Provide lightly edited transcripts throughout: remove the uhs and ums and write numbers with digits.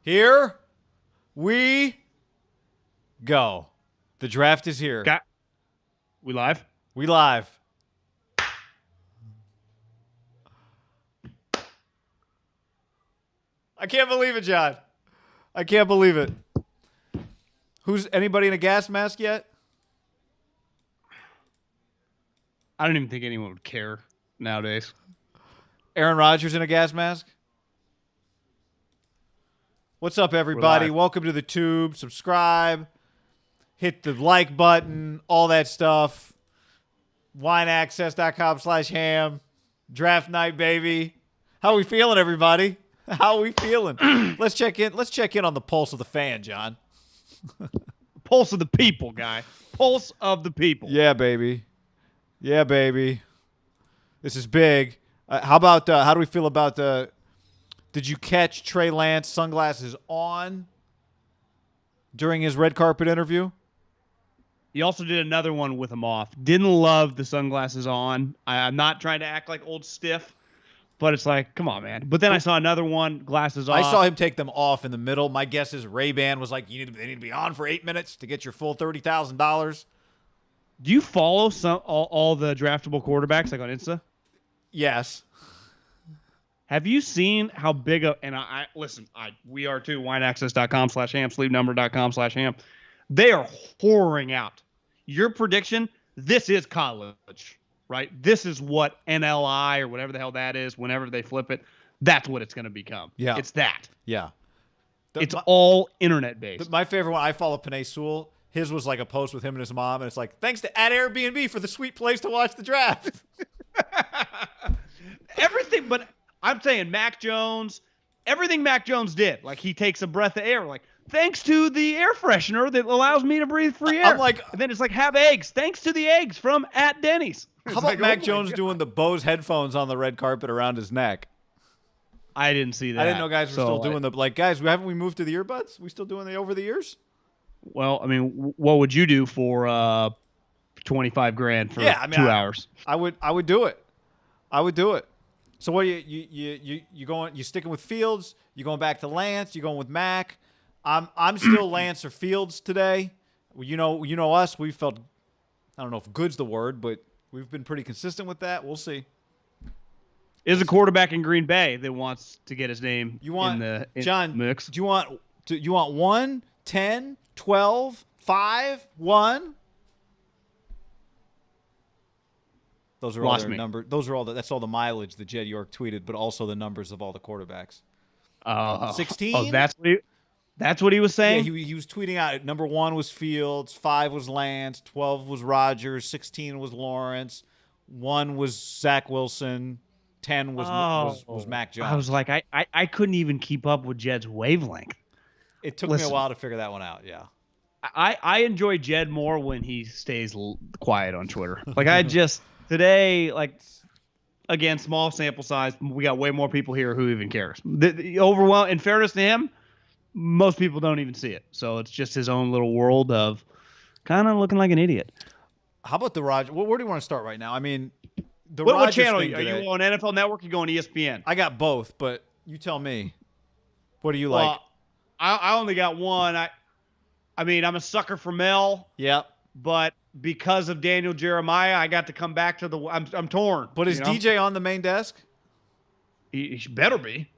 Here we go. The draft is here. We live? We live. I can't believe it, John. I can't believe it. Who's anybody in a gas mask yet? I don't even think anyone would care nowadays. Aaron Rodgers in a gas mask? What's up, everybody? Welcome to the Tube. Subscribe. Hit the like button. All that stuff. WineAccess.com/ham. Draft night, baby. How are we feeling, everybody? How are we feeling? Let's check in. Let's check in on the pulse of the fan, John. Pulse of the people, guy. Pulse of the people. Yeah, baby. Yeah, baby. This is big. How do we feel about did you catch Trey Lance sunglasses on during his red carpet interview? He also did another one with them off. Didn't love the sunglasses on. I'm not trying to act like old stiff, but it's like, come on, man. But then I saw another one, glasses off. I saw him take them off in the middle. My guess is Ray-Ban was like, they need to be on for 8 minutes to get your full $30,000. Do you follow all the draftable quarterbacks like on Insta? Yes. Have you seen how big of, and we are too, wineaccess.com/ham, sleepnumber.com/ham. They are whoring out. Your prediction, this is college, right? This is what NLI or whatever the hell that is, whenever they flip it, that's what it's going to become. Yeah. It's that. Yeah. It's all internet-based. My favorite one, I follow Panay Sewell. His was like a post with him and his mom, and it's like, thanks to Airbnb for the sweet place to watch the draft. Everything, but I'm saying Mac Jones, everything Mac Jones did, like he takes a breath of air, like, thanks to the air freshener that allows me to breathe free air. I'm like, and then it's like, have eggs. Thanks to the eggs from @Denny's. How about Mac Jones doing the Bose headphones on the red carpet around his neck? I didn't see that. I didn't know guys were still doing guys, haven't we moved to the earbuds? We still doing the over the ears? Well, I mean, what would you do for $25,000 for 2 hours? I would do it. I would do it. So what you going? You sticking with Fields? You going back to Lance? You going with Mac? I'm still Lance or Fields today. You know us. We felt, I don't know if good's the word, but we've been pretty consistent with that. We'll see. Is a quarterback in Green Bay that wants to get his name in the John mix? Do you want 1, 10, 12, 5, 1? Those are all their numbers. That's all the mileage that Jed York tweeted, but also the numbers of all the quarterbacks. 16. Oh, that's what he was saying? Yeah, he was tweeting out. Number 1 was Fields, 5 was Lance, 12 was Rodgers, 16 was Lawrence, 1 was Zach Wilson, 10 was Mac Jones. I was like, I couldn't even keep up with Jed's wavelength. It took me a while to figure that one out, yeah. I enjoy Jed more when he stays quiet on Twitter. Like, today, like, again, small sample size. We got way more people here who even cares. The overwhelm, in fairness to him, most people don't even see it. So it's just his own little world of kind of looking like an idiot. How about the Rodgers? Where do you want to start right now? I mean, what channel are you on? NFL Network? Or you go on ESPN? I got both, but you tell me. What do you like? I only got one. I mean, I'm a sucker for Mel. Yep. But because of Daniel Jeremiah, I got to come back to I'm torn. But is DJ on the main desk? He better be.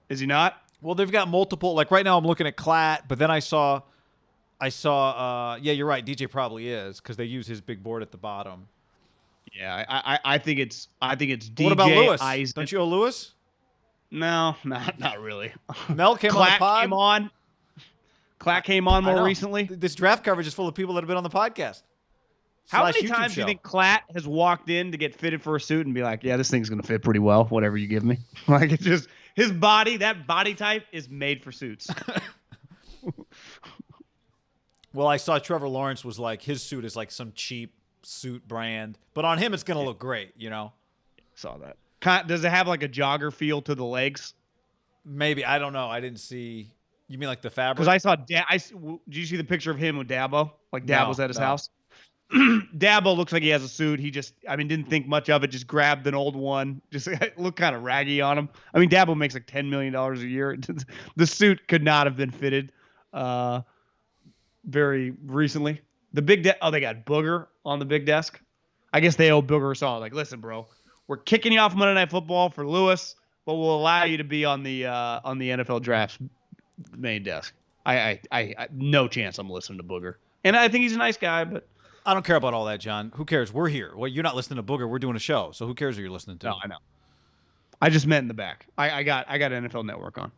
Is he not? Well, they've got multiple. Like right now, I'm looking at Klatt, but then I saw. Yeah, you're right. DJ probably is because they use his big board at the bottom. Yeah, I think it's DJ. What about Lewis? Eisen. Don't you owe Lewis? No, not really. Mel came on the pod. Klatt came on more recently. This draft coverage is full of people that have been on the podcast. How many times do you think Klatt has walked in to get fitted for a suit and be like, yeah, this thing's going to fit pretty well, whatever you give me? Like, it's just his body, that body type is made for suits. Well, I saw Trevor Lawrence was like, his suit is like some cheap suit brand. But on him, it's going to look great, you know? Saw that. Does it have like a jogger feel to the legs? Maybe. I don't know. I didn't see. You mean like the fabric? Because I saw did you see the picture of him with Dabo? Like Dabo's at his house? Dabo looks like he has a suit. He just, didn't think much of it. Just grabbed an old one. Just looked kind of raggy on him. Dabo makes like $10 million a year. The suit could not have been fitted very recently. The big they got Booger on the big desk. I guess they owe Booger a solid. Like, listen, bro, we're kicking you off Monday Night Football for Lewis, but we'll allow you to be on the NFL Draft's main desk. I no chance I'm listening to Booger. And I think he's a nice guy, but I don't care about all that, John. Who cares? We're here. Well, you're not listening to Booger. We're doing a show, so who cares who you're listening to? No, I know. I just meant in the back. I got NFL Network on.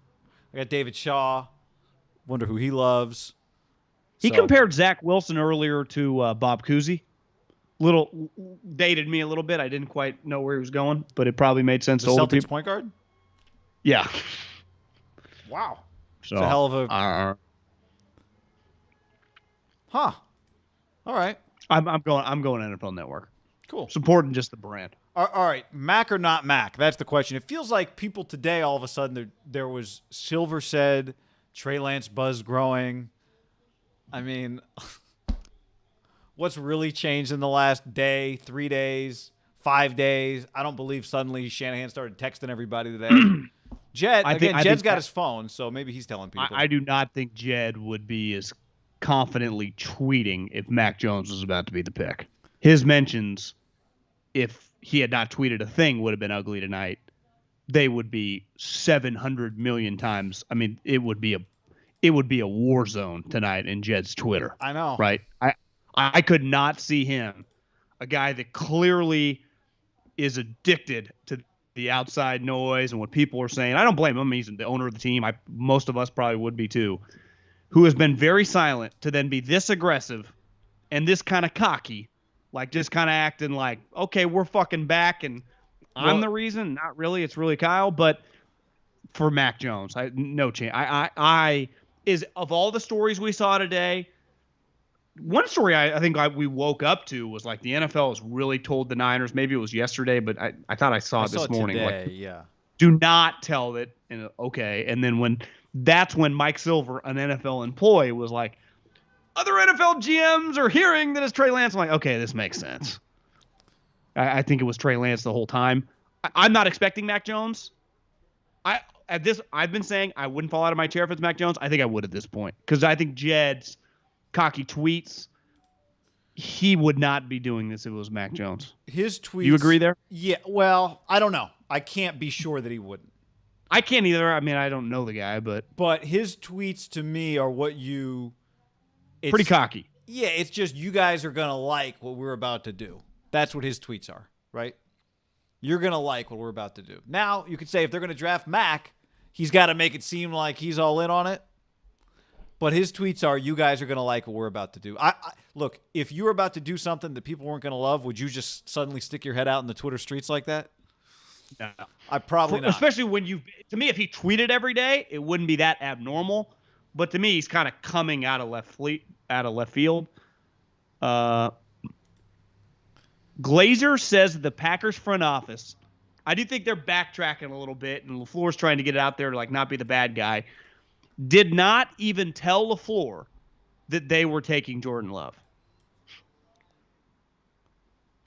I got David Shaw. Wonder who he loves. He compared Zach Wilson earlier to Bob Cousy. Little dated me a little bit. I didn't quite know where he was going, but it probably made sense. The Celtics point guard? Yeah. Wow. So, it's a hell of a. Huh. All right. I'm going NFL Network. Cool. Supporting just the brand. All right. Mac or not Mac? That's the question. It feels like people today, all of a sudden, there was Silver said, Trey Lance buzz growing. What's really changed in the last day, 3 days, 5 days? I don't believe suddenly Shanahan started texting everybody today. Jed's got his phone, so maybe he's telling people. I do not think Jed would be as confidently tweeting if Mac Jones was about to be the pick. His mentions, if he had not tweeted a thing, would have been ugly tonight. They would be 700 million times. It would be a war zone tonight in Jed's Twitter. I know. Right? I could not see him, a guy that clearly is addicted to the outside noise and what people are saying. I don't blame him. He's the owner of the team. Most of us probably would be too. Who has been very silent to then be this aggressive and this kind of cocky, like just kind of acting like, okay, we're fucking back and I'm the reason. Not really. It's really Kyle. But for Mac Jones, no chance. I is of all the stories we saw today, one story I think we woke up to was like the NFL has really told the Niners. Maybe it was yesterday, but I thought I saw it this morning. Today, like, yeah. Do not tell it. And okay. And then that's when Mike Silver, an NFL employee, was like, other NFL GMs are hearing that it's Trey Lance. I'm like, okay, this makes sense. I think it was Trey Lance the whole time. I'm not expecting Mac Jones. I've been saying I wouldn't fall out of my chair if it's Mac Jones. I think I would at this point because I think Jed's cocky tweets, he would not be doing this if it was Mac Jones. His tweets. You agree there? Yeah. Well, I don't know. I can't be sure that he wouldn't. I can't either. I don't know the guy, but his tweets to me are what you. Pretty cocky. Yeah, it's just you guys are gonna like what we're about to do. That's what his tweets are, right? You're gonna like what we're about to do. Now you could say if they're gonna draft Mac, he's got to make it seem like he's all in on it. But his tweets are, you guys are going to like what we're about to do. Look, if you were about to do something that people weren't going to love, would you just suddenly stick your head out in the Twitter streets like that? No. I probably not. Especially when to me, if he tweeted every day, it wouldn't be that abnormal. But to me, he's kind of coming out of left field. Glazer says the Packers front office, I do think they're backtracking a little bit, and LaFleur's trying to get it out there to like not be the bad guy. Did not even tell LaFleur that they were taking Jordan Love.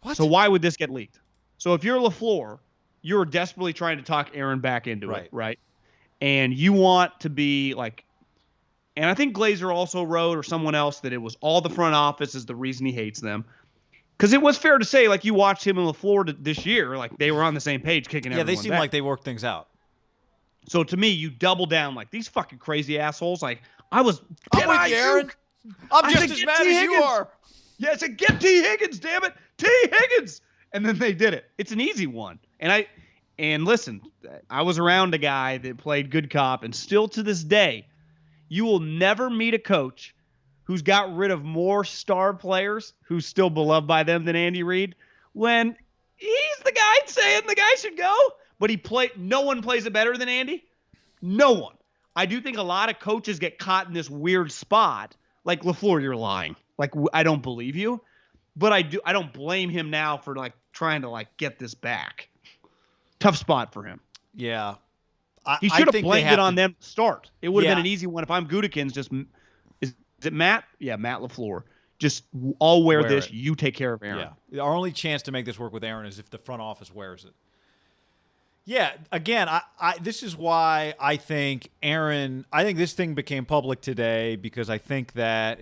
What? So why would this get leaked? So if you're LaFleur, you're desperately trying to talk Aaron back into it, right? And you want to be like, and I think Glazer also wrote, or someone else, that it was all the front office is the reason he hates them. Because it was fair to say, like, you watched him and LaFleur this year, like, they were on the same page kicking everyone they seemed back. like they worked things out. So to me, you double down, like, these fucking crazy assholes. Like, I'm with you, Aaron. I'm just as mad as you are. Yeah, I said, get T. Higgins, damn it. T. Higgins. And then they did it. It's an easy one. And listen, I was around a guy that played good cop, and still to this day, you will never meet a coach who's got rid of more star players who's still beloved by them than Andy Reid, when he's the guy saying the guy should go, but no one plays it better than Andy. No one. I do think a lot of coaches get caught in this weird spot. Like, LaFleur, you're lying. Like, I don't believe you. But I don't blame him now for like trying to like get this back. Tough spot for him. Yeah. He should have blamed it on them to start. It would have been an easy one if I'm Gutekunst. Is it Matt? Yeah, Matt LaFleur. Just I'll wear this. it. You take care of Aaron. Yeah. Our only chance to make this work with Aaron is if the front office wears it. Yeah, again, this is why I think this thing became public today because I think that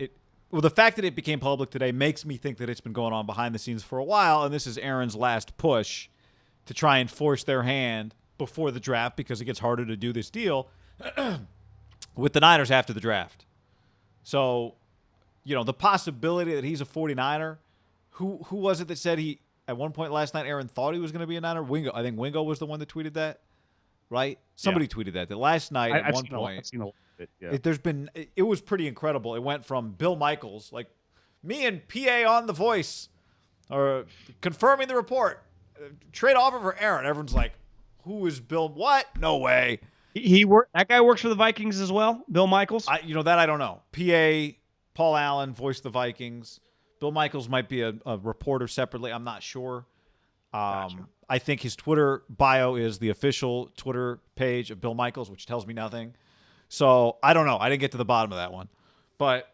the fact that it became public today makes me think that it's been going on behind the scenes for a while, and this is Aaron's last push to try and force their hand before the draft because it gets harder to do this deal with the Niners after the draft. So, the possibility that he's a 49er, who was it that said at one point last night, Aaron thought he was going to be a Niner? Wingo. I think Wingo was the one that tweeted that, right? Somebody tweeted that last night at one point. I've seen a little bit, yeah. It was pretty incredible. It went from Bill Michaels, like me and PA on The Voice, or confirming the report, trade offer for Aaron. Everyone's like, who is Bill? What? No way. That guy works for the Vikings as well, Bill Michaels? That I don't know. PA, Paul Allen voiced the Vikings. Bill Michaels might be a reporter separately. I'm not sure. Gotcha. I think his Twitter bio is the official Twitter page of Bill Michaels, which tells me nothing. So I don't know. I didn't get to the bottom of that one. But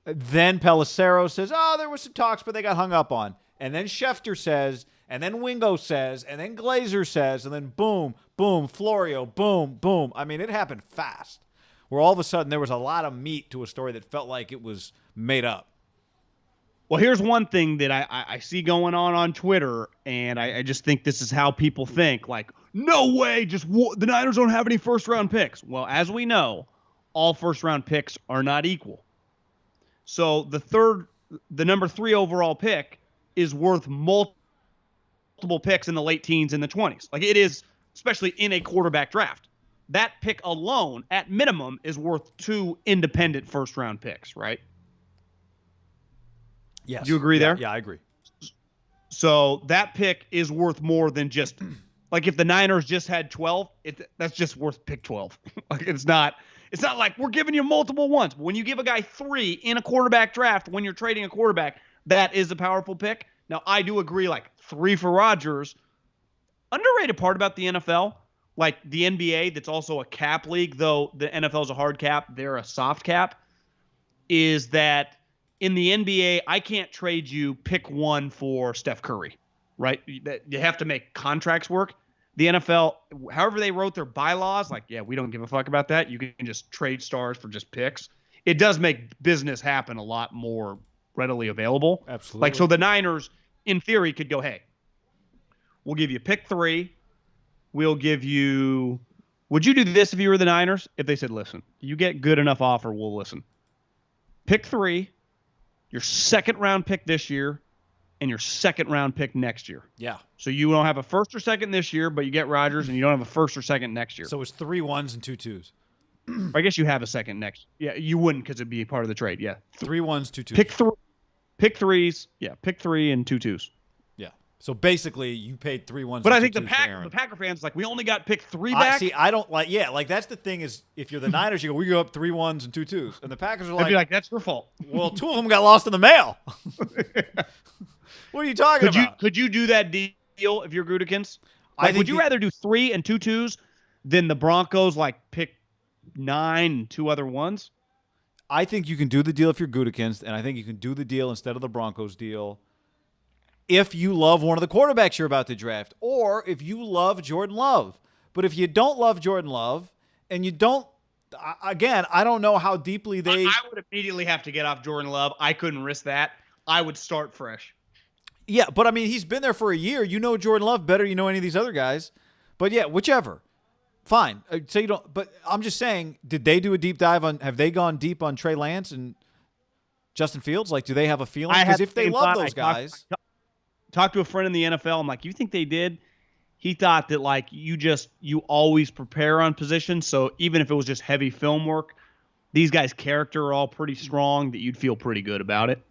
then Pelissero says, there was some talks, but they got hung up on. And then Schefter says, and then Wingo says, and then Glazer says, and then boom, boom, Florio, boom, boom. I mean, it happened fast. Where all of a sudden there was a lot of meat to a story that felt like it was made up. Well, here's one thing that I see going on Twitter, and I just think this is how people think. Like, no way, the Niners don't have any first-round picks. Well, as we know, all first-round picks are not equal. So the number 3 overall pick is worth multiple picks in the late teens and the 20s. Like it is, especially in a quarterback draft. That pick alone, at minimum, is worth 2 independent first-round picks, right? Yes. Do you agree there? Yeah, I agree. So that pick is worth more than just like if the Niners just had 12, that's just worth pick 12. Like it's not like we're giving you multiple ones. But when you give a guy 3 in a quarterback draft, when you're trading a quarterback, that is a powerful pick. Now I do agree, like 3 for Rodgers. Underrated part about the NFL. Like the NBA, that's also a cap league, though the NFL is a hard cap, they're a soft cap, is that in the NBA, I can't trade you pick 1 for Steph Curry, right? You have to make contracts work. The NFL, however they wrote their bylaws, like, yeah, we don't give a fuck about that. You can just trade stars for just picks. It does make business happen a lot more readily available. Absolutely. Like, so the Niners, in theory, could go, hey, we'll give you pick 3. We'll give you – would you do this if you were the Niners? If they said, listen, you get good enough offer, we'll listen. Pick 3, your second-round pick this year, and your second-round pick next year. Yeah. So you don't have a first or second this year, but you get Rodgers, and you don't have a first or second next year. So it's 3 1s and 2 2s. I guess you have a second next. Yeah, you wouldn't because it'd be part of the trade. Yeah. 3 1s, 2 2s. Pick 3s. Yeah, pick 3 and 2 2s. Yeah. So basically, you paid 3 1s. But and I 2 think the 2s to Aaron. Packer fans like we only got pick 3 back. I don't like. Yeah, like that's the thing is if you're the Niners, you go we go up 3 1s and 2 2s, and the Packers are I'd be like, that's your fault. well, 2 of them got lost in the mail. What are you talking about? Could you do that deal if you're Gutekunst? Like, would you rather do 3 and 2 2s than the Broncos like pick 9 and 2 other ones? I think you can do the deal if you're Gutekunst, and I think you can do the deal instead of the Broncos deal if you love one of the quarterbacks you're about to draft, or if you love Jordan Love. But if you don't love Jordan Love, and you don't, again, I don't know how deeply they. I would immediately have to get off Jordan Love. I couldn't risk that. I would start fresh. Yeah, but I mean, he's been there for a year. You know Jordan Love better. You know any of these other guys. But yeah, whichever. Fine. So you don't. But I'm just saying, did they do a deep dive on? Have they gone deep on Trey Lance and Justin Fields? Like, do they have a feeling? Because if they love those guys, talked to a friend in the NFL. I'm like, you think they did? He thought that like you always prepare on position. So even if it was just heavy film work, these guys' character are all pretty strong. That you'd feel pretty good about it.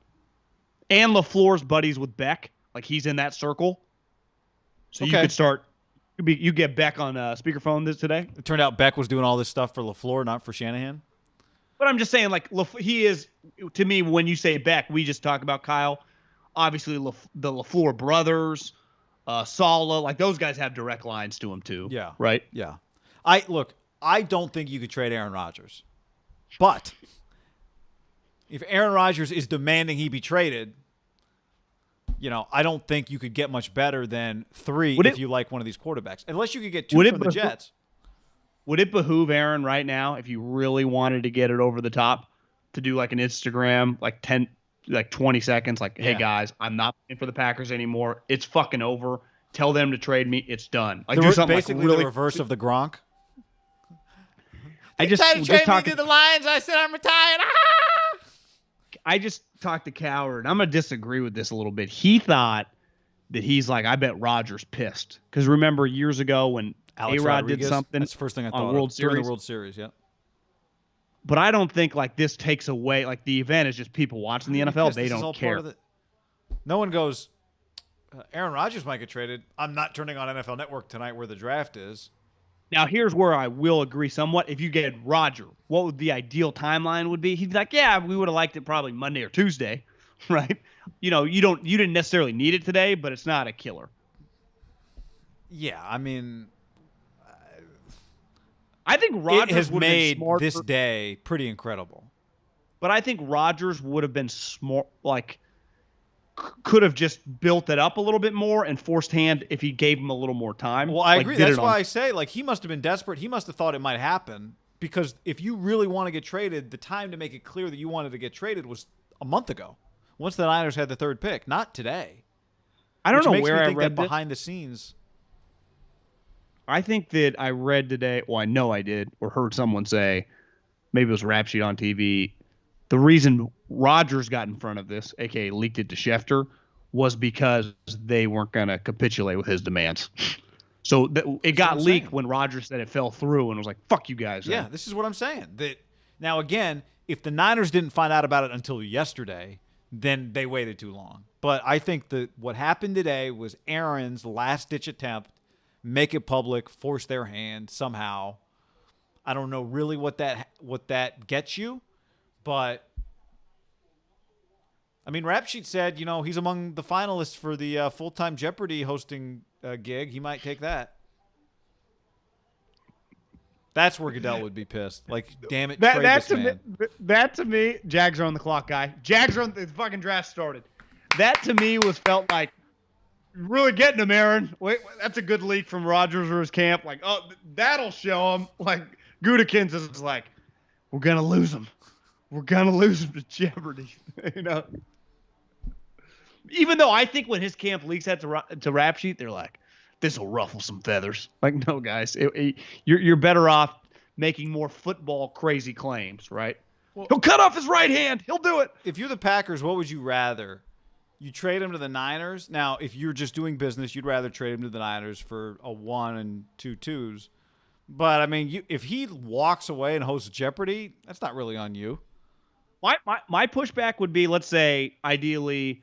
And LaFleur's buddies with Beck, like he's in that circle. So you could start. You get Beck on speakerphone today. It turned out Beck was doing all this stuff for LaFleur, not for Shanahan. But I'm just saying, like he is to me. When you say Beck, we just talk about Kyle. Obviously, the LaFleur brothers, Sala, like those guys have direct lines to him too. Yeah. Right. Yeah. I don't think you could trade Aaron Rodgers. But if Aaron Rodgers is demanding he be traded, I don't think you could get much better than 3 if you like one of these quarterbacks. Unless you could get 2 from the Jets. Would it behoove Aaron right now, if you really wanted to get it over the top, to do like an Instagram, like 20 seconds, like, hey guys, I'm not playing for the Packers anymore. It's fucking over. Tell them to trade me. It's done. Like, do something basically like really the reverse of the Gronk. I just tried to trade me to the Lions. I said I'm retired. I just talked to Coward. I'm gonna disagree with this a little bit. He thought that he's like, I bet Rodgers pissed, because remember years ago when A-Rod did something. That's the first thing I thought on World of Series. during the World Series. Yeah. But I don't think like this takes away, like, the event is just people watching the NFL. They don't care. No one goes, Aaron Rodgers might get traded. I'm not turning on NFL Network tonight where the draft is. Now, here's where I will agree somewhat. If you get Roger, what would the ideal timeline would be? He'd be like, yeah, we would have liked it probably Monday or Tuesday, right? You didn't necessarily need it today, but it's not a killer. Yeah, I mean, I think Rodgers has would have made been this day pretty incredible. But I think Rodgers would have been smart, like, could have just built it up a little bit more and forced hand if he gave him a little more time. Well, I agree. That's why I say, like, he must have been desperate. He must have thought it might happen, because if you really want to get traded, the time to make it clear that you wanted to get traded was a month ago, once the Niners had the 3rd pick, not today. I don't know makes where me I think read that behind the scenes. I think that I read today, well, I know I did, or heard someone say, maybe it was Rap Sheet on TV, the reason Rodgers got in front of this, a.k.a. leaked it to Schefter, was because they weren't going to capitulate with his demands. So it got leaked when Rodgers said it fell through and was like, fuck you guys. Yeah, this is what I'm saying. Now, again, if the Niners didn't find out about it until yesterday, then they waited too long. But I think that what happened today was Aaron's last-ditch attempt, make it public, force their hand somehow. I don't know really what that gets you, but I mean, Rap Sheet said, he's among the finalists for the full-time Jeopardy hosting gig. He might take that. That's where Goodell would be pissed. Like, damn it, trade this man. That to me, Jags are on the clock, guy. Jags are on the fucking draft started. That to me felt like really getting him, Aaron. Wait, that's a good leak from Rodgers or his camp. Like, oh, that'll show him. Like, Gudikins is like, we're gonna lose him. We're gonna lose him to Jeopardy. Even though I think when his camp leaks that to Rap Sheet, they're like, this will ruffle some feathers. Like, no, guys, you're better off making more football crazy claims, right? Well, he'll cut off his right hand. He'll do it. If you're the Packers, what would you rather? You trade him to the Niners? Now, if you're just doing business, you'd rather trade him to the Niners for a 1 and 2 2s. But, I mean, if he walks away and hosts Jeopardy, that's not really on you. My pushback would be, let's say, ideally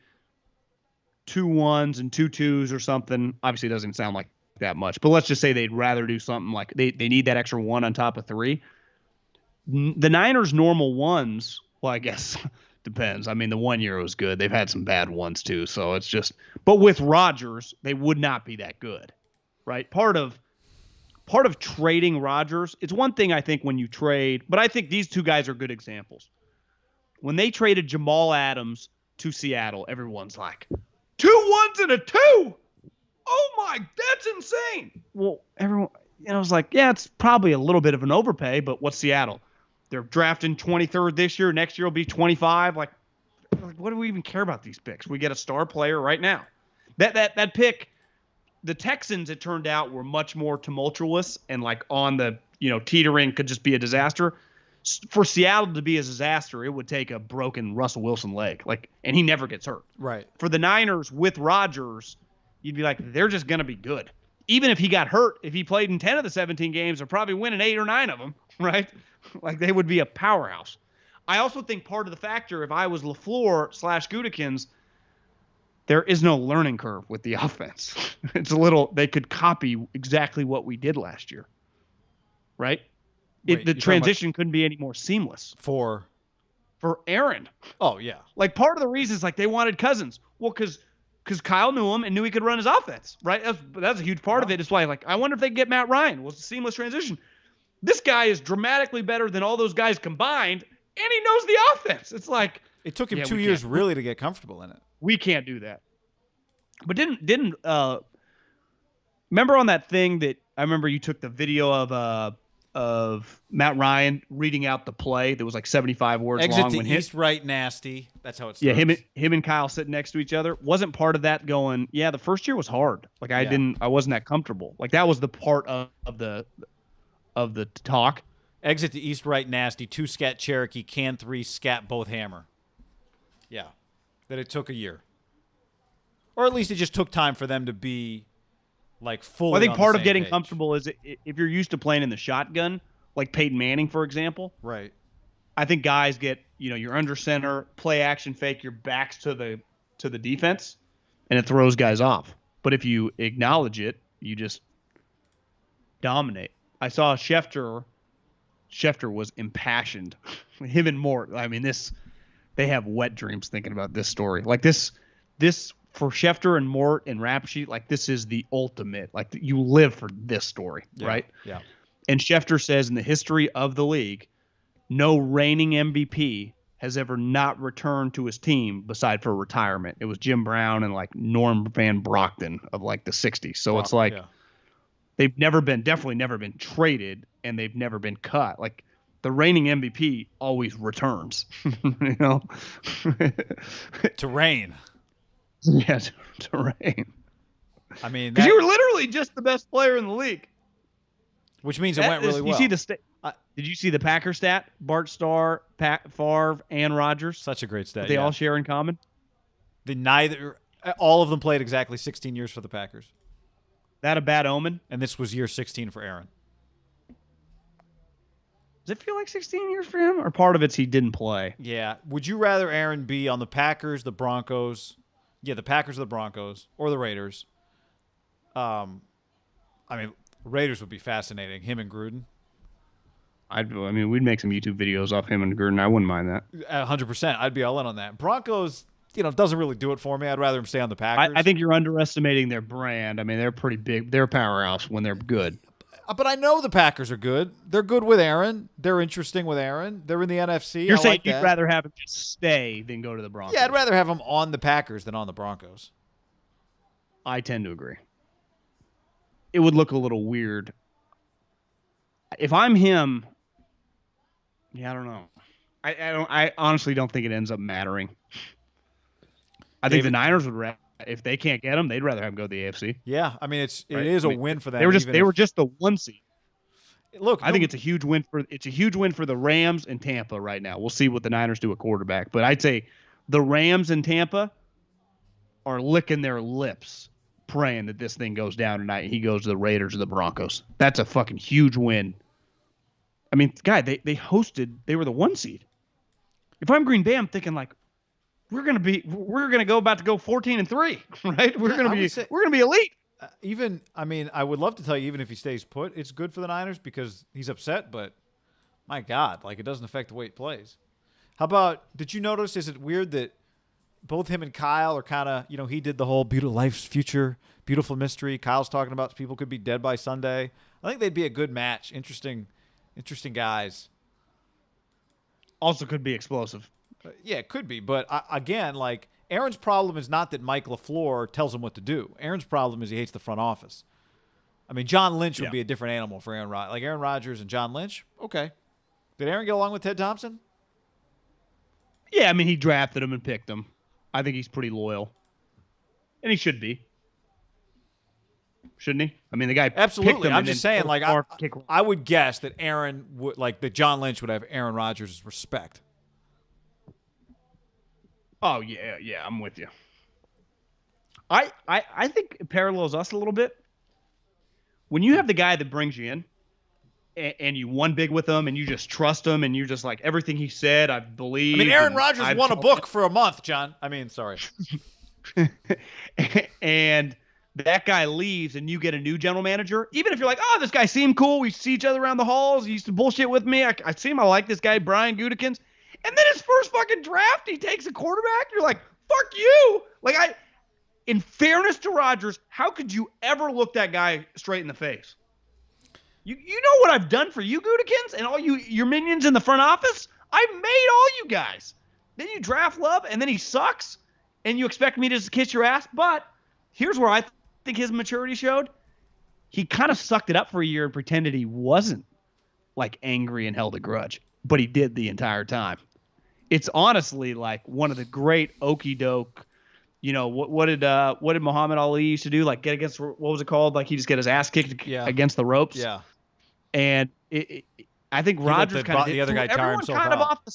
2 1s and 2 2s or something. Obviously, it doesn't sound like that much, but let's just say they'd rather do something like they need that extra 1 on top of 3. The Niners' normal 1s, well, I guess depends. I mean, the 1 year was good. They've had some bad ones too, so it's just. But with Rodgers, they would not be that good, right? Part of trading Rodgers, it's one thing I think when you trade, but I think these two guys are good examples. When they traded Jamal Adams to Seattle, everyone's like, 2 1s and a 2. Oh my, that's insane. Well, everyone, was like, yeah, it's probably a little bit of an overpay, but what's Seattle? They're drafting 23rd this year. Next year will be 25. Like, what do we even care about these picks? We get a star player right now. That pick, the Texans, it turned out, were much more tumultuous and like on the, teetering, could just be a disaster. For Seattle to be a disaster, it would take a broken Russell Wilson leg, and he never gets hurt. Right. For the Niners with Rodgers, you'd be like, they're just going to be good. Even if he got hurt, if he played in 10 of the 17 games, they're probably winning 8 or 9 of them, right? Like, they would be a powerhouse. I also think part of the factor, if I was LaFleur/Gudikins, there is no learning curve with the offense. It's they could copy exactly what we did last year, right? Wait, the transition couldn't be any more seamless for Aaron. Oh yeah. Like, part of the reason is like they wanted Cousins. Well, because Kyle knew him and knew he could run his offense, right? That's a huge part of it. It's why, like, I wonder if they can get Matt Ryan. Was a seamless transition. This guy is dramatically better than all those guys combined, and he knows the offense. It's like it took him 2 years really to get comfortable in it. We can't do that. But didn't remember on that thing that I remember you took the video of Matt Ryan reading out the play that was like 75 words Exit long. to when east, right, nasty. That's how it starts. Yeah, him and Kyle sitting next to each other. Wasn't part of that going, yeah, the first year was hard. Like I wasn't that comfortable. Like that was the part of the talk. Exit to east, right, nasty. 2 scat Cherokee, can 3 scat both hammer. Yeah. That it took a year. Or at least it just took time for them to be like fully. Well, I think part of getting page. comfortable is if you're used to playing in the shotgun, like Peyton Manning, for example. Right. I think guys get, you're under center, play action fake, your back's to the defense, and it throws guys off. But if you acknowledge it, you just dominate. I saw Schefter was impassioned. Him and Mort. I mean, they have wet dreams thinking about this story. Like this for Schefter and Mort and Rap Sheet, like this is the ultimate. Like you live for this story, right? Yeah. And Schefter says in the history of the league, no reigning MVP has ever not returned to his team beside for retirement. It was Jim Brown and like Norm Van Brockton of like the 60s. So it's like they've definitely never been traded, and they've never been cut. Like the reigning MVP always returns, to reign. Yeah, to reign. I mean, because you were literally just the best player in the league. Which means it went really well. You see did you see the Packer stat? Bart Starr, Favre, and Rodgers. Such a great stat. They all share in common. All of them played exactly 16 years for the Packers. That a bad omen? And this was year 16 for Aaron. Does it feel like 16 years for him? Or part of it's he didn't play? Yeah. Would you rather Aaron be on the Packers, the Broncos? Yeah, the Packers or the Broncos, or the Raiders. I mean, Raiders would be fascinating. Him and Gruden. We'd make some YouTube videos off him and Gruden. I wouldn't mind that. 100%. I'd be all in on that. Broncos, doesn't really do it for me. I'd rather him stay on the Packers. I think you're underestimating their brand. I mean, they're pretty big. They're a powerhouse when they're good. But I know the Packers are good. They're good with Aaron. They're interesting with Aaron. They're in the NFC. You're saying you'd rather have him just stay than go to the Broncos? Yeah, I'd rather have him on the Packers than on the Broncos. I tend to agree. It would look a little weird. If I'm him, I don't know. I honestly don't think it ends up mattering. I think the Niners would if they can't get him, they'd rather have him go to the AFC. Yeah, I mean it is a win for them. They were just the 1 seed. Look, I think it's a huge win for the Rams and Tampa right now. We'll see what the Niners do at quarterback, but I'd say the Rams and Tampa are licking their lips praying that this thing goes down tonight and he goes to the Raiders or the Broncos. That's a fucking huge win. I mean, guy, they were the 1 seed. If I'm Green Bay, I'm thinking like we're gonna go about to go 14-3, right? We're gonna be elite. I would love to tell you, even if he stays put, it's good for the Niners because he's upset, but my God, like it doesn't affect the way he plays. How about, did you notice, is it weird that both him and Kyle are kind of, he did the whole beautiful life's future, beautiful mystery. Kyle's talking about people could be dead by Sunday. I think they'd be a good match. Interesting guys. Also could be explosive. Yeah, it could be. But again, like Aaron's problem is not that Mike LaFleur tells him what to do. Aaron's problem is he hates the front office. I mean, John Lynch would be a different animal for Aaron Rodgers. Like Aaron Rodgers and John Lynch, okay. Did Aaron get along with Ted Thompson? Yeah, I mean, he drafted him and picked him. I think he's pretty loyal. And he should be. Shouldn't he? I mean, the guy absolutely. Picked him. I'm just saying, like, I would guess that Aaron would, like, that John Lynch would have Aaron Rodgers' respect. Oh yeah, I'm with you. I think it parallels us a little bit. When you have the guy that brings you in, and you won big with him, and you just trust him, and you're just like everything he said, I believe. I mean, Aaron Rodgers won a book for a month, John. I mean, sorry. And that guy leaves, and you get a new general manager. Even if you're like, oh, this guy seemed cool. We see each other around the halls. He used to bullshit with me. I see him. I like this guy, Brian Gutekunst. And then his first fucking draft, he takes a quarterback. You're like, fuck you. Like, in fairness to Rodgers, how could you ever look that guy straight in the face? You know what I've done for you, Gutekunst, and all your minions in the front office? I've made all you guys. Then you draft Love, and then he sucks, and you expect me to just kiss your ass? But here's where I think his maturity showed. He kind of sucked it up for a year and pretended he wasn't like angry and held a grudge, but he did the entire time. It's honestly like one of the great okey doke. You know what did Muhammad Ali used to do? Like get against, what was it called? Like he just get his ass kicked against the ropes. Yeah. And I think Rodgers kind of the other guy tire himself out.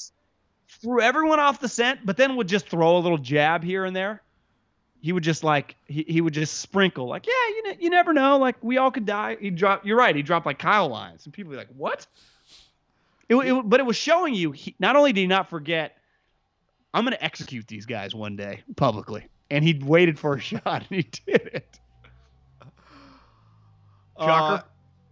Threw everyone off the scent, but then would just throw a little jab here and there. He would just like he would just sprinkle like, yeah, you never know, like we all could die. You're right. He dropped like Kyle lines, and people be like, what? But it was showing you. Not only did he not forget, I'm going to execute these guys one day publicly, and he waited for a shot and he did it. Shocker.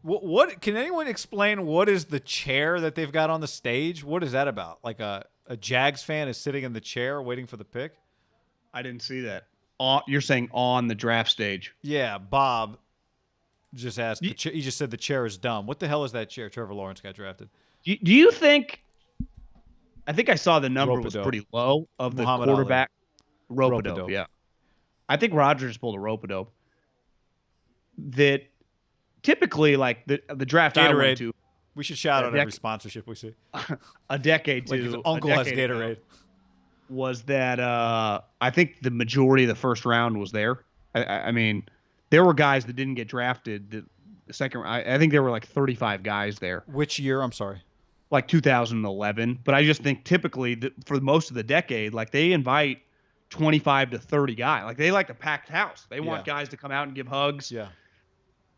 What can anyone explain? What is the chair that they've got on the stage? What is that about? Like a Jags fan is sitting in the chair waiting for the pick? I didn't see that. You're saying on the draft stage? Yeah, Bob just asked. He just said the chair is dumb. What the hell is that chair? Trevor Lawrence got drafted. Do you think? I think I saw the number was pretty low of the Muhammad quarterback. Ali. Rope-a-dope, yeah. I think Rodgers pulled a rope-a-dope. That typically, like the draft Gatorade. I went to. We should shout out every sponsorship we see. A decade like to his uncle has Gatorade. Was that I think the majority of the first round was there. I mean, there were guys that didn't get drafted. The second, I think there were like 35 guys there. Which year? I'm sorry. Like 2011. But I just think typically for most of the decade, like they invite 25 to 30 guys. Like they like a packed house. They want guys to come out and give hugs. Yeah.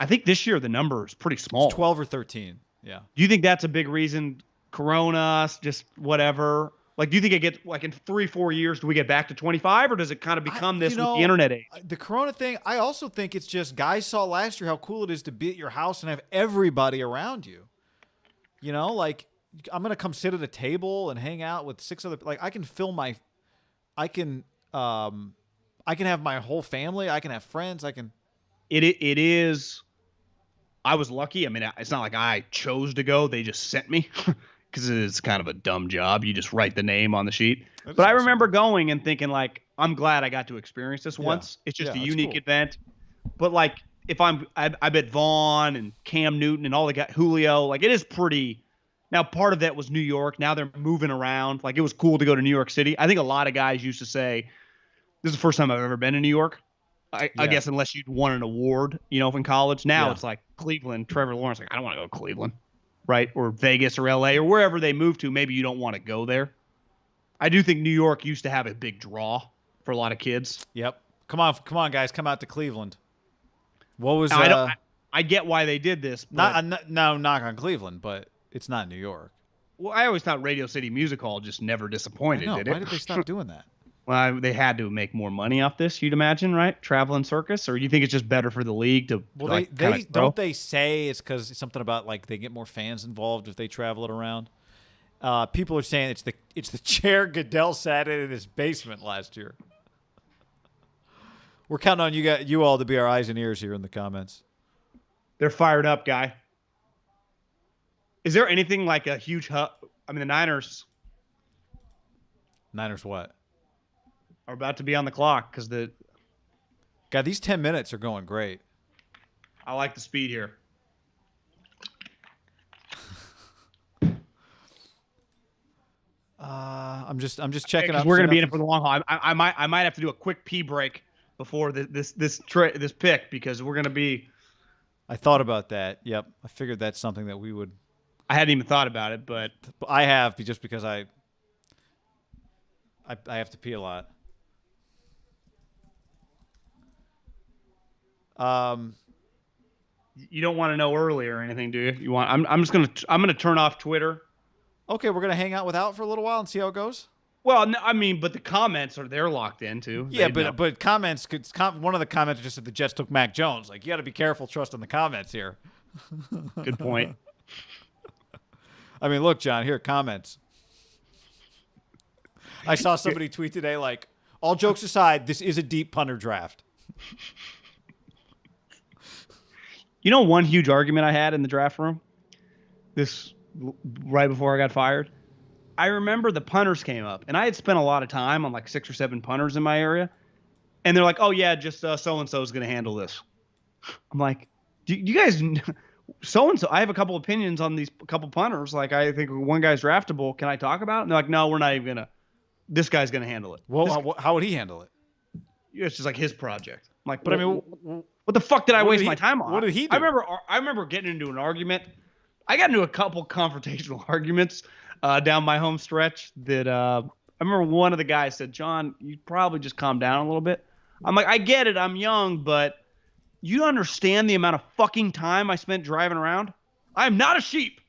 I think this year the number is pretty small. It's 12 or 13. Yeah. Do you think that's a big reason? Corona, just whatever. Like, do you think it gets like in 3-4 years? Do we get back to 25, or does it kind of become with the internet age? The Corona thing. I also think it's just guys saw last year how cool it is to be at your house and have everybody around you. You know, like I'm gonna come sit at a table and hang out with 6 other. Like I can I can have my whole family. I can have friends. I can. It is. I was lucky. I mean, it's not like I chose to go. They just sent me. Because it's kind of a dumb job. You just write the name on the sheet. But I remember going and thinking, like, I'm glad I got to experience this once. It's just a unique event. But, like, if I bet Vaughn and Cam Newton and all the guys, Julio, like, it is pretty. Now, part of that was New York. Now they're moving around. Like, it was cool to go to New York City. I think a lot of guys used to say, this is the first time I've ever been in New York. I guess unless you'd won an award, in college. Now it's like Cleveland, Trevor Lawrence. Like, I don't want to go to Cleveland. Right? Or Vegas or LA or wherever they move to. Maybe you don't want to go there. I do think New York used to have a big draw for a lot of kids. Yep. Come on, guys. Come out to Cleveland. What was I get why they did this. But, no, knock on Cleveland, but it's not New York. Well, I always thought Radio City Music Hall just never disappointed, did it? Why did they stop doing that? Well, they had to make more money off this, you'd imagine, right? Traveling circus, or you think it's just better for the league to? Well, don't they say it's because it's something about like they get more fans involved if they travel it around. People are saying it's the chair Goodell sat in his basement last year. We're counting on you all to be our eyes and ears here in the comments. They're fired up, guy. Is there anything like a huge hub? I mean, the Niners. Niners what? Are about to be on the clock because God, these 10 minutes are going great. I like the speed here. I'm just checking out. We're gonna be in it for the long haul. I might have to do a quick pee break before this pick because we're gonna be. I thought about that. Yep, I figured that's something that we would. I hadn't even thought about it, but I have just because I have to pee a lot. You don't want to know early or anything, do you? You want? I'm gonna turn off Twitter. Okay, we're gonna hang out without for a little while and see how it goes. Well, no, I mean, but the comments they're locked into. Yeah, but comments one of the comments just said the Jets took Mac Jones. Like you got to be careful trusting the comments here. Good point. I mean, look, John, here comments. I saw somebody tweet today like, all jokes aside, this is a deep punter draft. You know, one huge argument I had in the draft room, this right before I got fired. I remember the punters came up, and I had spent a lot of time on like 6 or 7 punters in my area, and they're like, "Oh yeah, just so and so is going to handle this." I'm like, "Do you guys so and so? I have a couple opinions on these couple punters. Like, I think one guy's draftable. Can I talk about it?" And they're like, "No, we're not even gonna. This guy's going to handle it." Well, how would he handle it? It's just like his project. I'm like, But I mean, what the fuck did I what waste did he- my time on? what did he do? I remember getting into an argument. I got into a couple confrontational arguments down my home stretch that I remember one of the guys said, "John, you probably just calm down a little bit." I'm like, I get it. I'm young, but you don't understand the amount of fucking time I spent driving around? I'm not a sheep.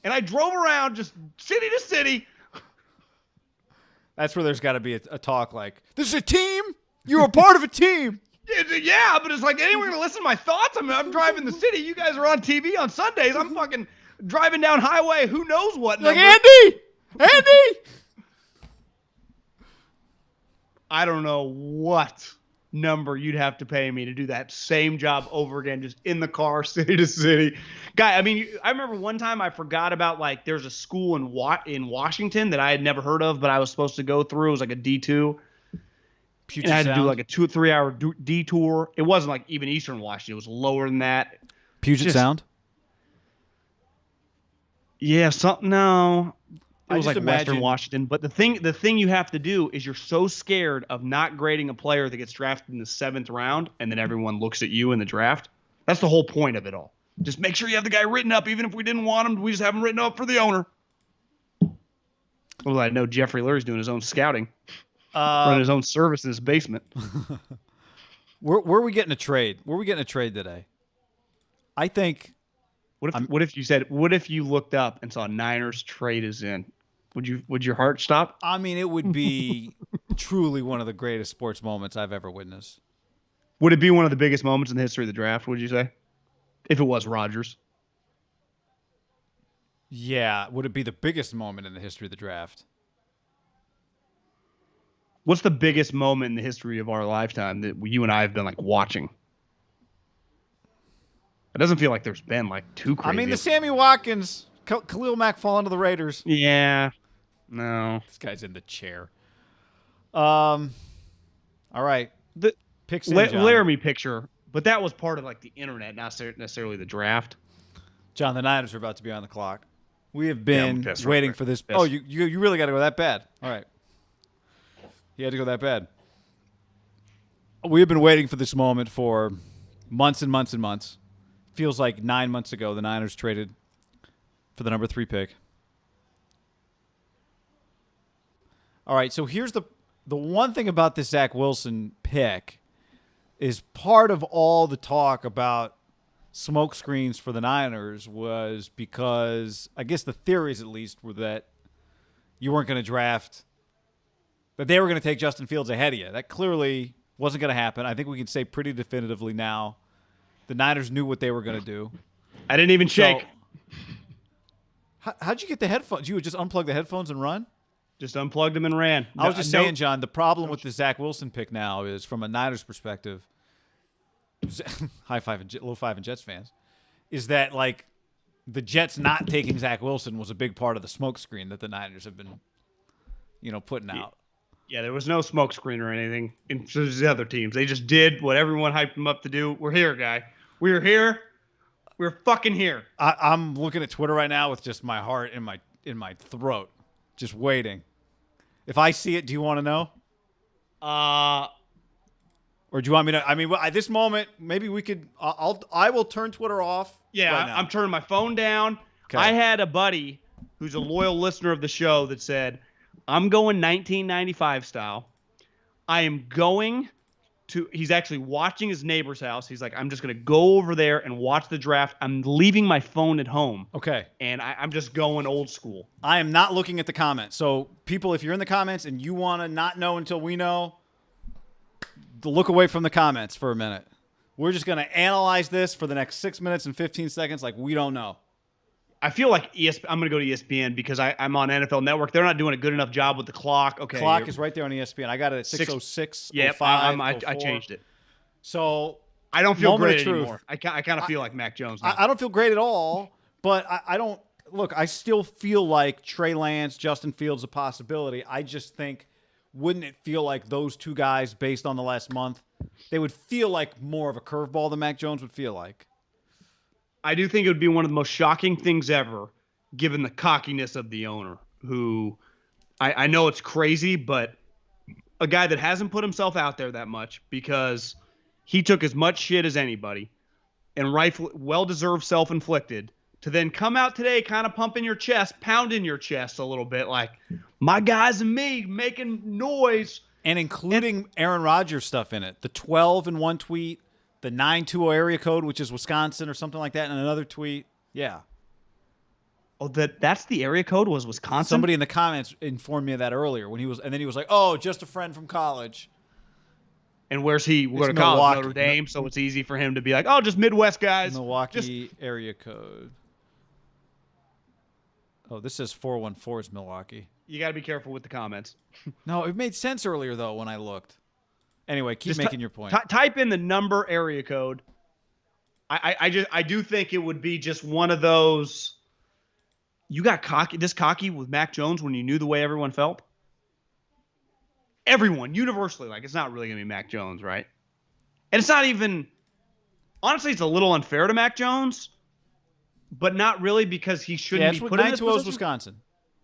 And I drove around just city to city. That's where there's got to be a talk like, "This is a team. You're a part of a team." Yeah, but it's like, anyone gonna listen to my thoughts? I'm driving the city. You guys are on TV on Sundays. I'm fucking driving down highway. Who knows what Like, number. Andy. I don't know what number you'd have to pay me to do that same job over again, just in the car, city to city. Guy, I mean, I remember one time I forgot about, like, there's a school in Washington that I had never heard of, but I was supposed to go through. It was like a D2. Puget And I had to do Sound. like a 2 or 3 hour detour. It wasn't like even Eastern Washington. It was lower than that. Puget Sound. Yeah, something. No, it I was just like Western imagine- Washington. But the thing you have to do is you're so scared of not grading a player that gets drafted in the 7th round, and then everyone looks at you in the draft. That's the whole point of it all. Just make sure you have the guy written up, even if we didn't want him. We just have him written up for the owner. Well, I know Jeffrey Lurie's doing his own scouting, running his own service in his basement. Where are we getting a trade? Where are we getting a trade today? I think. What if you looked up and saw Niners trade is in? Would your heart stop? I mean, it would be truly one of the greatest sports moments I've ever witnessed. Would it be one of the biggest moments in the history of the draft, would you say? If it was Rodgers. Yeah. Would it be the biggest moment in the history of the draft? What's the biggest moment in the history of our lifetime that you and I have been like watching? It doesn't feel like there's been like too crazy. I mean, the Sammy Watkins, Khalil Mack falling to the Raiders. Yeah. No. This guy's in the chair. All right. The Picks in, John. Laramie picture, but that was part of like the internet, not necessarily the draft. John, the Niners are about to be on the clock. We have been pissed waiting right for this. Pissed. Oh, you really got to go that bad. All right. You had to go that bad. We have been waiting for this moment for months and months and months. Feels like 9 months ago the Niners traded for the number 3 pick. All right, so here's the one thing about this Zach Wilson pick is part of all the talk about smoke screens for the Niners was because I guess the theories at least were that you weren't going to draft, that they were going to take Justin Fields ahead of you. That clearly wasn't going to happen. I think we can say pretty definitively now the Niners knew what they were going to do. I didn't even shake. How'd you get the headphones? You would just unplug the headphones and run? Just unplugged them and ran. I was just saying, John, the problem with the Zach Wilson pick now is, from a Niners perspective, high five and low five and Jets fans, is that like the Jets not taking Zach Wilson was a big part of the smokescreen that the Niners have been, putting out. Yeah, there was no smoke screen or anything in the other teams. They just did what everyone hyped them up to do. We're here, guy. We're here. We're fucking here. I'm looking at Twitter right now with just my heart in my throat, just waiting. If I see it, do you want to know? Or do you want me to? I mean, at this moment, maybe we could. I will turn Twitter off. Yeah, right now. I'm turning my phone down. Okay. I had a buddy who's a loyal listener of the show that said, "I'm going 1995 style. I am going to." He's actually watching his neighbor's house. He's like, "I'm just gonna go over there and watch the draft. I'm leaving my phone at home." Okay. And I'm just going old school. I am not looking at the comments. So, people, if you're in the comments and you want to not know until we know, look away from the comments for a minute. We're just going to analyze this for the next 6 minutes and 15 seconds like we don't know. I feel like I'm going to go to ESPN because I'm on NFL Network. They're not doing a good enough job with the clock. Okay. Clock is right there on ESPN. I got it at 6:06. Yeah, 05, I changed it. So I don't feel Moment of great truth. anymore. I kind of feel like Mac Jones now. I don't feel great at all, but I don't look. I still feel like Trey Lance, Justin Fields a possibility. I just think, wouldn't it feel like those two guys, based on the last month, they would feel like more of a curveball than Mac Jones would feel like. I do think it would be one of the most shocking things ever, given the cockiness of the owner, who I know it's crazy, but a guy that hasn't put himself out there that much because he took as much shit as anybody and well-deserved self-inflicted, to then come out today kind of pumping your chest, pounding your chest a little bit like, my guys and me making noise. And including Aaron Rodgers stuff in it. The 12 in one tweet, the 920 area code, which is Wisconsin or something like that, in another tweet. Yeah. Oh, that's the area code was Wisconsin? Somebody in the comments informed me of that earlier and then he was like, "Oh, just a friend from college." And where's he? We're It's to college, Milwaukee. Notre Dame, so it's easy for him to be like, "Oh, just Midwest guys." Milwaukee area code. Oh, this says 414 is Milwaukee. You got to be careful with the comments. No, it made sense earlier though when I looked. Anyway, keep making your point. Type in the number area code. I do think it would be just one of those. You got cocky with Mac Jones when you knew the way everyone felt. Everyone universally, like, it's not really gonna be Mac Jones, right? And it's not even. Honestly, it's a little unfair to Mac Jones, but not really, because he shouldn't be put in this position. Wisconsin.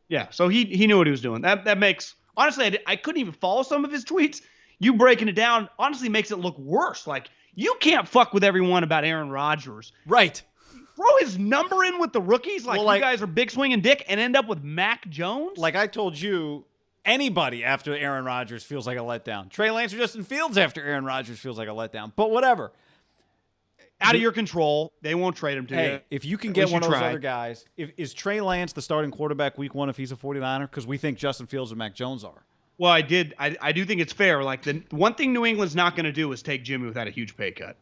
Yeah, so he knew what he was doing. That makes, honestly, I couldn't even follow some of his tweets. You breaking it down honestly makes it look worse. Like, you can't fuck with everyone about Aaron Rodgers. Right. Throw his number in with the rookies like, Well, you guys are big swinging dick, and end up with Mac Jones? Like I told you, anybody after Aaron Rodgers feels like a letdown. Trey Lance or Justin Fields after Aaron Rodgers feels like a letdown. But whatever. Out of your control. They won't trade him to you. If you can get one of those other guys, is Trey Lance the starting quarterback week 1 if he's a 49er? Because we think Justin Fields and Mac Jones are. Well, I do think it's fair. Like, the one thing New England's not going to do is take Jimmy without a huge pay cut.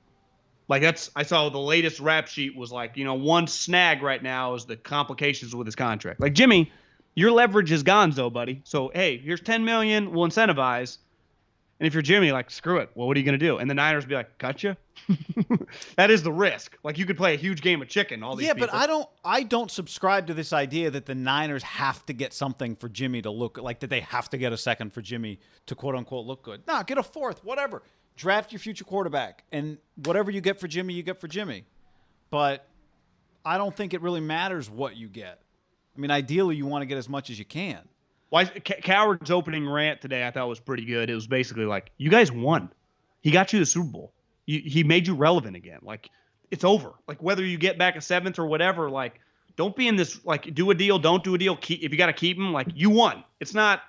Like, I saw the latest rap sheet was like, one snag right now is the complications with his contract. Like, Jimmy, your leverage is gonzo, buddy. So, hey, here's $10 million, we'll incentivize. And if you're Jimmy, like, screw it. Well, what are you going to do? And the Niners be like, cut you? That is the risk. Like, you could play a huge game of chicken. All these people. But I don't subscribe to this idea that the Niners have to get something for Jimmy to look like, that they have to get a second for Jimmy to quote unquote look good. No, get a fourth, whatever. Draft your future quarterback, and whatever you get for Jimmy, you get for Jimmy. But I don't think it really matters what you get. I mean, ideally, you want to get as much as you can. Why Coward's opening rant today I thought was pretty good. It was basically like, you guys won. He got you the Super Bowl. He made you relevant again. Like, it's over. Like, whether you get back a 7th or whatever, like, don't be in this, like, do a deal, don't do a deal. If you got to keep him, like, you won. It's not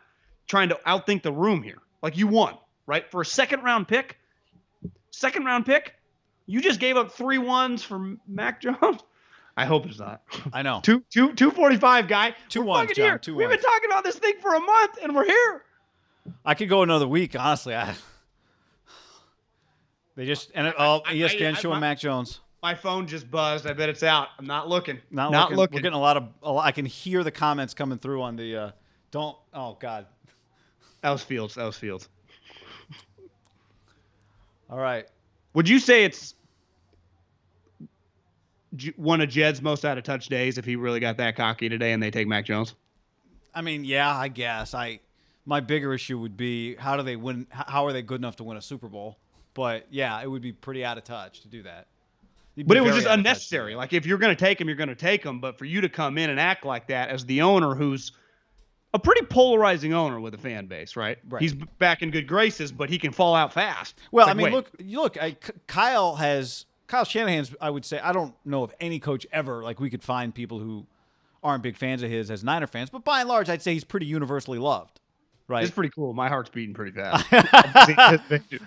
trying to outthink the room here. Like, you won, right? For a second-round pick, you just gave up 3 ones for Mac Jones. I hope it's not. I know. 245, guy. 2 ones, John. 2 We've ones. been talking about this thing for a month, and we're here. I could go another week, honestly. They just ESPN showing Mac Jones. My phone just buzzed. I bet it's out. I'm not looking. Not looking. We're getting a lot of. I can hear the comments coming through on the. Don't. Oh God. That was Fields. All right. Would you say it's one of Jed's most out of touch days if he really got that cocky today and they take Mac Jones? I mean, yeah, I guess. My bigger issue would be, how do they win? How are they good enough to win a Super Bowl? But yeah, it would be pretty out of touch to do that. But it was just unnecessary. Like, if you're going to take him, you're going to take him. But for you to come in and act like that as the owner, who's a pretty polarizing owner with a fan base, right? He's back in good graces, but he can fall out fast. Well, I mean, look. Kyle Shanahan's. I would say, I don't know of any coach ever, like, we could find people who aren't big fans of his as Niner fans, but by and large, I'd say he's pretty universally loved. Right. It's pretty cool. My heart's beating pretty fast.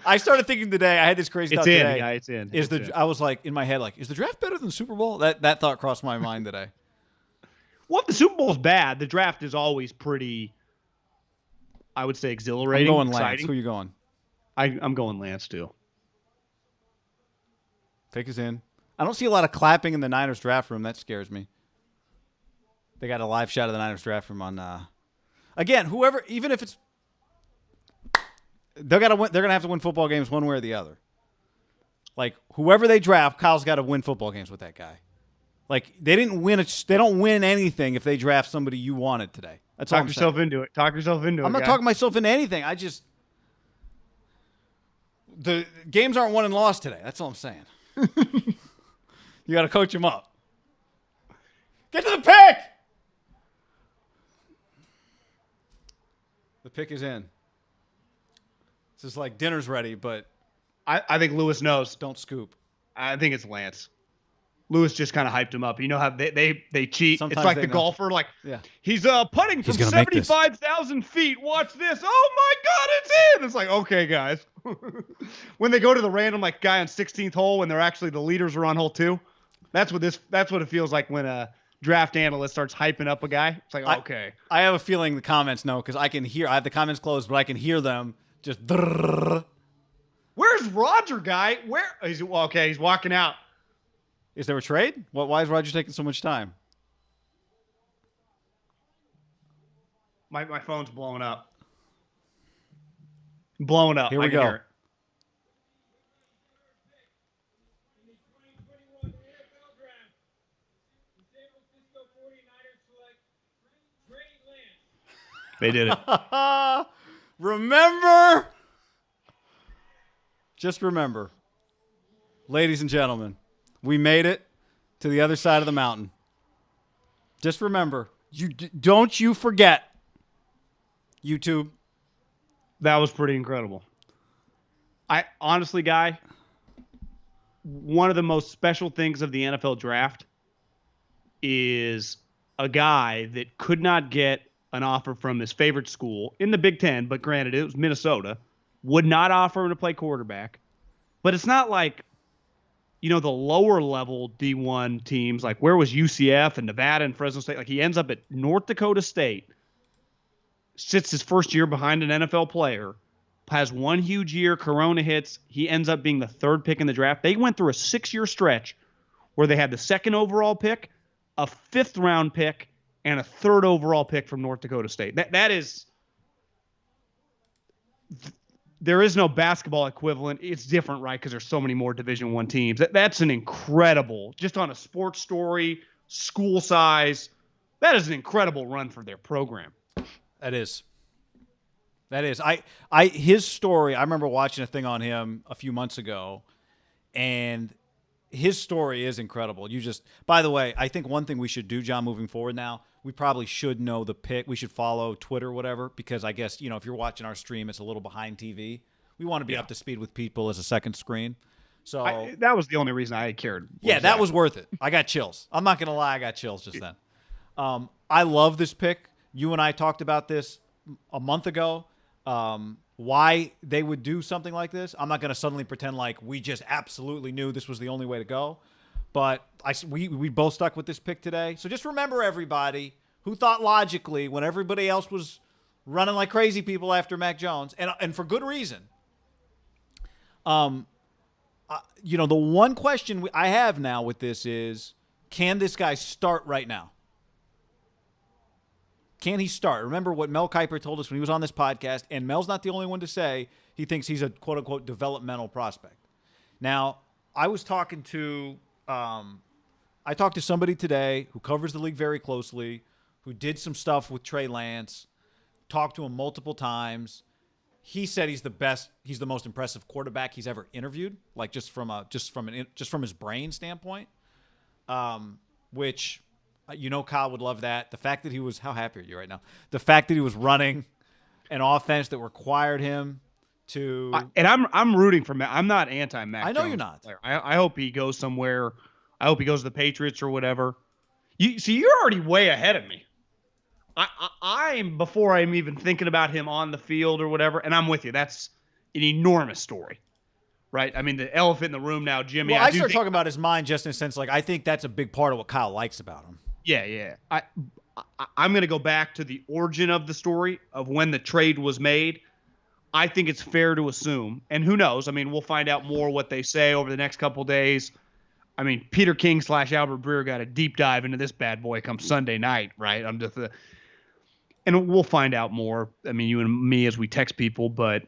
I started thinking today. I had this crazy thought today. Yeah, it's in. I was like, in my head, like, is the draft better than the Super Bowl? That thought crossed my mind today. Well, if the Super Bowl's bad, the draft is always pretty, I would say, exhilarating. I'm going exciting. Lance. Who are you going? I'm going Lance, too. Take us in. I don't see a lot of clapping in the Niners draft room. That scares me. They got a live shot of the Niners draft room on... Again, whoever, even if it's, they're gonna have to win football games one way or the other. Like whoever they draft, Kyle's got to win football games with that guy. Like they didn't win. They don't win anything if they draft somebody you wanted today. That's all I'm saying. Talk yourself into it. Talk yourself into it. I'm not talking myself into anything. The games aren't won and lost today. That's all I'm saying. You got to coach him up. Get to the pick. The pick is in. This is like dinner's ready, but I think Lewis knows. don't scoop. I think it's Lance. Lewis just kind of hyped him up. You know how they cheat. Sometimes it's like they the know. golfer, like Yeah. he's putting from gonna make this. 75,000 feet. Watch this. Oh my God, it's in. It's like, okay, guys. When they go to the random like guy on 16th hole when they're actually the leaders are on hole 2, that's what it feels like when a draft analyst starts hyping up a guy. It's like, okay. I have a feeling the comments know because I have the comments closed, but I can hear them just. Drrrr. Where's Roger, guy? He's walking out. Is there a trade? Why is Roger taking so much time? My phone's blowing up. Blowing up. Here we I can go. hear it. They did it. Remember? Just remember, ladies and gentlemen, we made it to the other side of the mountain. Just remember, don't you forget, YouTube. That was pretty incredible. I honestly, guy, one of the most special things of the NFL draft is a guy that could not get an offer from his favorite school in the Big Ten, but granted, it was Minnesota, would not offer him to play quarterback. But it's not like, the lower level D1 teams, like where was UCF and Nevada and Fresno State? Like he ends up at North Dakota State, sits his first year behind an NFL player, has one huge year, Corona hits, he ends up being the 3rd pick in the draft. They went through a 6-year stretch where they had the 2nd overall pick, a 5th round pick, and a 3rd overall pick from North Dakota State. That is... There is no basketball equivalent. It's different, right? Because there's so many more Division I teams. That's an incredible, just on a sports story, school size, that is an incredible run for their program. That is. His story, I remember watching a thing on him a few months ago, and his story is incredible. By the way, I think one thing we should do, John, moving forward now, we probably should know the pick. We should follow Twitter or whatever, because I guess, if you're watching our stream, it's a little behind TV. We want to be up to speed with people as a second screen. So that was the only reason I cared. Yeah, that was worth it. I got chills. I'm not going to lie. I got chills just then. I love this pick. You and I talked about this a month ago. Why they would do something like this. I'm not going to suddenly pretend like we just absolutely knew this was the only way to go. But we both stuck with this pick today. So just remember, everybody who thought logically when everybody else was running like crazy people after Mac Jones, and for good reason. The one question I have now with this is, can this guy start right now? Can he start? Remember what Mel Kiper told us when he was on this podcast, and Mel's not the only one to say he thinks he's a quote-unquote developmental prospect. Now, I talked to somebody today who covers the league very closely, who did some stuff with Trey Lance, talked to him multiple times. He said he's the most impressive quarterback he's ever interviewed, like just from his brain standpoint, which Kyle would love that. The fact that he was, how happy are you right now? The fact that he was running an offense that required him to, and I'm rooting for Mac. I'm not anti-Mac. I know Jones you're not. I hope he goes somewhere. I hope he goes to the Patriots or whatever. You're already way ahead of me. I'm before I'm even thinking about him on the field or whatever, and I'm with you. That's an enormous story, right? I mean, the elephant in the room now, Jimmy. Well, I start talking about his mind just in a sense, like I think that's a big part of what Kyle likes about him. Yeah. I'm going to go back to the origin of the story of when the trade was made. I think it's fair to assume, and who knows? I mean, we'll find out more what they say over the next couple days. I mean, Peter King / Albert Breer got a deep dive into this bad boy come Sunday night, right? And we'll find out more. I mean, you and me as we text people, but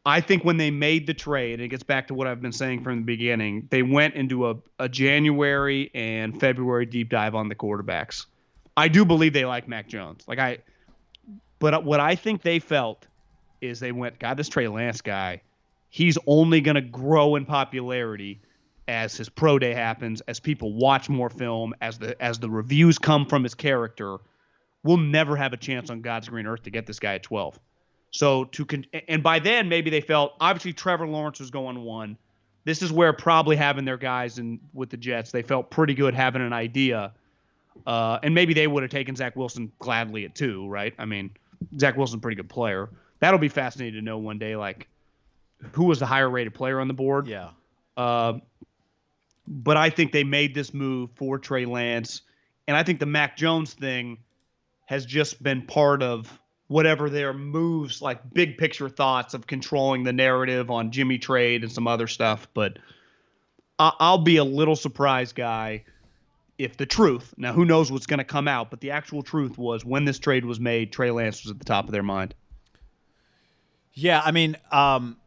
I think when they made the trade, and it gets back to what I've been saying from the beginning, they went into a January and February deep dive on the quarterbacks. I do believe they like Mac Jones. But what I think they felt is they went, God, this Trey Lance guy, he's only going to grow in popularity as his pro day happens, as people watch more film, as the reviews come from his character. We'll never have a chance on God's green earth to get this guy at 12. So and by then maybe they felt obviously Trevor Lawrence was going 1. This is where probably having their guys with the Jets, they felt pretty good having an idea. And maybe they would have taken Zach Wilson gladly at 2, right? I mean, Zach Wilson's a pretty good player. That'll be fascinating to know one day, like who was the higher rated player on the board. Yeah. But I think they made this move for Trey Lance, and I think the Mac Jones thing has just been part of whatever their moves, like big picture thoughts of controlling the narrative on Jimmy trade and some other stuff. But I'll be a little surprised, Guy, if the truth, now who knows what's going to come out, but the actual truth was when this trade was made, Trey Lance was at the top of their mind. Yeah, I mean,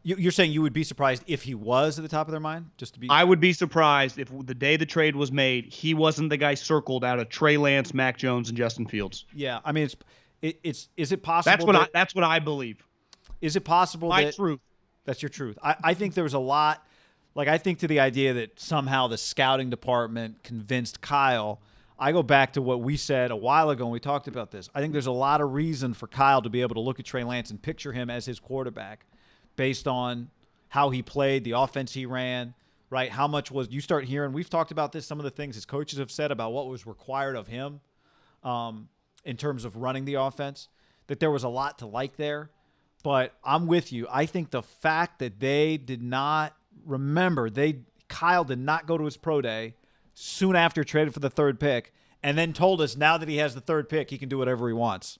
you're saying you would be surprised if he was at the top of their mind? I would be surprised if the day the trade was made, he wasn't the guy circled out of Trey Lance, Mac Jones, and Justin Fields. Yeah, I mean, is it possible? That's what I believe. Is it possible? My truth. That's your truth. I think there was a lot. Like, I think to the idea that somehow the scouting department convinced Kyle. I go back to what we said a while ago when we talked about this. I think there's a lot of reason for Kyle to be able to look at Trey Lance and picture him as his quarterback based on how he played, the offense he ran, right? How much was – you start hearing – we've talked about this, some of the things his coaches have said about what was required of him in terms of running the offense, that there was a lot to like there. But I'm with you. I think the fact that they did not – remember, Kyle did not go to his pro day – soon after traded for the 3rd pick, and then told us now that he has the 3rd pick, he can do whatever he wants.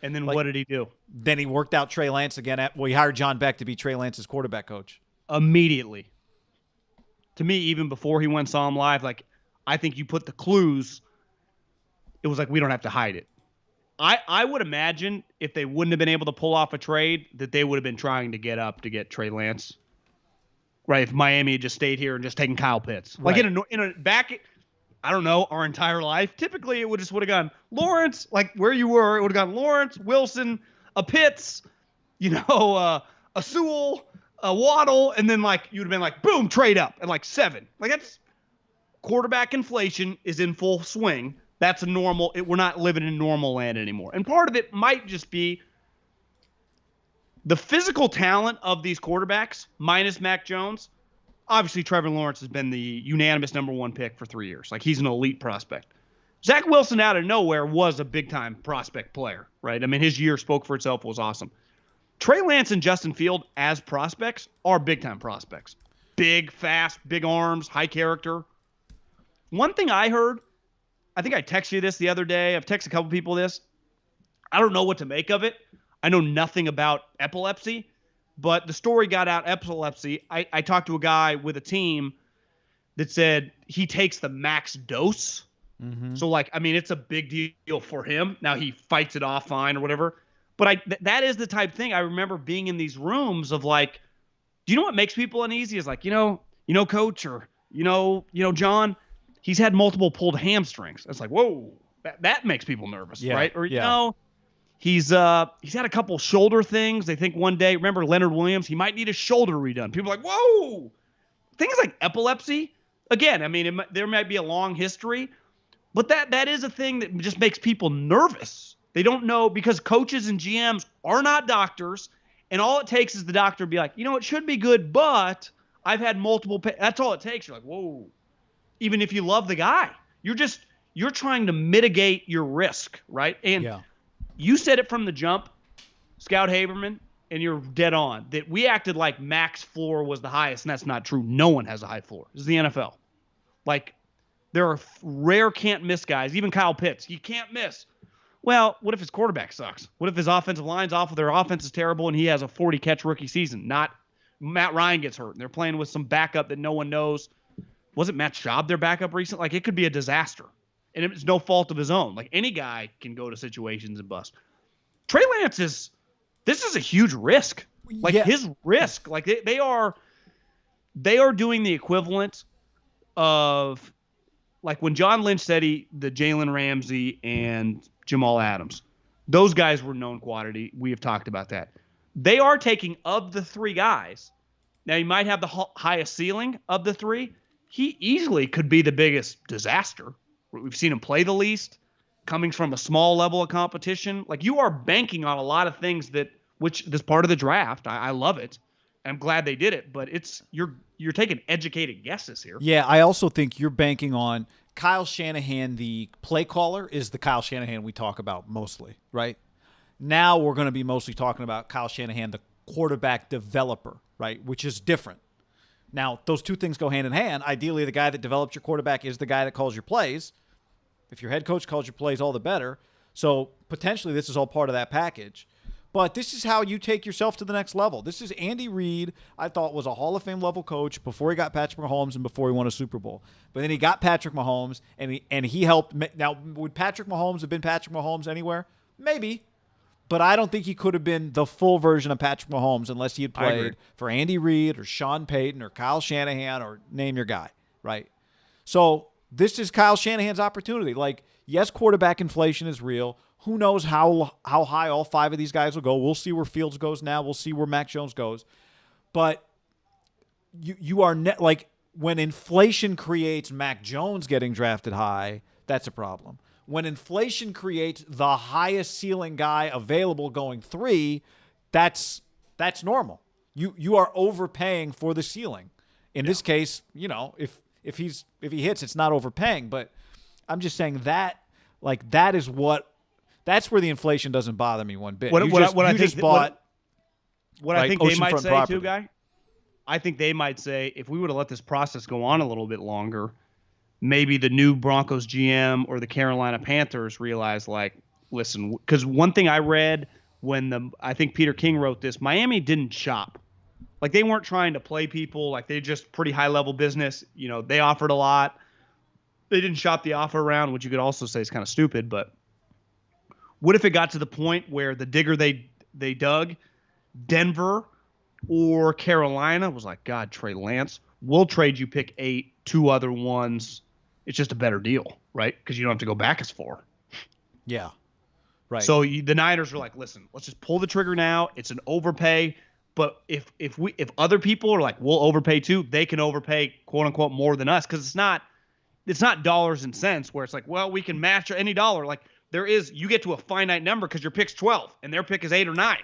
And then what did he do? Then he worked out Trey Lance again. He hired John Beck to be Trey Lance's quarterback coach. Immediately. To me, even before he went saw him live, like, I think you put the clues, it was like we don't have to hide it. I would imagine if they wouldn't have been able to pull off a trade, that they would have been trying to get up to get Trey Lance. Right, if Miami had just stayed here and just taken Kyle Pitts, like right. in a back, I don't know, our entire life. Typically, it would have gone Lawrence, like where you were. It would have gone Lawrence, Wilson, a Pitts, a Sewell, a Waddle, and then like you'd have been like boom, trade up at like 7. Like that's quarterback inflation is in full swing. That's a normal. We're not living in normal land anymore, and part of it might just be the physical talent of these quarterbacks, minus Mac Jones. Obviously, Trevor Lawrence has been the unanimous number 1 pick for 3 years. Like, he's an elite prospect. Zach Wilson out of nowhere was a big-time prospect player, right? I mean, his year spoke for itself, was awesome. Trey Lance and Justin Field as prospects are big-time prospects. Big, fast, big arms, high character. One thing I heard, I think I texted you this the other day. I've texted a couple people this. I don't know what to make of it. I know nothing about epilepsy, but the story got out, epilepsy. I talked to a guy with a team that said he takes the max dose. Mm-hmm. So, like, I mean, it's a big deal for him. Now he fights it off fine or whatever. But that is the type of thing I remember being in these rooms of like, do you know what makes people uneasy? Is like, coach, or, John, he's had multiple pulled hamstrings. It's like, whoa, that makes people nervous, right? Or, he's had a couple shoulder things. They think one day, remember Leonard Williams, he might need a shoulder redone. People are like, whoa. Things like epilepsy, again, I mean, there might be a long history, but that is a thing that just makes people nervous. They don't know, because coaches and GMs are not doctors, and all it takes is the doctor to be like, it should be good, but I've had multiple that's all it takes. You're like, whoa. Even if you love the guy, you're trying to mitigate your risk, right? And you said it from the jump, Scout Haberman, and you're dead on, that we acted like Mac's floor was the highest, and that's not true. No one has a high floor. This is the NFL. Like, there are rare can't-miss guys, even Kyle Pitts. He can't miss. Well, what if his quarterback sucks? What if his offensive line's awful, their offense is terrible, and he has a 40-catch rookie season? Not Matt Ryan gets hurt, and they're playing with some backup that no one knows. Wasn't Matt Schaub their backup recently? Like, it could be a disaster. And it's no fault of his own. Like, any guy can go to situations and bust. Trey Lance this is a huge risk. Like Yeah. his risk, like they are doing the equivalent of like when John Lynch said the Jalen Ramsey and Jamal Adams. Those guys were known quantity. We have talked about that. They are taking of the three guys. Now he might have the highest ceiling of the three. He easily could be the biggest disaster. We've seen him play the least, coming from a small level of competition. Like you are banking on a lot of things which this part of the draft. I love it. I'm glad they did it, but you're taking educated guesses here. Yeah, I also think you're banking on Kyle Shanahan, the play caller, is the Kyle Shanahan we talk about mostly, right? Now we're going to be mostly talking about Kyle Shanahan, the quarterback developer, right? Which is different. Now, those two things go hand in hand. Ideally, the guy that develops your quarterback is the guy that calls your plays. If your head coach calls your plays, all the better. So potentially this is all part of that package. But this is how you take yourself to the next level. This is Andy Reid, I thought was a Hall of Fame level coach before he got Patrick Mahomes and before he won a Super Bowl. But then he got Patrick Mahomes, and he helped. Now, would Patrick Mahomes have been Patrick Mahomes anywhere? Maybe. But I don't think he could have been the full version of Patrick Mahomes unless he had played for Andy Reid or Sean Payton or Kyle Shanahan or name your guy, right? So this is Kyle Shanahan's opportunity. Like, yes, quarterback inflation is real. Who knows how high all five of these guys will go. We'll see where Fields goes now. We'll see where Mac Jones goes. But you are like when inflation creates Mac Jones getting drafted high, that's a problem. When inflation creates the highest ceiling guy available going 3, that's normal. You are overpaying for the ceiling. In this case, if he hits, it's not overpaying. But I'm just saying that is that's where the inflation doesn't bother me one bit. What I think they might say property. too, Guy. I think they might say if we would have let this process go on a little bit longer, maybe the new Broncos GM or the Carolina Panthers realize, like, listen, because one thing I read I think Peter King wrote this, Miami didn't shop. Like, they weren't trying to play people. Like, they just pretty high-level business. They offered a lot. They didn't shop the offer around, which you could also say is kind of stupid. But what if it got to the point where the digger they dug, Denver or Carolina, was like, God, Trey Lance, we'll trade you pick 8, 2 other ones. It's just a better deal, right? Because you don't have to go back as far. Yeah, right. So the Niners were like, listen, let's just pull the trigger now. It's an overpay. But if other people are like, we'll overpay too, they can overpay, quote unquote, more than us, because it's not dollars and cents where it's like, well, we can match any dollar. Like you get to a finite number because your pick's 12 and their pick is 8 or 9.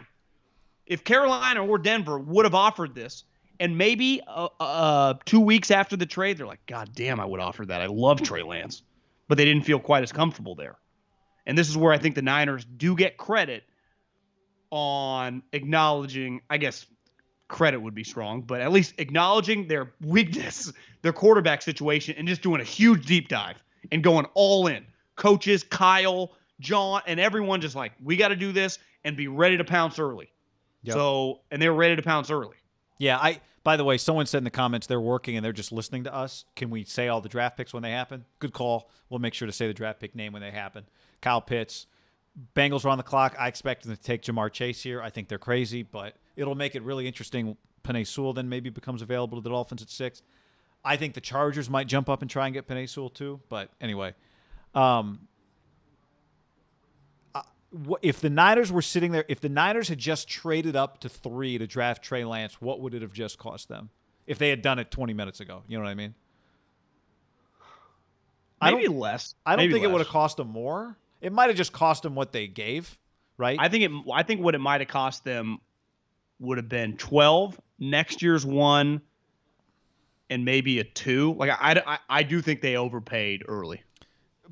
If Carolina or Denver would have offered this, and maybe 2 weeks after the trade, they're like, God damn, I would offer that. I love Trey Lance. But they didn't feel quite as comfortable there. And this is where I think the Niners do get credit on acknowledging, I guess credit would be strong, but at least acknowledging their weakness, their quarterback situation, and just doing a huge deep dive and going all in. Coaches, Kyle, John, and everyone just like, we got to do this and be ready to pounce early. Yep. And they were ready to pounce early. Yeah, by the way, someone said in the comments they're working and they're just listening to us. Can we say all the draft picks when they happen? Good call. We'll make sure to say the draft pick name when they happen. Kyle Pitts. Bengals are on the clock. I expect them to take Jamar Chase here. I think they're crazy, but it'll make it really interesting. Penei Sewell then maybe becomes available to the Dolphins at 6. I think the Chargers might jump up and try and get Penei Sewell too. But anyway, if the Niners were sitting there, if the Niners had just traded up to 3 to draft Trey Lance, what would it have just cost them if they had done it 20 minutes ago? You know what I mean? Maybe less. I don't think it would have cost them more. It might have just cost them what they gave, right? I think what it might have cost them would have been 12, next year's 1, and maybe a 2. Like I do think they overpaid early.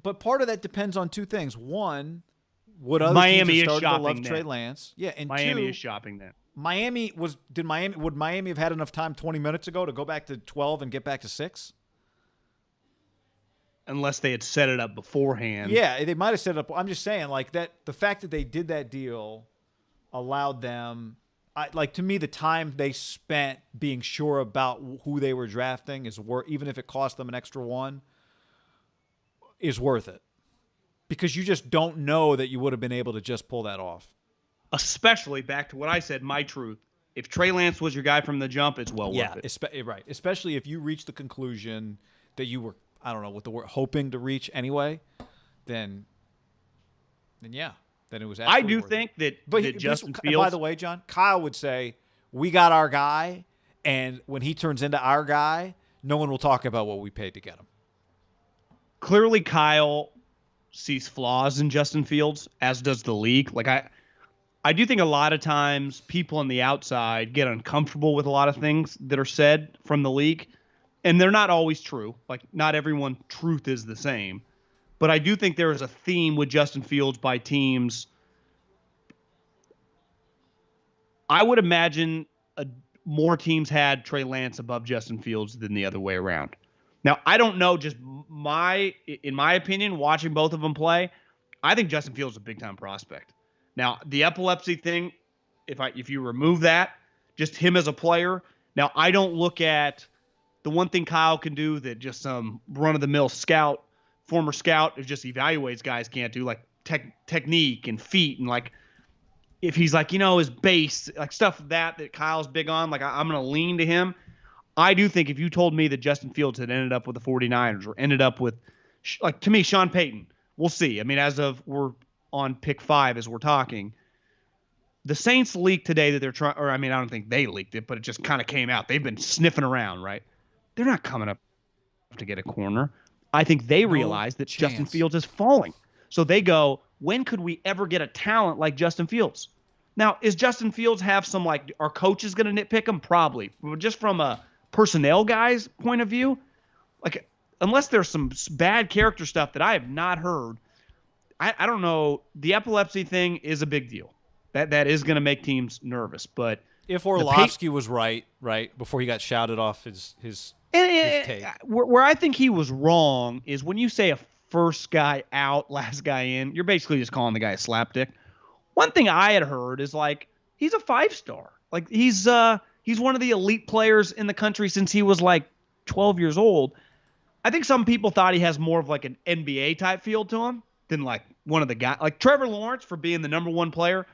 But part of that depends on 2 things. One, would other Miami teams have started to love that. Trey Lance? Yeah, and Miami 2, is shopping that. Would Miami have had enough time 20 minutes ago to go back to 12 and get back to 6? Unless they had set it up beforehand. Yeah, they might have set it up. I'm just saying, like, that the fact that they did that deal allowed them, to me, the time they spent being sure about who they were drafting is worth, even if it cost them an extra 1, is worth it. Because you just don't know that you would have been able to just pull that off. Especially, back to what I said, my truth, if Trey Lance was your guy from the jump, it's well worth it. Right. Especially if you reach the conclusion that you were, I don't know what the word, hoping to reach anyway, then yeah, then it was I absolutely do worth think it. that Justin Fields. By the way, John, Kyle would say, we got our guy, and when he turns into our guy, no one will talk about what we paid to get him. Clearly, Kyle sees flaws in Justin Fields, as does the league. Like I do think a lot of times people on the outside get uncomfortable with a lot of things that are said from the league, and they're not always true. Like, not everyone truth is the same. But I do think there is a theme with Justin Fields by teams. I would imagine more teams had Trey Lance above Justin Fields than the other way around. Now, I don't know, just in my opinion, watching both of them play, I think Justin Fields is a big-time prospect. Now, the epilepsy thing, if you remove that, just him as a player. Now, I don't look at the one thing Kyle can do that just some run-of-the-mill former scout, who just evaluates guys can't do, like technique and feet, and like if he's like, his base, like stuff that Kyle's big on, like I'm going to lean to him. I do think if you told me that Justin Fields had ended up with the 49ers or ended up with, like, to me, Sean Payton, we'll see. I mean, as of we're on pick 5 as we're talking, the Saints leaked today that they're trying, or I mean, I don't think they leaked it, but it just kind of came out. They've been sniffing around, right? They're not coming up to get a corner. I think they realize that chance. Justin Fields is falling. So they go, when could we ever get a talent like Justin Fields? Now, is Justin Fields have some, like, are coaches going to nitpick him? Probably. But just from a personnel guy's point of view, like, unless there's some bad character stuff that I have not heard, I don't know. The epilepsy thing is a big deal. That is going to make teams nervous. But if Orlovsky was right before he got shouted off his take. Where I think he was wrong is when you say a first guy out, last guy in, you're basically just calling the guy a slapdick. One thing I had heard is, like, he's a 5-star. Like, he's one of the elite players in the country since he was like 12 years old. I think some people thought he has more of like an NBA type feel to him than like one of the guys. Like Trevor Lawrence, for being the number one player,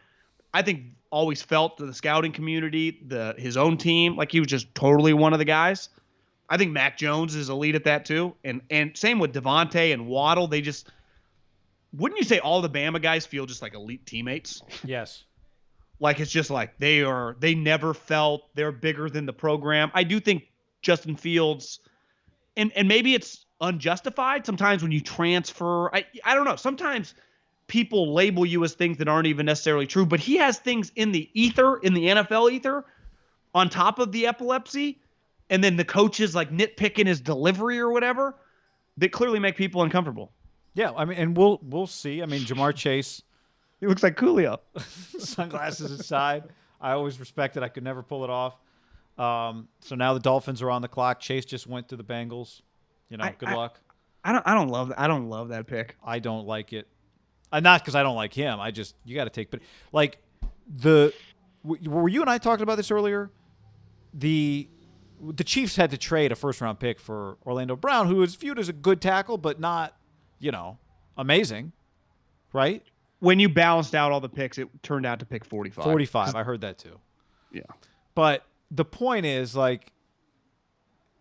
I think always felt to the scouting community, his own team, like he was just totally one of the guys. I think Mac Jones is elite at that too. And same with Devontae and Waddle. They just, wouldn't you say all the Bama guys feel just like elite teammates? Yes. Like, it's just like they never felt they're bigger than the program. I do think Justin Fields, and maybe it's unjustified sometimes when you transfer. I don't know. Sometimes people label you as things that aren't even necessarily true, but he has things in the ether, in the NFL ether, on top of the epilepsy, and then the coaches like nitpicking his delivery or whatever, that clearly make people uncomfortable. Yeah, I mean, and we'll see. I mean, Jamar Chase, he looks like Coolio. sunglasses aside, I always respected. I could never pull it off. So now the Dolphins are on the clock. Chase just went to the Bengals. Good luck. I don't love that pick. I don't like it. Not because I don't like him. You got to take. But like were you and I talking about this earlier? The Chiefs had to trade a first-round pick for Orlando Brown, who is viewed as a good tackle, but not, amazing, right? When you balanced out all the picks, it turned out to pick 45. 45. I heard that too. Yeah. But the point is, like,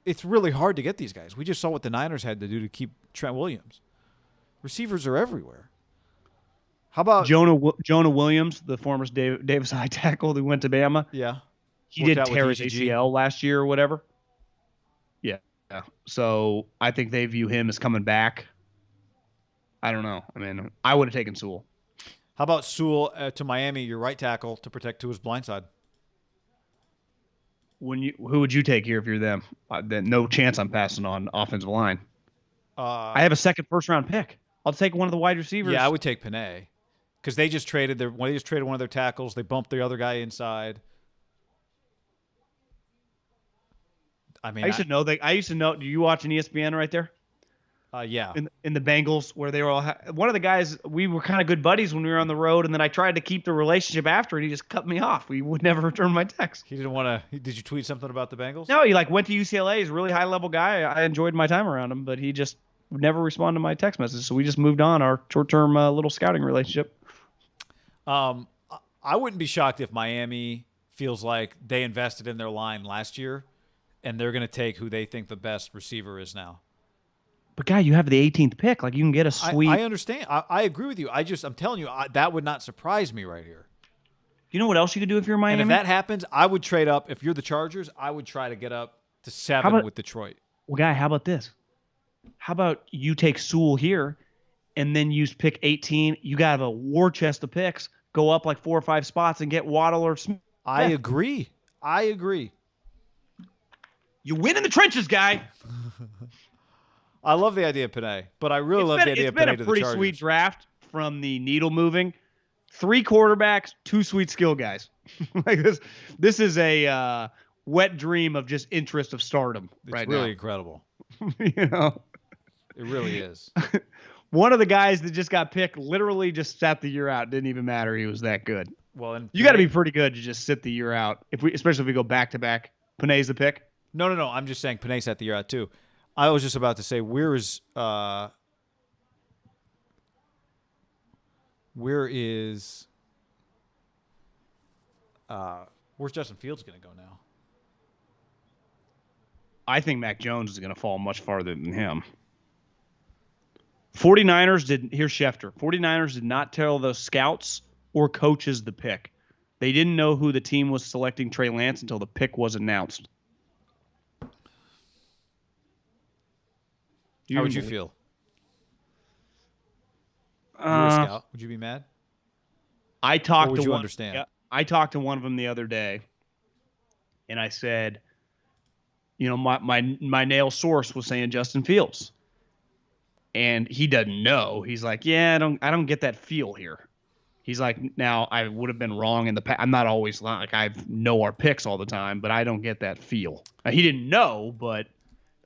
it's really hard to get these guys. We just saw what the Niners had to do to keep Trent Williams. Receivers are everywhere. How about Jonah Williams, the former Davis High tackle who went to Bama? Yeah. He did tear his ACL last year or whatever. Yeah. So I think they view him as coming back. I don't know. I mean, I would have taken Sewell. How about Sewell to Miami, your right tackle, to protect Tua's blind side? Who would you take here if you're them? No chance I'm passing on offensive line. I have a second first-round pick. I'll take one of the wide receivers. Yeah, I would take Panay because they just traded one of their tackles. They bumped the other guy inside. I mean, I used to know. Do you watch an ESPN right there? Yeah. In the Bengals, where they were all one of the guys. We were kind of good buddies when we were on the road, and then I tried to keep the relationship after, and he just cut me off. We would never return my text. He didn't want to. Did you tweet something about the Bengals? No, he went to UCLA. He's a really high level guy. I enjoyed my time around him, but he just never responded to my text message. So we just moved on our short term little scouting relationship. I wouldn't be shocked if Miami feels like they invested in their line last year, and they're going to take who they think the best receiver is now. But guy, you have the 18th pick. Like you can get a sweet. I understand. I agree with you. I'm telling you, that would not surprise me right here. You know what else you could do if you're Miami? And if that happens, I would trade up. If you're the Chargers, I would try to get up to 7 with Detroit. Well, guy, how about this? How about you take Sewell here, and then use pick 18? You got a war chest of picks. Go up like 4 or 5 spots and get Waddle or Smith. I agree. You win in the trenches, guy. I love the idea of Panay, but I really love the idea of Panay to the Chargers. It's been a pretty sweet draft from the needle moving. 3 quarterbacks, 2 sweet skill guys. Like this is a wet dream of just interest of stardom right now. It's really incredible. You know, it really is. One of the guys that just got picked literally just sat the year out. Didn't even matter. He was that good. Well, and you got to be pretty good to just sit the year out. Especially if we go back to back. Panay's the pick. No. I'm just saying Panay sat the year out too. I was just about to say where's Justin Fields going to go now? I think Mac Jones is going to fall much farther than him. 49ers here's Schefter. 49ers did not tell the scouts or coaches the pick. They didn't know who the team was selecting Trey Lance until the pick was announced. How would you feel? You were a scout. Would you be mad? I talked would to you one. Understand? Yeah, I talked to one of them the other day, and I said, you know, my nail source was saying Justin Fields, and he doesn't know. He's like, yeah, I don't get that feel here. He's like, now I would have been wrong in the past. I'm not always like I know our picks all the time, but I don't get that feel. He didn't know, but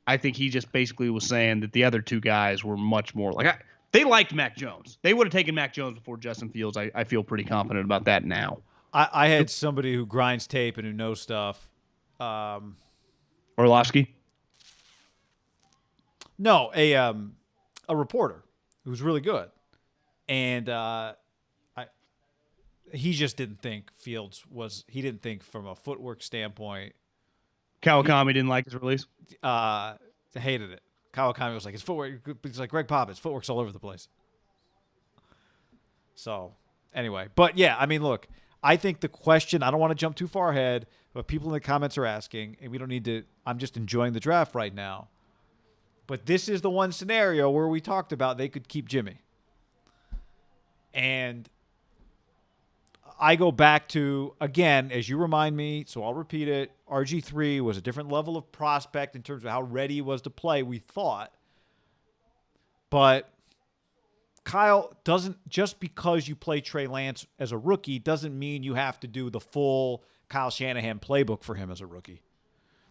I think he just basically was saying that the other 2 guys were much more like they liked Mac Jones. They would have taken Mac Jones before Justin Fields. I feel pretty confident about that now. I had somebody who grinds tape and who knows stuff. Orlovsky? No, a reporter who's really good, and he just didn't think Fields was. He didn't think from a footwork standpoint. Kawakami didn't like his release. Hated it. Kawakami was like his footwork. He's like Greg Popovich. Footwork's all over the place. So anyway, but yeah, I mean, look, I think the question. I don't want to jump too far ahead, but people in the comments are asking, and we don't need to. I'm just enjoying the draft right now. But this is the one scenario where we talked about they could keep Jimmy, and I go back to, again, as you remind me, so I'll repeat it, RG3 was a different level of prospect in terms of how ready he was to play, we thought. But Kyle, just because you play Trey Lance as a rookie doesn't mean you have to do the full Kyle Shanahan playbook for him as a rookie.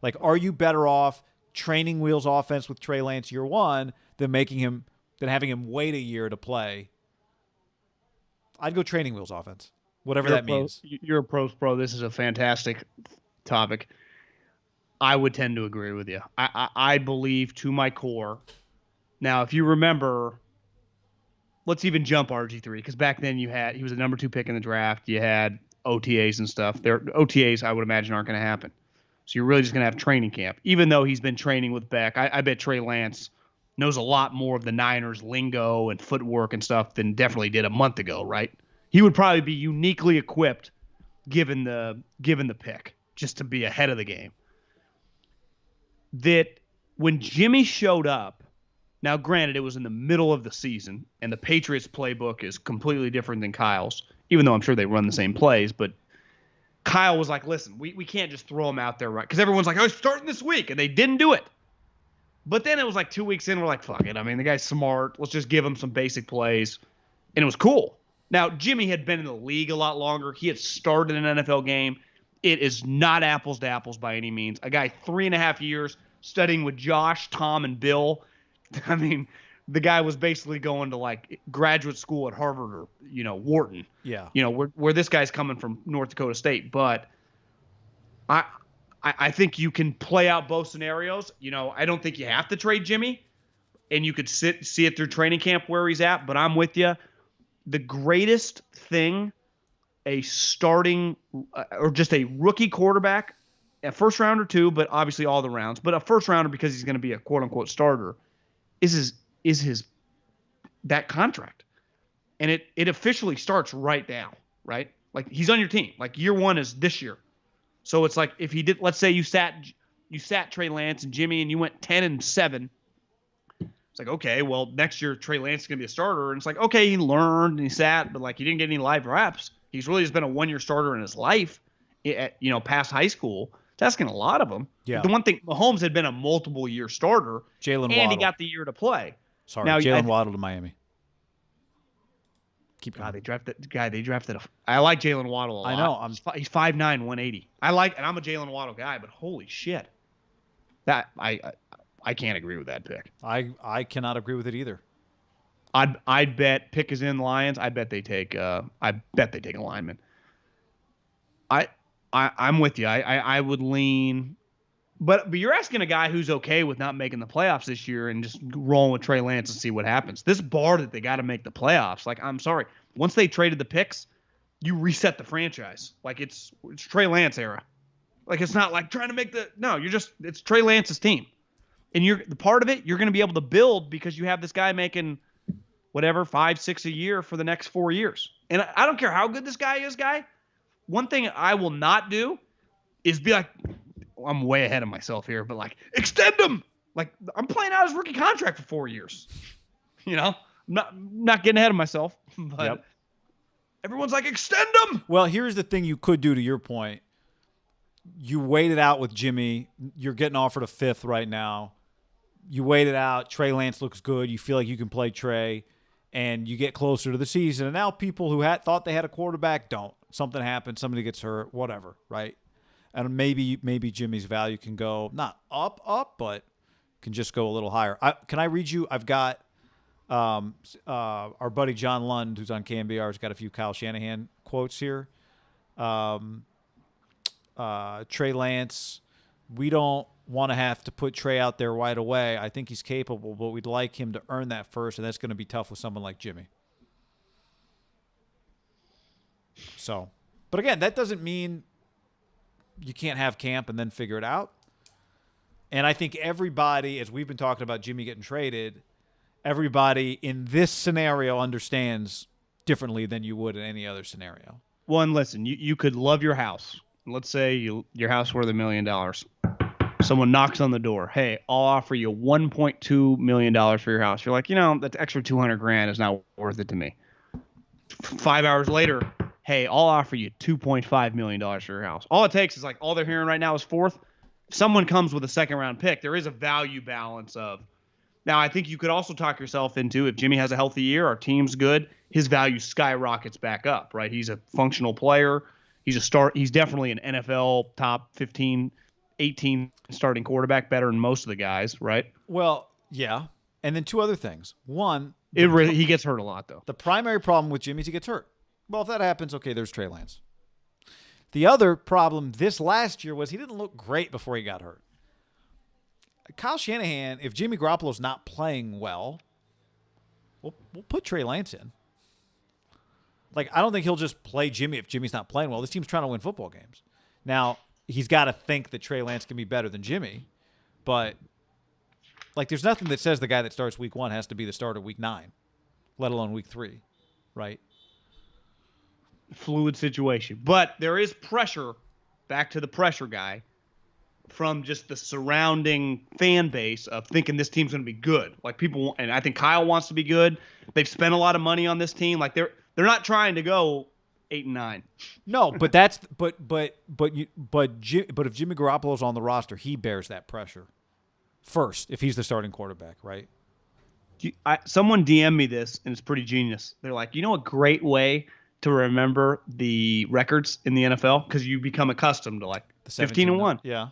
Like, are you better off training wheels offense with Trey Lance year 1 than having him wait a year to play? I'd go training wheels offense. Whatever that means. You're a pros pro. This is a fantastic topic. I would tend to agree with you. I believe to my core. Now, if you remember, let's even jump RG3, because back then he was the number 2 pick in the draft. You had OTAs and stuff. OTAs, I would imagine, aren't going to happen. So you're really just going to have training camp. Even though he's been training with Beck, I bet Trey Lance knows a lot more of the Niners lingo and footwork and stuff than definitely did a month ago, right? He would probably be uniquely equipped given the pick just to be ahead of the game. That when Jimmy showed up, now granted it was in the middle of the season and the Patriots playbook is completely different than Kyle's, even though I'm sure they run the same plays, but Kyle was like, listen, we can't just throw him out there, right? Because everyone's like, oh, he's starting this week, and they didn't do it. But then it was like 2 weeks in, we're like, fuck it. I mean, the guy's smart. Let's just give him some basic plays. And it was cool. Now, Jimmy had been in the league a lot longer. He had started an NFL game. It is not apples to apples by any means. A guy 3.5 years studying with Josh, Tom, and Bill. I mean, the guy was basically going to like graduate school at Harvard or, Wharton. Yeah. Where this guy's coming from North Dakota State. But I think you can play out both scenarios. I don't think you have to trade Jimmy, and you could see it through training camp where he's at. But I'm with you. The greatest thing a starting or just a rookie quarterback, a first rounder too, but obviously all the rounds, but a first rounder because he's going to be a quote unquote starter, is his that contract. And it officially starts right now, right? Like he's on your team. Like year one is this year. So it's like if he did, let's say you sat Trey Lance and Jimmy and you went 10-7. It's like, okay, well, next year Trey Lance is gonna be a starter. And it's like, okay, he learned and he sat, but like he didn't get any live reps. He's really just been a 1-year starter in his life, past high school. That's asking a lot of them. Yeah. But the one thing, Mahomes had been a multiple year starter, Jalen and Waddle. he got the year to play. Sorry, now, Jalen Waddle to Miami. Keep going. They drafted. I like Jalen Waddle a lot. I know. He's 5'9", 180. And I'm a Jalen Waddle guy, but holy shit, that I can't agree with that pick. I cannot agree with it either. I'd bet pick is in Lions. I bet they take a lineman. I'm with you. I would lean, but you're asking a guy who's okay with not making the playoffs this year and just rolling with Trey Lance and see what happens. This bar that they got to make the playoffs. Like, I'm sorry, once they traded the picks, you reset the franchise. Like it's Trey Lance era. Like it's not like trying to make it's Trey Lance's team. And the part of it, you're going to be able to build because you have this guy making whatever, 5-6 a year for the next 4 years. And I don't care how good this guy is, One thing I will not do is be like, I'm way ahead of myself here, but like extend him. Like I'm playing out his rookie contract for 4 years. I'm not getting ahead of myself, but everyone's like, extend him. Well, here's the thing you could do to your point. You wait it out with Jimmy. You're getting offered a 5th right now. You wait it out. Trey Lance looks good. You feel like you can play Trey, and you get closer to the season. And now people who thought they had a quarterback don't. Something happens. Somebody gets hurt. Whatever, right? And maybe Jimmy's value can go not up, but can just go a little higher. Can I read you? I've got our buddy John Lund, who's on KNBR, has got a few Kyle Shanahan quotes here. Trey Lance, we don't want to have to put Trey out there right away. I think he's capable, but we'd like him to earn that first, and that's going to be tough with someone like Jimmy. So, but again, that doesn't mean you can't have camp and then figure it out. And I think everybody, as we've been talking about Jimmy getting traded, everybody in this scenario understands differently than you would in any other scenario. Well, and listen, you could love your house. Let's say your house worth $1 million. Someone knocks on the door. Hey, I'll offer you $1.2 million for your house. You're like, that extra $200,000 is not worth it to me. 5 hours later, hey, I'll offer you $2.5 million for your house. All it takes is all they're hearing right now is 4th. If someone comes with a 2nd-round pick, there is a value balance of. Now, I think you could also talk yourself into, if Jimmy has a healthy year, our team's good, his value skyrockets back up, right? He's a functional player. He's definitely an NFL top 15, 18 starting quarterback, better than most of the guys, right? Well, yeah. And then 2 other things. One, he gets hurt a lot, though. The primary problem with Jimmy is he gets hurt. Well, if that happens, okay, there's Trey Lance. The other problem this last year was he didn't look great before he got hurt. Kyle Shanahan, if Jimmy Garoppolo's not playing well, we'll put Trey Lance in. I don't think he'll just play Jimmy if Jimmy's not playing well. This team's trying to win football games. Now, he's got to think that Trey Lance can be better than Jimmy, but there's nothing that says the guy that starts week 1 has to be the starter week 9, let alone week 3, right? Fluid situation. But there is pressure, back to the pressure guy, from just the surrounding fan base of thinking this team's going to be good. People, and I think Kyle wants to be good. They've spent a lot of money on this team. They're not trying to go 8-9. No, but if Jimmy Garoppolo's on the roster, he bears that pressure first if he's the starting quarterback, right? Someone DM'd me this, and it's pretty genius. They're like, a great way to remember the records in the NFL, because you become accustomed to the 15-1. Yeah.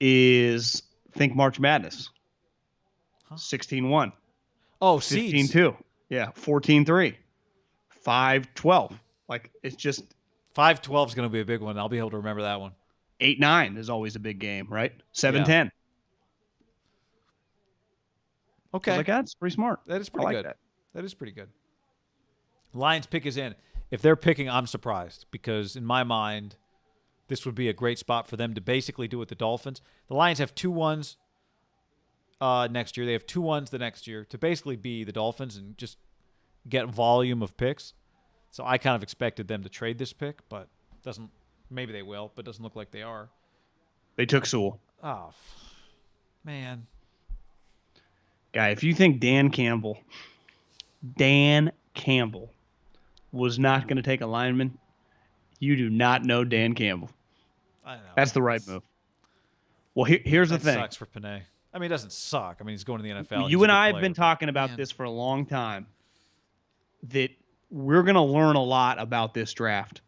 Is think March Madness. 16-1. Oh, seeds. 15-2. Yeah, 14-3. 5-12. It's just 5-12 is going to be a big one. I'll be able to remember that one. 8-9 is always a big game, right? 7-10. Okay. That's pretty smart. That is pretty good. That is pretty good. Lions pick is in. if they're picking, I'm surprised because in my mind, this would be a great spot for them to basically do with the Dolphins. The Lions have 2-1s next year. They have 2-1s the next year to basically be the Dolphins and just get volume of picks. So I kind of expected them to trade this pick, but doesn't. Maybe they will, but doesn't look like they are. They took Sewell. Oh, man. Guy, if you think Dan Campbell was not going to take a lineman, you do not know Dan Campbell. I know. That's the right move. Well, here's the thing. Sucks for Panay. I mean, it doesn't suck. I mean, he's going to the NFL. You and I have been talking about this for a long time, that we're going to learn a lot about this draft,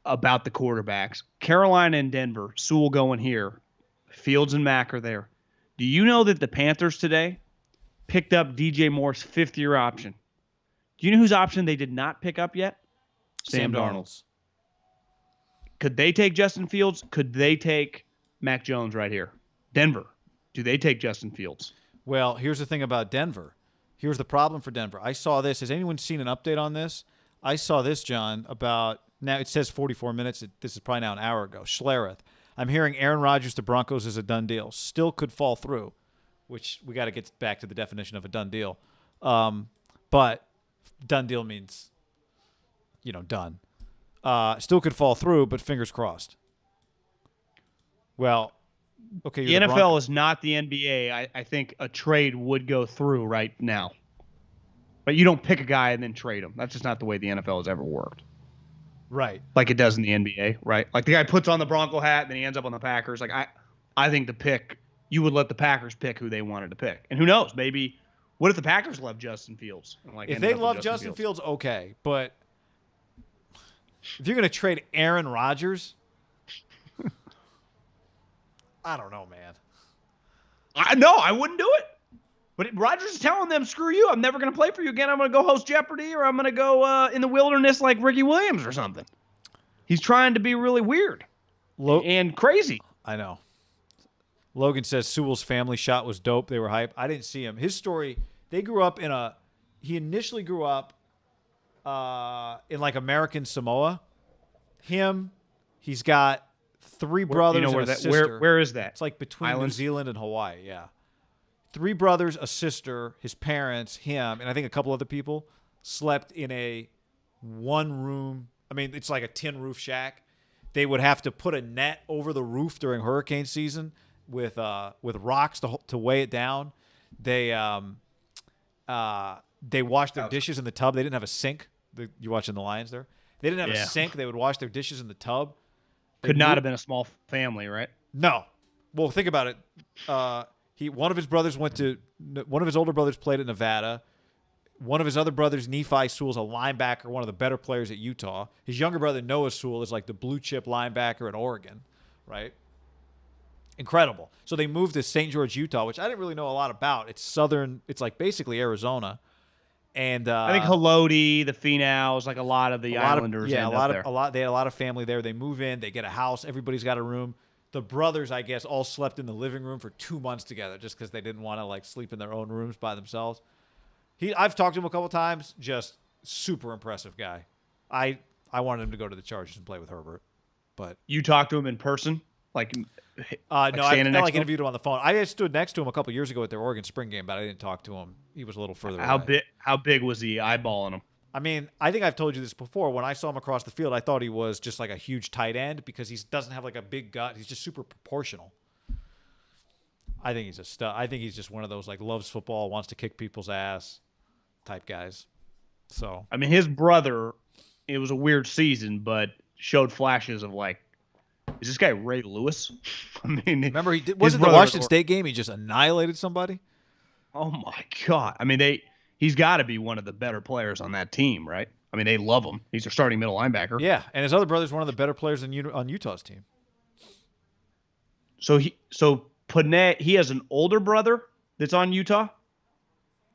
about the quarterbacks. Carolina and Denver, Sewell going here. Fields and Mack are there. Do you know that the Panthers today picked up DJ Moore's fifth-year option? Do you know whose option they did not pick up yet? Sam Darnold's. Could they take Justin Fields? Could they take Mac Jones right here? Denver. Do they take Justin Fields? Well, here's the thing about Denver. Here's the problem for Denver. I saw this. Has anyone seen an update on this? I saw this, John, about now it says 44 minutes. This is probably now an hour ago. Schlereth. I'm hearing Aaron Rodgers to Broncos is a done deal. Still could fall through, which we got to get back to the definition of a done deal. But done deal means, done. Still could fall through, but fingers crossed. Well, okay. The NFL is not the NBA. I think a trade would go through right now. But you don't pick a guy and then trade him. That's just not the way the NFL has ever worked. Right. Like it does in the NBA, right? Like the guy puts on the Bronco hat and then he ends up on the Packers. Like I think you would let the Packers pick who they wanted to pick. And who knows? Maybe what if the Packers love Justin Fields? If they love Justin Fields, okay. But if you're going to trade Aaron Rodgers, I don't know, man. I wouldn't do it. But Rodgers is telling them, screw you. I'm never going to play for you again. I'm going to go host Jeopardy or I'm going to go in the wilderness like Ricky Williams or something. He's trying to be really weird and crazy. I know. Logan says Sewell's family shot was dope. They were hype. I didn't see him. His story, he initially grew up in like American Samoa. He's got 3 brothers and a sister. Where is that? It's like between Islands? New Zealand and Hawaii, yeah. 3 brothers, a sister, his parents, him, and I think a couple other people slept in a 1-room. I mean, it's like a tin roof shack. They would have to put a net over the roof during hurricane season with rocks to weigh it down. They washed their dishes in the tub. They didn't have a sink. You're watching the Lions there. They didn't have a sink. They would wash their dishes in the tub. Could not have been a small family, right? No. Well, think about it. One of his older brothers played at Nevada. One of his other brothers, Nephi Sewell's a linebacker, one of the better players at Utah. His younger brother, Noah Sewell, is like the blue chip linebacker at Oregon, right? Incredible. So they moved to St. George, Utah, which I didn't really know a lot about. It's southern. It's like basically Arizona. And I think Haloti, the Finals, like a lot of the Islanders. They had a lot of family there. They move in, they get a house. Everybody's got a room. The brothers, I guess, all slept in the living room for 2 months together just because they didn't want to like sleep in their own rooms by themselves. I've talked to him a couple times. Just super impressive guy. I wanted him to go to the Chargers and play with Herbert, but you talked to him in person, like no, I interviewed him on the phone. I stood next to him a couple years ago at their Oregon spring game, but I didn't talk to him. He was a little further away. How big was he eyeballing him? I mean, I think I've told you this before. When I saw him across the field, I thought he was just like a huge tight end because he doesn't have like a big gut. He's just super proportional. I think he's a stud. I think he's just one of those like loves football, wants to kick people's ass type guys. So I mean, his brother, it was a weird season, but showed flashes of like, is this guy Ray Lewis? I mean, remember wasn't the Washington State game? He just annihilated somebody. Oh my God! I mean, he's got to be one of the better players on that team, right? I mean, they love him. He's their starting middle linebacker. Yeah, and his other brother's one of the better players on Utah's team. So Panay, he has an older brother that's on Utah.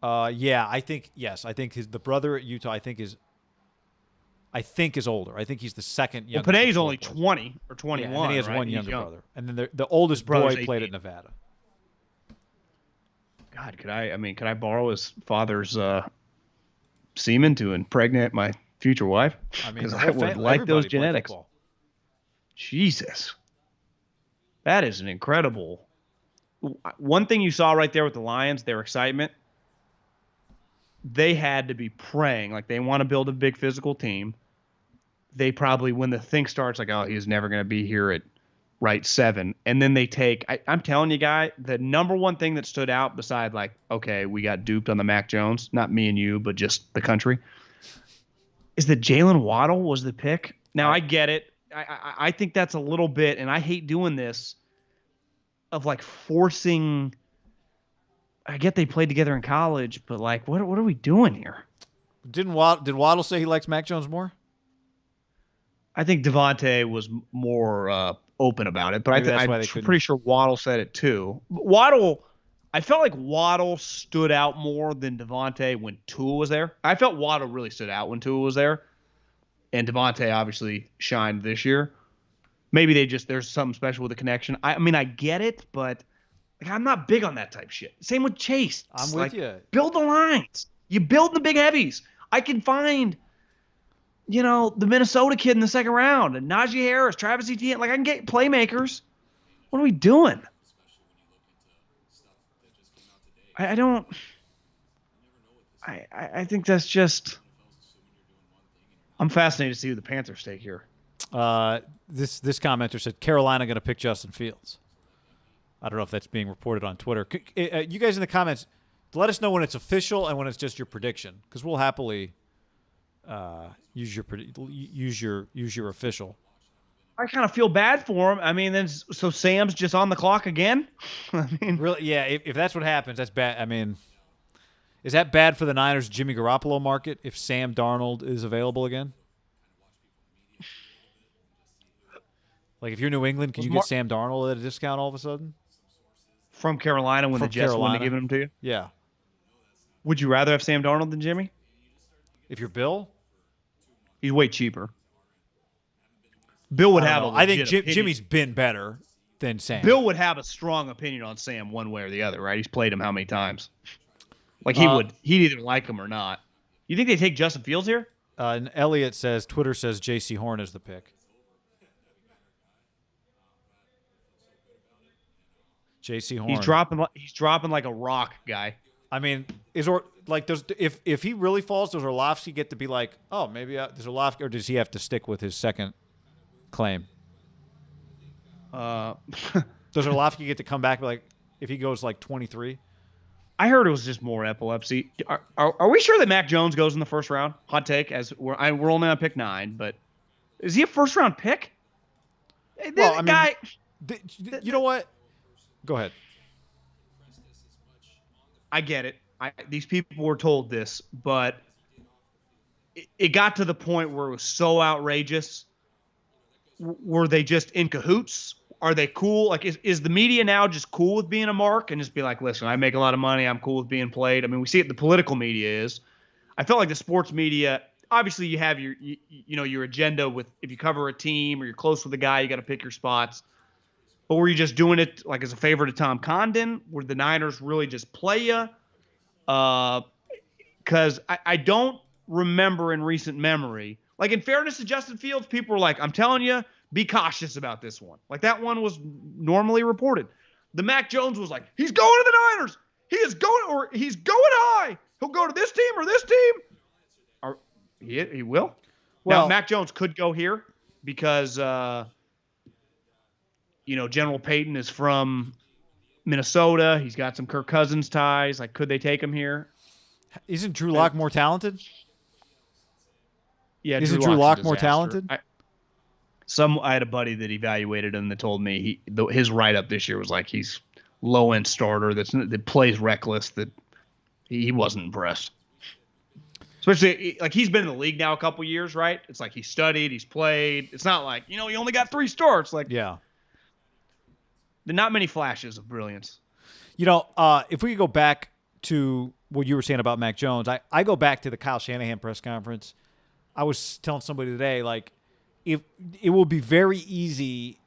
Yeah, I think the brother at Utah is older. I think he's the second youngest. Well, Panay's only 20 or 21. Yeah, and then he has right? one younger brother, and then the oldest boy played at Nevada. God, could I borrow his father's semen to impregnate my future wife? I mean, Because the I whole would family, like those everybody played genetics. football. Jesus. That is an incredible. One thing you saw right there with the Lions, their excitement, they had to be praying. Like, they want to build a big physical team. They probably, when the thing starts, like, oh, he's never going to be here at right 7. And then they take, I'm telling you, guy, the number one thing that stood out beside, like, okay, we got duped on the Mac Jones, not me and you, but just the country, is that Jalen Waddle was the pick. Now, I get it. I think that's a little bit, and I hate doing this, of like forcing. I get they played together in college, but like, what are we doing here? Did Waddle say he likes Mac Jones more? I think Devontae was more open about it, but Maybe that's why I'm they couldn't. pretty sure Waddle said it too. Waddle, I felt like Waddle stood out more than Devontae when Tua was there. I felt Waddle really stood out when Tua was there, and Devontae obviously shined this year. Maybe there's something special with the connection. I mean, I get it, but like, I'm not big on that type shit. Same with Chase. I'm like, with you. Build the lines. You build the big heavies. I can find, the Minnesota kid in the second round, and Najee Harris, Travis Etienne. Like, I can get playmakers. What are we doing? I don't. I think that's just. I'm fascinated to see who the Panthers take here. This commenter said Carolina going to pick Justin Fields. I don't know if that's being reported on Twitter. You guys in the comments, let us know when it's official and when it's just your prediction, because we'll happily use your official. I kind of feel bad for him. I mean, then so Sam's just on the clock again. I mean, really, yeah. If that's what happens, that's bad. I mean, is that bad for the Niners' Jimmy Garoppolo market if Sam Darnold is available again? Like, if you're New England, can you get Sam Darnold at a discount all of a sudden? From Carolina when the Jets wouldn't have given him to you? Yeah. Would you rather have Sam Darnold than Jimmy? If you're Bill? He's way cheaper. Bill would have I think Jimmy's been better than Sam. Bill would have a strong opinion on Sam one way or the other, right? He's played him how many times? Like, he'd either like him or not. You think they take Justin Fields here? And Elliot says, Twitter says J.C. Horn is the pick. J.C. Horn. He's dropping like a rock, guy. I mean, if he really falls, does Orlovsky get to be like, oh, maybe does Orlovsky, or does he have to stick with his second claim? Does Orlovsky get to come back like if he goes like 23? I heard it was just more epilepsy. Are we sure that Mac Jones goes in the first round? Hot take, as we're only on pick 9, but is he a first round pick? Well, I mean, you know what? Go ahead. I get it. These people were told this, but it got to the point where it was so outrageous. Were they just in cahoots? Are they cool? Like, is the media now just cool with being a mark and just be like, listen, I make a lot of money. I'm cool with being played. I mean, we see it. The political media is. I felt like the sports media, obviously you have your agenda with, if you cover a team or you're close with a guy, you got to pick your spots. But were you just doing it like as a favor to Tom Condon? Were the Niners really just play you? Because I don't remember in recent memory, like, in fairness to Justin Fields, people were like, I'm telling you, be cautious about this one. Like, that one was normally reported. The Mac Jones was like, he's going to the Niners. He's going high. He'll go to this team or this team. He will. Well, now, Mac Jones could go here because, General Payton is from Minnesota. He's got some Kirk Cousins ties. Like, could they take him here? Isn't Drew Lock more talented? Yeah, isn't Drew Lock more talented? I had a buddy that evaluated him that told me his write-up this year was like he's low-end starter that plays reckless, that he wasn't impressed. Especially, like, he's been in the league now a couple years, right? It's like he studied, he's played. It's not like, he only got 3 starts. Like, yeah. Not many flashes of brilliance. If we could go back to what you were saying about Mac Jones, I go back to the Kyle Shanahan press conference. I was telling somebody today, like, if it will be very easy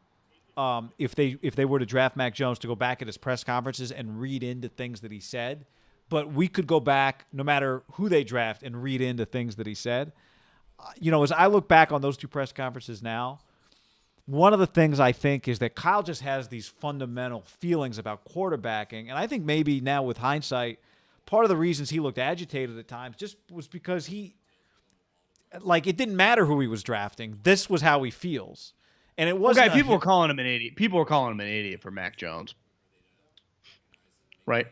if they were to draft Mac Jones to go back at his press conferences and read into things that he said. But we could go back no matter who they draft and read into things that he said. as I look back on those two press conferences now, one of the things I think is that Kyle just has these fundamental feelings about quarterbacking. And I think maybe now with hindsight, part of the reasons he looked agitated at times just was because it didn't matter who he was drafting. This was how he feels. And it wasn't. Okay, people were calling him an idiot. People were calling him an idiot for Mac Jones. Right?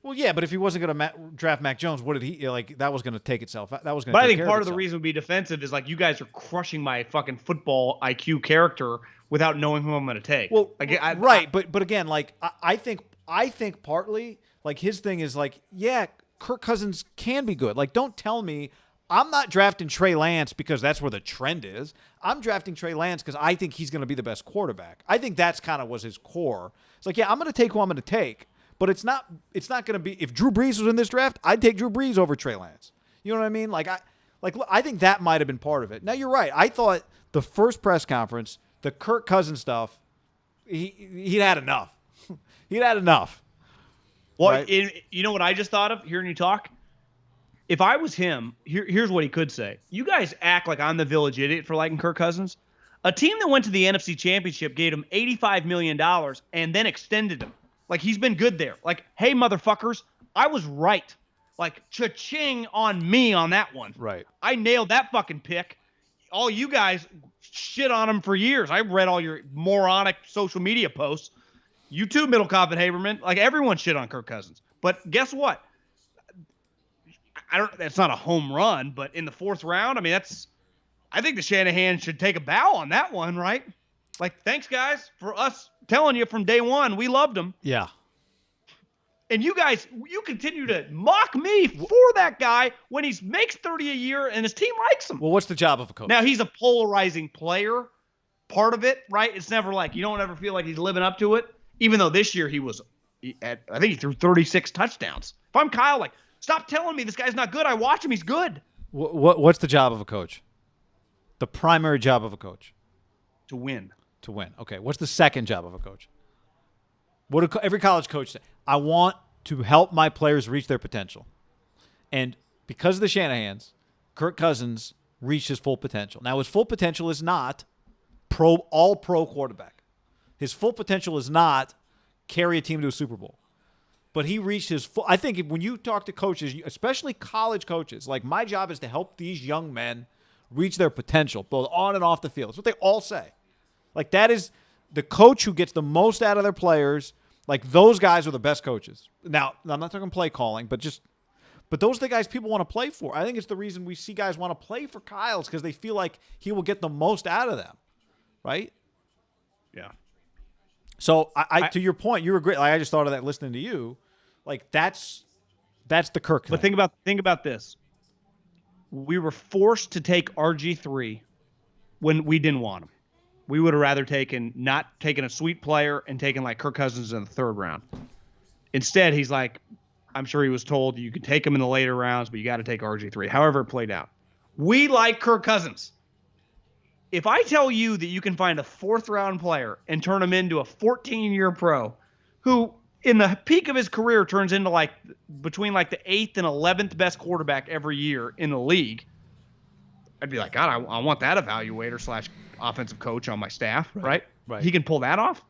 Well, yeah, but if he wasn't going to draft Mac Jones, what did he like? That was going to take itself. That was going. But I think part of the reason to be defensive is like you guys are crushing my fucking football IQ character without knowing who I'm going to take. Well, right, but again, like I think partly like his thing is like, yeah, Kirk Cousins can be good. Like, don't tell me I'm not drafting Trey Lance because that's where the trend is. I'm drafting Trey Lance because I think he's going to be the best quarterback. I think that's kind of was his core. It's like, yeah, I'm going to take who I'm going to take. But it's not going to be, if Drew Brees was in this draft, I'd take Drew Brees over Trey Lance. You know what I mean? I think that might have been part of it. Now you're right. I thought the first press conference, the Kirk Cousins stuff, he'd had enough. He'd had enough. Well, right? You know what I just thought of hearing you talk? If I was him, here's what he could say. You guys act like I'm the village idiot for liking Kirk Cousins. A team that went to the NFC Championship gave him $85 million and then extended him. Like, he's been good there. Like, hey, motherfuckers, I was right. Like, cha-ching on me on that one. Right. I nailed that fucking pick. All you guys shit on him for years. I read all your moronic social media posts. You too, Middlecoff and Haberman. Like, everyone shit on Kirk Cousins. But guess what? That's not a home run, but in the fourth round, I mean, I think the Shanahan should take a bow on that one, right? Like, thanks, guys, for us telling you from day one we loved him. Yeah. And you guys, you continue to mock me for that guy when he makes $30 a year and his team likes him. Well, what's the job of a coach? Now, he's a polarizing player, part of it, right? It's never like, you don't ever feel like he's living up to it, even though this year I think he threw 36 touchdowns. If I'm Kyle, like, stop telling me this guy's not good. I watch him. He's good. What's the job of a coach? The primary job of a coach? To win. To win. Okay. What's the second job of a coach? What do every college coach say? I want to help my players reach their potential. And because of the Shanahans, Kirk Cousins reached his full potential. Now, his full potential is not all-pro quarterback. His full potential is not carry a team to a Super Bowl. But he reached his full – I think when you talk to coaches, especially college coaches, like my job is to help these young men reach their potential, both on and off the field. That's what they all say. Like, that is the coach who gets the most out of their players. Like, those guys are the best coaches. Now, I'm not talking play calling, but those are the guys people want to play for. I think it's the reason we see guys want to play for Kyle's because they feel like he will get the most out of them, right? Yeah. So, I to your point, you were great. Like, I just thought of that listening to you. Like, that's the Kirk thing. But think about this. We were forced to take RG3 when we didn't want him. We would have rather not taken a sweet player and taken like Kirk Cousins in the third round. Instead, he's like, I'm sure he was told you could take him in the later rounds, but you got to take RG3. However it played out. We like Kirk Cousins. If I tell you that you can find a fourth round player and turn him into a 14-year pro who in the peak of his career turns into like between like the 8th and 11th best quarterback every year in the league, I'd be like, God, I want that evaluator / offensive coach on my staff, right? Right. He can pull that off.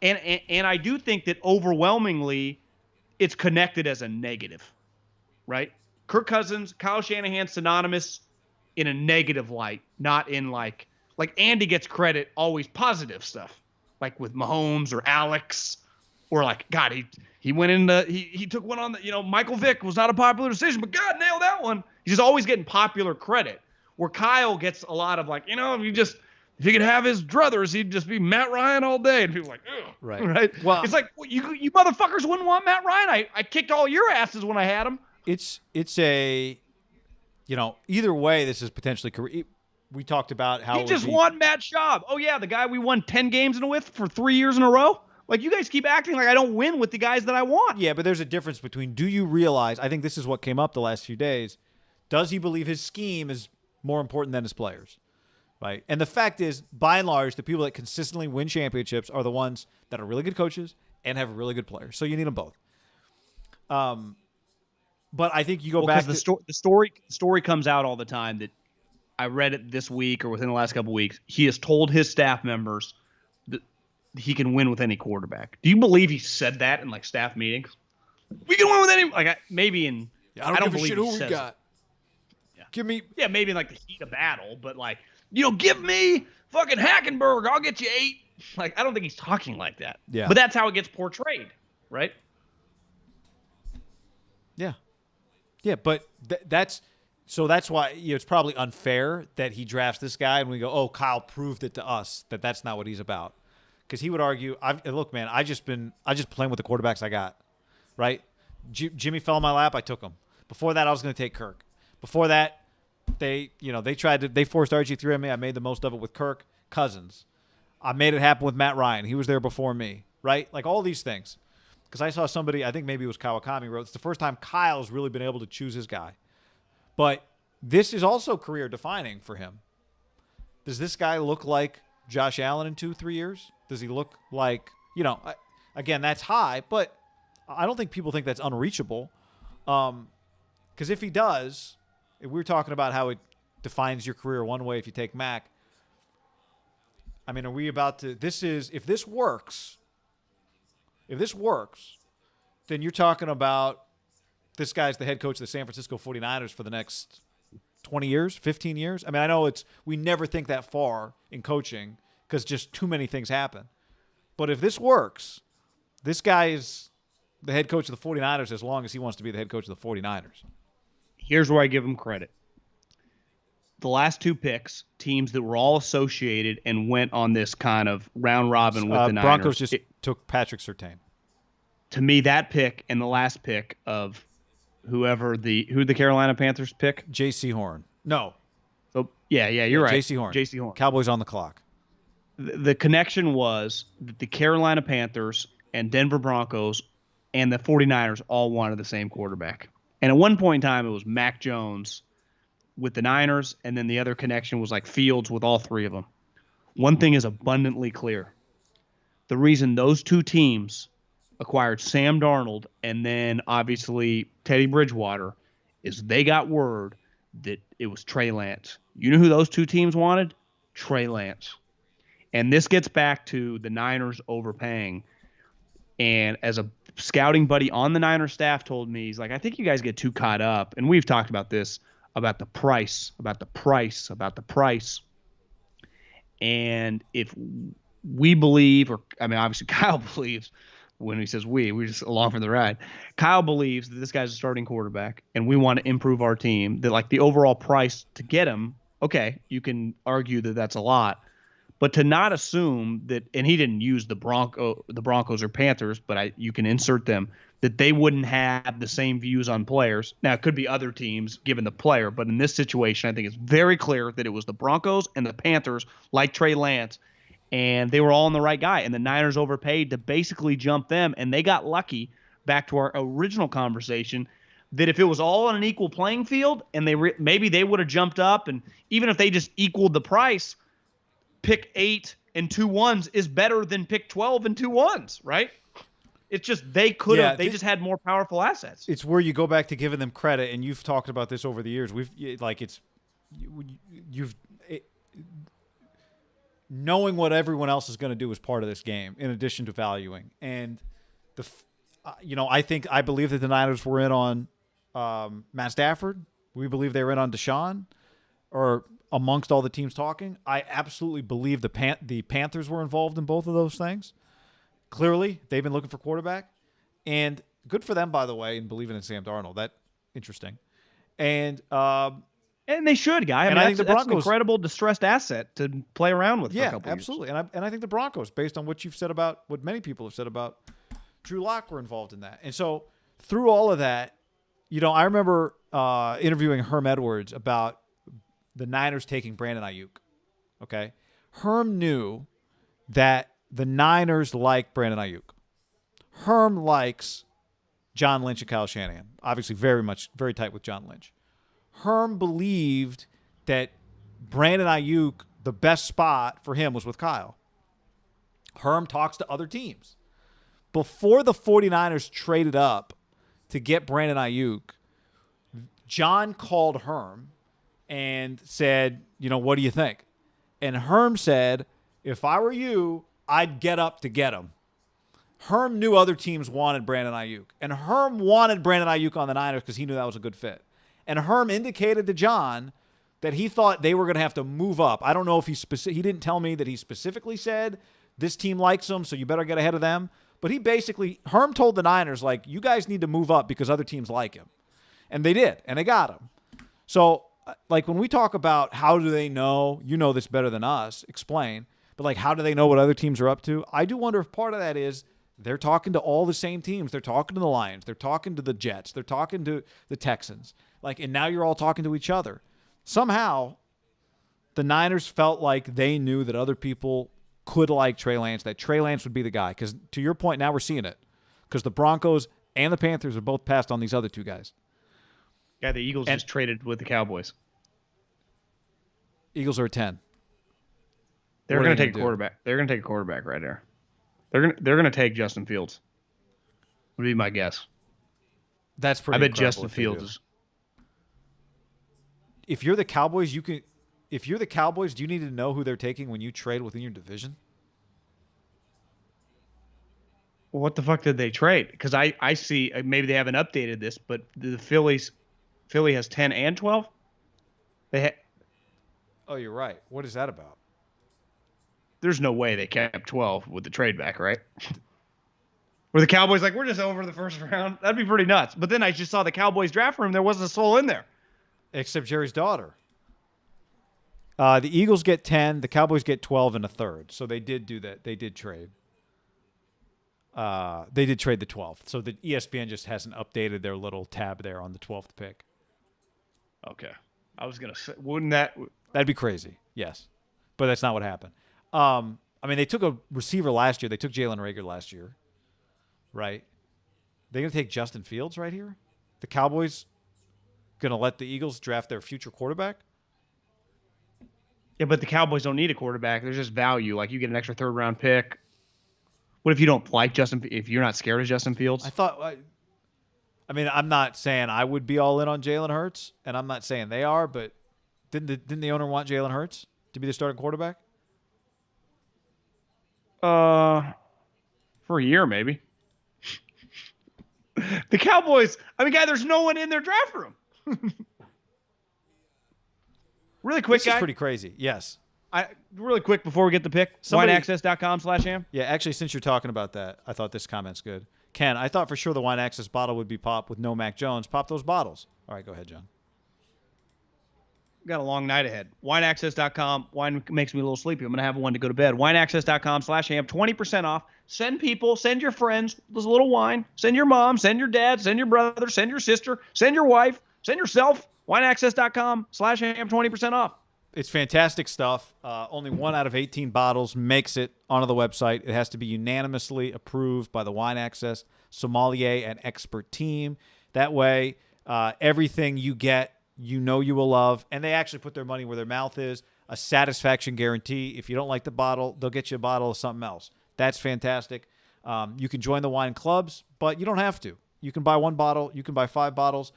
And I do think that overwhelmingly it's connected as a negative, right? Kirk Cousins, Kyle Shanahan, synonymous in a negative light, not in like Andy gets credit, always positive stuff, like with Mahomes or Alex, or like, God, he went in he took one on the, Michael Vick was not a popular decision, but God, nailed that one. He's just always getting popular credit, where Kyle gets a lot of like, if he could have his druthers, he'd just be Matt Ryan all day. And people are like, ugh. Right? Well, it's like, you motherfuckers wouldn't want Matt Ryan. I kicked all your asses when I had him. It's a, either way, this is potentially career. We talked about how he just won Matt Schaub. Oh, yeah, the guy we won 10 games with for 3 years in a row. Like, you guys keep acting like I don't win with the guys that I want. Yeah, but there's a difference between, do you realize, I think this is what came up the last few days, does he believe his scheme is more important than his players? Right. And the fact is, by and large, the people that consistently win championships are the ones that are really good coaches and have really good players. So you need them both. But I think you go back to the story comes out all the time that I read it this week or within the last couple of weeks. He has told his staff members that he can win with any quarterback. Do you believe he said that in like staff meetings? We can win with any maybe in. Yeah, I don't give a believe shit he who we says got. it. Yeah. Give me. Yeah, maybe in like the heat of battle, but like give me fucking Hackenberg. I'll get you 8. Like I don't think he's talking like that. Yeah. But that's how it gets portrayed, right? Yeah. Yeah, but that's why it's probably unfair that he drafts this guy and we go, oh, Kyle proved it to us that that's not what he's about. Because he would argue, look, man, I just playing with the quarterbacks I got, right? Jimmy fell in my lap, I took him. Before that, I was going to take Kirk. Before that, they forced RG3 on me. I made the most of it with Kirk Cousins. I made it happen with Matt Ryan. He was there before me, right? Like all these things. Because I saw somebody, I think maybe it was Kawakami, wrote, it's the first time Kyle's really been able to choose his guy. But this is also career defining for him. Does this guy look like Josh Allen in 2-3 years? Does he look like, again, that's high, but I don't think people think that's unreachable. Because if he does, if we're talking about how it defines your career one way if you take Mac, I mean, are we about to, if this works, then you're talking about this guy's the head coach of the San Francisco 49ers for the next 20 years, 15 years. I mean, I know we never think that far in coaching because just too many things happen. But if this works, this guy is the head coach of the 49ers as long as he wants to be the head coach of the 49ers. Here's where I give him credit. The last 2 picks, teams that were all associated and went on this kind of round robin with the Niners. Broncos just took Patrick Surtain. To me, that pick and the last pick of who the Carolina Panthers pick? J.C. Horn. No. Oh, yeah, you're right. J.C. Horn. J.C. Horn. Cowboys on the clock. The connection was that the Carolina Panthers and Denver Broncos and the 49ers all wanted the same quarterback. And at one point in time, it was Mac Jones with the Niners, and then the other connection was like Fields with all 3 of them. One thing is abundantly clear. The reason those 2 teams acquired Sam Darnold and then obviously Teddy Bridgewater is they got word that it was Trey Lance. You know who those 2 teams wanted? Trey Lance. And this gets back to the Niners overpaying. And as a scouting buddy on the Niners staff told me, he's like, I think you guys get too caught up. And we've talked about this, about the price. And if we believe, obviously Kyle believes, when he says we're just along for the ride. Kyle believes that this guy's a starting quarterback and we want to improve our team, that like the overall price to get him, okay, you can argue that that's a lot, but to not assume that, and he didn't use the Broncos or Panthers, but you can insert them, that they wouldn't have the same views on players. Now it could be other teams given the player, but in this situation, I think it's very clear that it was the Broncos and the Panthers like Trey Lance. And they were all on the right guy. And the Niners overpaid to basically jump them. And they got lucky, back to our original conversation, that if it was all on an equal playing field and maybe they would have jumped up. And even if they just equaled the price, pick 8 and 2 1s is better than pick 12 and 2 1s, right? It's just they could have. They just had more powerful assets. It's where you go back to giving them credit. And you've talked about this over the years. Knowing what everyone else is going to do is part of this game, in addition to valuing. And I believe that the Niners were in on Matt Stafford. We believe they were in on Deshaun, or amongst all the teams talking. I absolutely believe the Panthers were involved in both of those things. Clearly, they've been looking for quarterback, and good for them, by the way, in believing in Sam Darnold. That's interesting. And they should, Guy. I think the Broncos, that's an incredible distressed asset to play around with for a couple years. Absolutely. And I think the Broncos, based on what you've said about what many people have said about Drew Lock, were involved in that. And so through all of that, I remember interviewing Herm Edwards about the Niners taking Brandon Ayuk. Okay. Herm knew that the Niners like Brandon Ayuk. Herm likes John Lynch and Kyle Shanahan. Obviously very tight with John Lynch. Herm believed that Brandon Ayuk, the best spot for him was with Kyle. Herm talks to other teams. Before the 49ers traded up to get Brandon Ayuk, John called Herm and said, what do you think? And Herm said, if I were you, I'd get up to get him. Herm knew other teams wanted Brandon Ayuk. And Herm wanted Brandon Ayuk on the Niners because he knew that was a good fit. And Herm indicated to John that he thought they were going to have to move up. I don't know if he didn't tell me that he specifically said this team likes him, so you better get ahead of them. But Herm told the Niners, like, you guys need to move up because other teams like him. And they did, and they got him. So, like, when we talk about how do they know, you know this better than us, explain. But, like, how do they know what other teams are up to? I do wonder if part of that is they're talking to all the same teams. They're talking to the Lions. They're talking to the Jets. They're talking to the Texans. Like, and now you're all talking to each other. Somehow, the Niners felt like they knew that other people could like Trey Lance, that Trey Lance would be the guy. Because to your point, now we're seeing it. Because the Broncos and the Panthers are both passed on these other two guys. Yeah, the Eagles just traded with the Cowboys. Eagles are a 10. They're going to take a quarterback. They're going to take a quarterback right there. They're going to take Justin Fields. Would be my guess. That's pretty. I bet Justin Fields is. If you're the Cowboys, If you're the Cowboys, do you need to know who they're taking when you trade within your division? Well, what the fuck did they trade? Because I see maybe they haven't updated this, but the Philly has 10 and 12. Oh, you're right. What is that about? There's no way they kept 12 with the trade back, right? Were the Cowboys like, we're just over the first round? That'd be pretty nuts. But then I just saw the Cowboys draft room. There wasn't a soul in there. Except Jerry's daughter. The Eagles get 10. The Cowboys get 12 and a third. So they did do that. They did trade. They did trade the 12th. So the ESPN just hasn't updated their little tab there on the 12th pick. Okay. I was going to say, wouldn't that... That'd be crazy. Yes. But that's not what happened. I mean, they took a receiver last year. They took Jalen Reagor last year. Right? They're going to take Justin Fields right here? The Cowboys going to let the Eagles draft their future quarterback? Yeah, but the Cowboys don't need a quarterback. There's just value. Like, you get an extra third-round pick. What if you don't like if you're not scared of Justin Fields? I mean, I'm not saying I would be all in on Jalen Hurts, and I'm not saying they are, but didn't the owner want Jalen Hurts to be the starting quarterback? For a year, maybe. The Cowboys, I mean, guy, there's no one in their draft room. Really quick, This guy. is pretty crazy. Yes. Really quick before we get the pick. WineAccess.com/ham. Yeah, actually, since you're talking about that, I thought this comment's good. Ken, I thought for sure the Wine Access bottle would be popped with no Mac Jones. Pop those bottles. All right, go ahead, John. Got a long night ahead. WineAccess.com. Wine makes me a little sleepy. I'm going to have one to go to bed. WineAccess.com/ham. 20% off. Send people. Send your friends. There's a little wine. Send your mom. Send your dad. Send your brother. Send your sister. Send your wife. Send yourself. WineAccess.com/ham. 20% off. It's fantastic stuff. Only 1 out of 18 bottles makes it onto the website. It has to be unanimously approved by the Wine Access sommelier and expert team. That way, everything you get, you know you will love. And they actually put their money where their mouth is. A satisfaction guarantee. If you don't like the bottle, they'll get you a bottle of something else. That's fantastic. You can join the wine clubs, but you don't have to. You can buy 1 bottle. You can buy 5 bottles.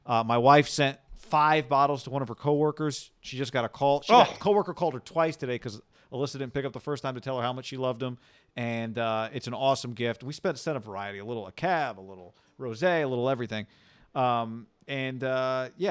My wife sent 5 bottles to one of her coworkers. She just got a call. The coworker called her twice today because Alyssa didn't pick up the first time to tell her how much she loved them. And it's an awesome gift. We sent a variety, a cab, a little rosé, a little everything. Yeah,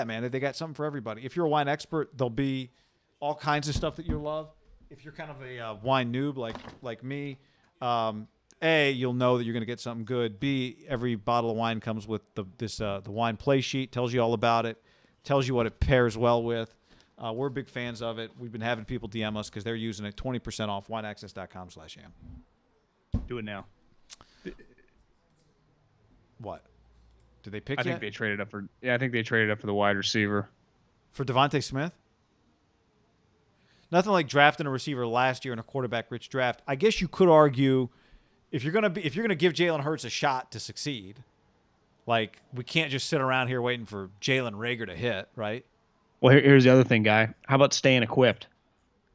man, they got something for everybody. If you're a wine expert, there'll be all kinds of stuff that you love. If you're kind of a wine noob like me, A, you'll know that you're going to get something good. B, every bottle of wine comes with the wine play sheet, tells you all about it, tells you what it pairs well with. We're big fans of it. We've been having people DM us because they're using it. 20% off. WineAccess.com/ham. Do it now. What? Did they pick I yet? think they traded up for. Yeah, I think they traded up for the wide receiver. For Devontae Smith? Nothing like drafting a receiver last year in a quarterback-rich draft. I guess you could argue if you're gonna give Jalen Hurts a shot to succeed, like we can't just sit around here waiting for Jalen Reagor to hit, right? Well, here's the other thing, guy. How about staying equipped?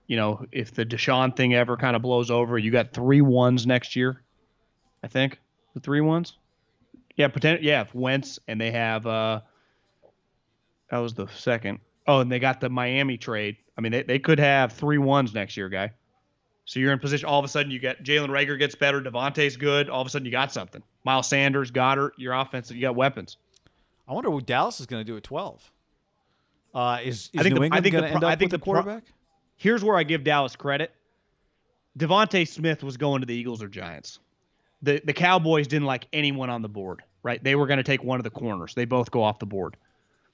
You know, if the Deshaun thing ever kind of blows over, you got 3 ones next year. I think the 3 ones. Yeah, if Wentz and they have that was the second. Oh, and they got the Miami trade. I mean, they could have 3-1s next year, guy. So you're in position. All of a sudden, you get Jalen Reagor gets better. Devontae's good. All of a sudden, you got something. Miles Sanders, Goddard, your offense. You got weapons. I wonder what Dallas is going to do at 12. Is I think New England going to end up with the a quarterback? Here's where I give Dallas credit. Devontae Smith was going to the Eagles or Giants. The Cowboys didn't like anyone on the board, right? They were going to take one of the corners. They both go off the board.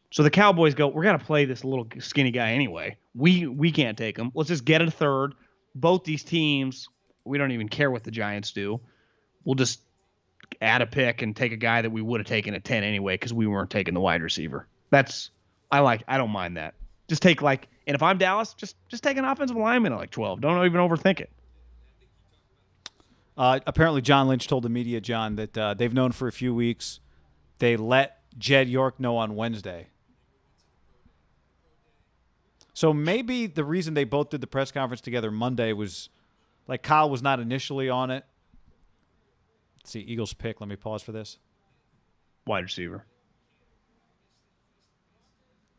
So the Cowboys go, we're going to play this little skinny guy anyway. We can't take him. Let's just get a third. Both these teams, we don't even care what the Giants do. We'll just add a pick and take a guy that we would have taken at 10 anyway because we weren't taking the wide receiver. I don't mind that. Just take and if I'm Dallas, just take an offensive lineman at like 12. Don't even overthink it. Apparently, John Lynch told the media, John, that they've known for a few weeks. They let Jed York know on Wednesday. So maybe the reason they both did the press conference together Monday was like Kyle was not initially on it. Let's see, Eagles pick. Let me pause for this. Wide receiver.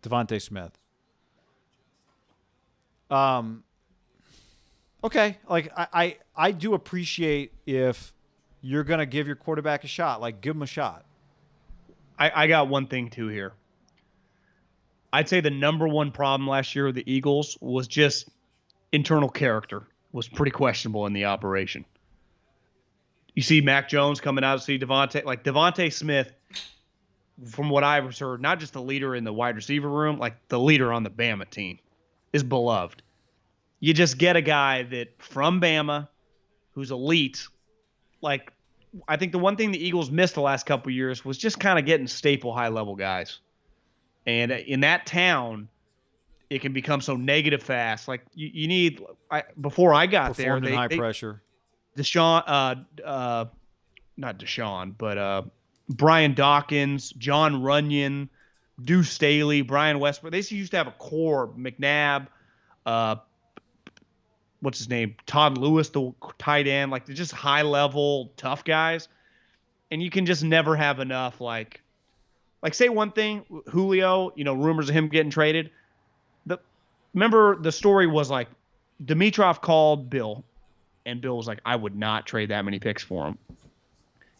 Devontae Smith. Okay, like I do appreciate if you're gonna give your quarterback a shot, like give him a shot. I got one thing too here. I'd say the number one problem last year with the Eagles was just internal character was pretty questionable in the operation. You see Mac Jones coming out to see Devontae Smith, from what I've heard, not just the leader in the wide receiver room, like the leader on the Bama team, is beloved. You just get a guy that from Bama who's elite. Like, I think the one thing the Eagles missed the last couple of years was just kind of getting staple high-level guys. And in that town, it can become so negative fast. Like you need. Before I got there, Performed in high pressure. not Deshaun, but Brian Dawkins, John Runyon, Deuce Staley, Brian Westbrook. They used to have a core. McNabb, what's his name? Todd Lewis, the tight end. Like they're just high level tough guys, and you can just never have enough. Like say one thing, Julio. Rumors of him getting traded. Remember the story was like Dimitrov called Bill, and Bill was like, I would not trade that many picks for him.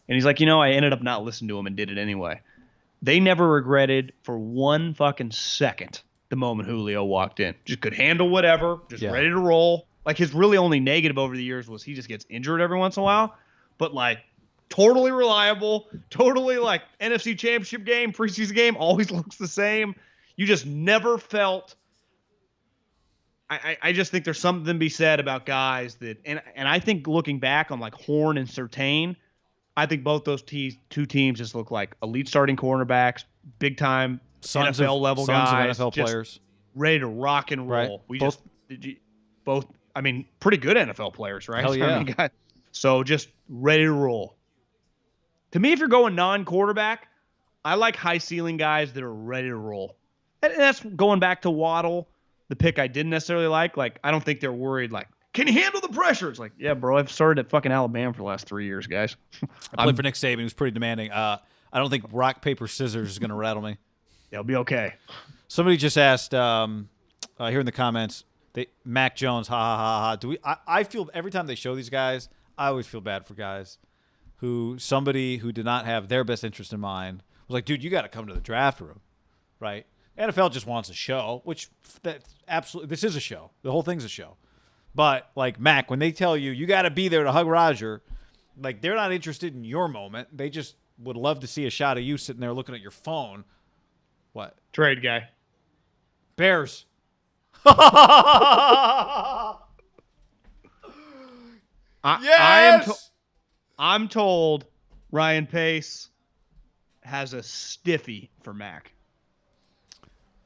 And he's like, I ended up not listening to him and did it anyway. They never regretted for one fucking second the moment Julio walked in. Just could handle whatever, just ready to roll. Like his really only negative over the years was he just gets injured every once in a while. But like totally reliable, totally like NFC Championship game, preseason game, always looks the same. You just never felt. I just think there's something to be said about guys that, and I think looking back on like Horn and Surtain, I think both those two teams just look like elite starting cornerbacks, big time NFL level guys, of NFL players, ready to rock and roll. Right. Both. I mean, pretty good NFL players, right? Hell yeah. So just ready to roll. To me, if you're going non-quarterback, I like high ceiling guys that are ready to roll. And that's going back to Waddle. The pick I didn't necessarily like. Like, I don't think they're worried, like, can he handle the pressure? It's like, yeah, bro, I've started at fucking Alabama for the last 3 years, guys. I played for Nick Saban. He was pretty demanding. I don't think rock, paper, scissors is going to rattle me. It'll be okay. Somebody just asked here in the comments, Mac Jones, ha, ha, ha, ha. I feel every time they show these guys, I always feel bad for guys somebody who did not have their best interest in mind was like, dude, you got to come to the draft room, right? NFL just wants a show, which this is a show. The whole thing's a show. But like Mac, when they tell you got to be there to hug Roger, like they're not interested in your moment. They just would love to see a shot of you sitting there looking at your phone. What? Trade guy. Bears. Yes! I'm told Ryan Pace has a stiffy for Mac.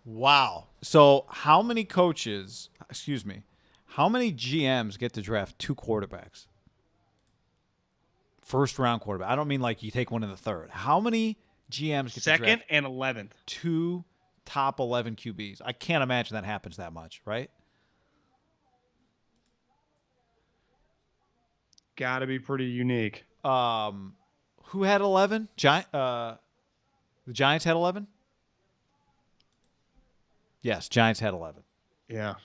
Wow. So how many GMs get to draft two quarterbacks? First round quarterback. I don't mean like you take one in the third. How many GMs get second to draft and 11th? Two top 11 QBs. I can't imagine that happens that much, right? Got to be pretty unique. Who had 11? The Giants had 11? Yes, Giants had 11. Yeah.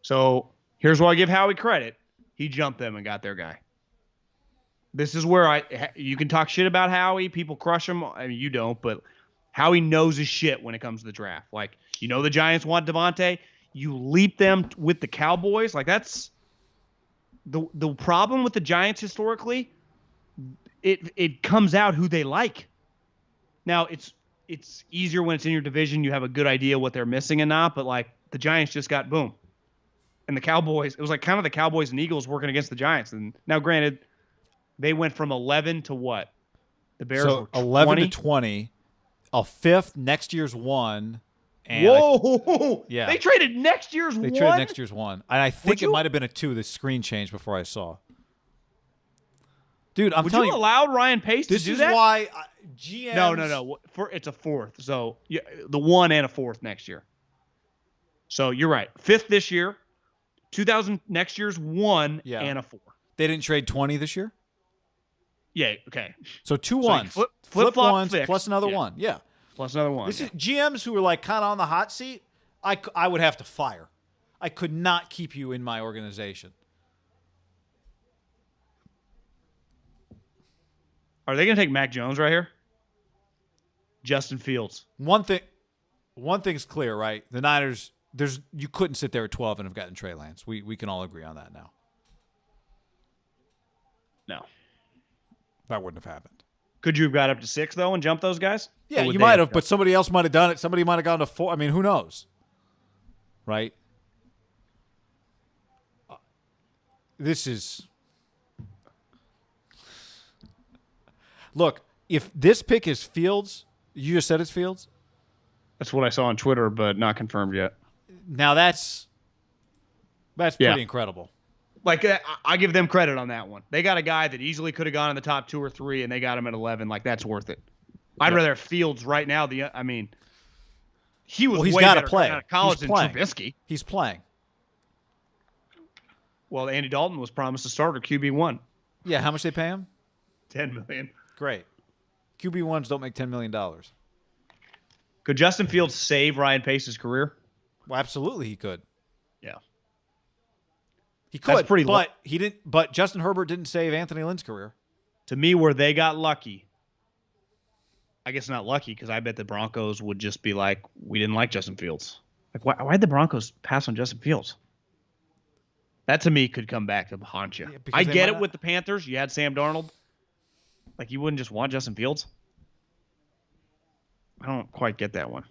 So here's where I give Howie credit. He jumped them and got their guy. This is where you can talk shit about Howie. People crush him. I mean, you don't, but Howie knows his shit when it comes to the draft. Like, the Giants want Devontae. You leap them with the Cowboys. Like, that's the problem with the Giants historically. It comes out who they like. Now, it's easier when it's in your division. You have a good idea what they're missing and not. But, like, the Giants just got boom. And the Cowboys, it was like kind of the Cowboys and Eagles working against the Giants. And now, granted, they went from 11 to what? The Bears were 11 to 20, a fifth, next year's one. And Whoa! Yeah. They traded next year's They one? traded next year's one. And I think it might have been a 2. The screen changed before I saw. Dude, I'm telling you. Would you allow Ryan Pace to do that? This is why GMs... No. It's a fourth. So the 1 and a fourth next year. So you're right. Fifth this year. 2000 next year's 1 and a 4. They didn't trade 20 this year? Yeah, okay. So 2 ones. Flip-flop ones fix. plus another one. Yeah. Plus another one. This is GMs who are like kind of on the hot seat. I would have to fire. I could not keep you in my organization. Are they going to take Mac Jones right here? Justin Fields. One thing's clear, right? The Niners, you couldn't sit there at 12 and have gotten Trey Lance. We can all agree on that now. No. That wouldn't have happened. Could you have got up to 6, though, and jumped those guys? Yeah, you might have, but somebody else might have done it. Somebody might have gone to 4. I mean, who knows? Right? This is... Look, if this pick is Fields, you just said it's Fields? That's what I saw on Twitter, but not confirmed yet. Now that's pretty incredible. Like, I give them credit on that one. They got a guy that easily could have gone in the top 2 or 3, and they got him at 11. Like, that's worth it. I'd rather have Fields right now. He was he's way gotta better play. out of college He's than playing. Trubisky. He's playing. Well, Andy Dalton was promised a starter, QB1. Yeah, how much they pay him? $10 million. Great. QB1s don't make $10 million. Could Justin Fields save Ryan Pace's career? Well, absolutely he could. Yeah. He could, That's pretty but he didn't. But Justin Herbert didn't save Anthony Lynn's career. To me, where they got lucky, I guess not lucky, because I bet the Broncos would just be like, we didn't like Justin Fields. Like, why'd the Broncos pass on Justin Fields? That, to me, could come back to haunt you. I get it with the Panthers. You had Sam Darnold. Like, you wouldn't just want Justin Fields? I don't quite get that one.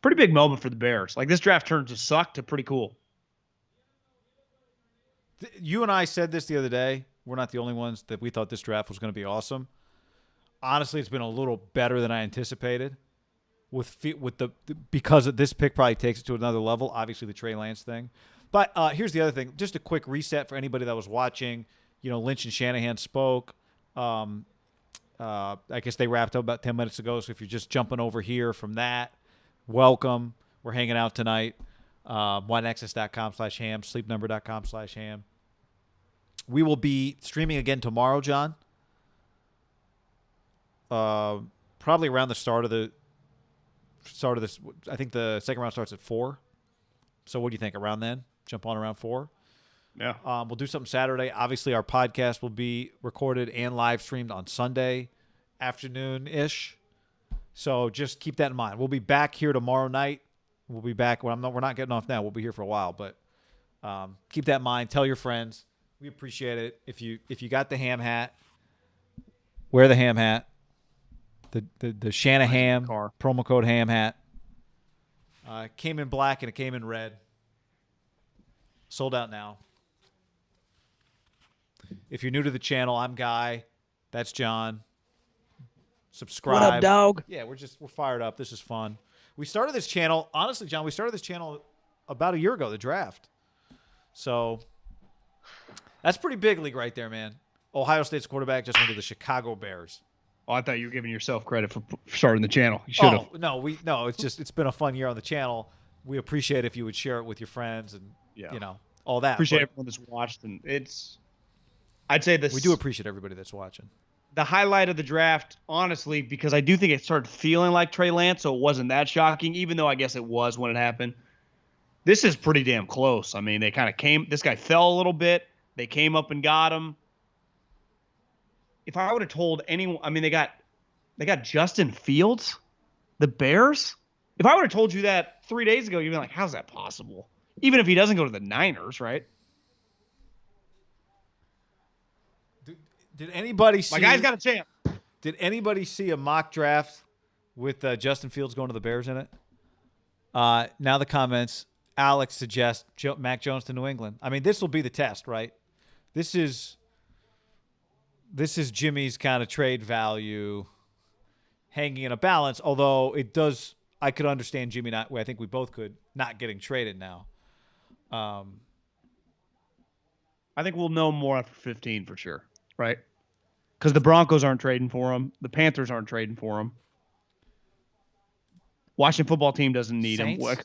Pretty big moment for the Bears. Like, this draft turned to suck to pretty cool. You and I said this the other day. We're not the only ones that we thought this draft was going to be awesome. Honestly, it's been a little better than I anticipated. Because of this pick probably takes it to another level. Obviously, the Trey Lance thing. But here's the other thing. Just a quick reset for anybody that was watching. Lynch and Shanahan spoke. I guess they wrapped up about 10 minutes ago. So if you're just jumping over here from that, welcome. We're hanging out tonight. WineAccess.com/ham, sleepnumber.com/ham. We will be streaming again tomorrow, John. Probably around the start of this. I think the second round starts at 4. So what do you think? Around then? Jump on around 4? Yeah. We'll do something Saturday. Obviously, our podcast will be recorded and live streamed on Sunday afternoon-ish. So just keep that in mind. We'll be back here tomorrow night. We'll be back. We're not getting off now. We'll be here for a while, but keep that in mind. Tell your friends. We appreciate it. If you got the ham hat, wear the ham hat. The Shanahan promo code ham hat. Came in black and it came in red. Sold out now. If you're new to the channel, I'm Guy. That's John. Subscribe. What up, dog? Yeah, we're fired up. This is fun. We started this channel, honestly, John, about a year ago, the draft. So that's pretty big league right there, man. Ohio State's quarterback just went to the Chicago Bears. Oh, I thought you were giving yourself credit for starting the channel. You should have. No, it's been a fun year on the channel. We appreciate if you would share it with your friends and all that. Appreciate everyone that's watched, and I'd say this. We do appreciate everybody that's watching. the highlight of the draft, honestly, because I do think it started feeling like Trey Lance, so it wasn't that shocking, even though I guess it was when it happened. This is pretty damn close. I mean, they kind of came. This guy fell a little bit. They came up and got him. If I would have told anyone, I mean, they got Justin Fields, the Bears. If I would have told you that 3 days ago, you'd be like, how's that possible? Even if he doesn't go to the Niners, right? Did anybody see? My guy's got a chance. Did anybody see a mock draft with Justin Fields going to the Bears in it? Now the comments. Alex suggests Mac Jones to New England. I mean, this will be the test, right? This is Jimmy's kind of trade value hanging in a balance, although it does – I could understand Jimmy not – I think we both could – not getting traded now. I think we'll know more after 15 for sure, right? Because the Broncos aren't trading for him. The Panthers aren't trading for him. Washington football team doesn't need him. Like,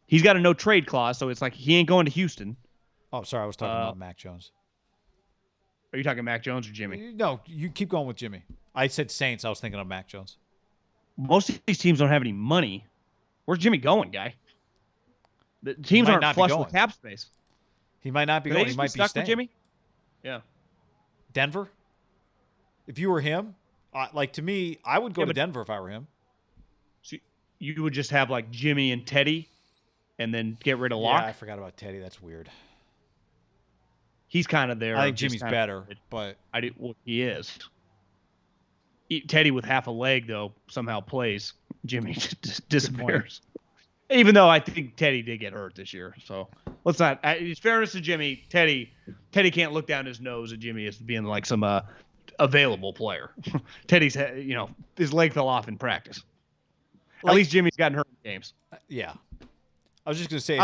he's got a no-trade clause, so it's like he ain't going to Houston. Oh, sorry. I was talking about Mac Jones. Are you talking Mac Jones or Jimmy? No, you keep going with Jimmy. I said Saints. I was thinking of Mac Jones. Most of these teams don't have any money. Where's Jimmy going, guy? The teams aren't flush with cap space. He might not be going. He might be stuck staying. With Jimmy? Yeah. Denver? If you were him, to me, I would go to Denver if I were him. So you would just have like Jimmy and Teddy and then get rid of Locke? Yeah, I forgot about Teddy. That's weird. He's kind of there. I think Jimmy's better, but he is. Teddy with half a leg though somehow plays. Jimmy just disappears. Even though I think Teddy did get hurt this year, so let's not. It's fairness to Jimmy. Teddy can't look down his nose at Jimmy as being like some available player. Teddy's his leg fell off in practice. At least Jimmy's gotten hurt in games. Yeah, I was just gonna say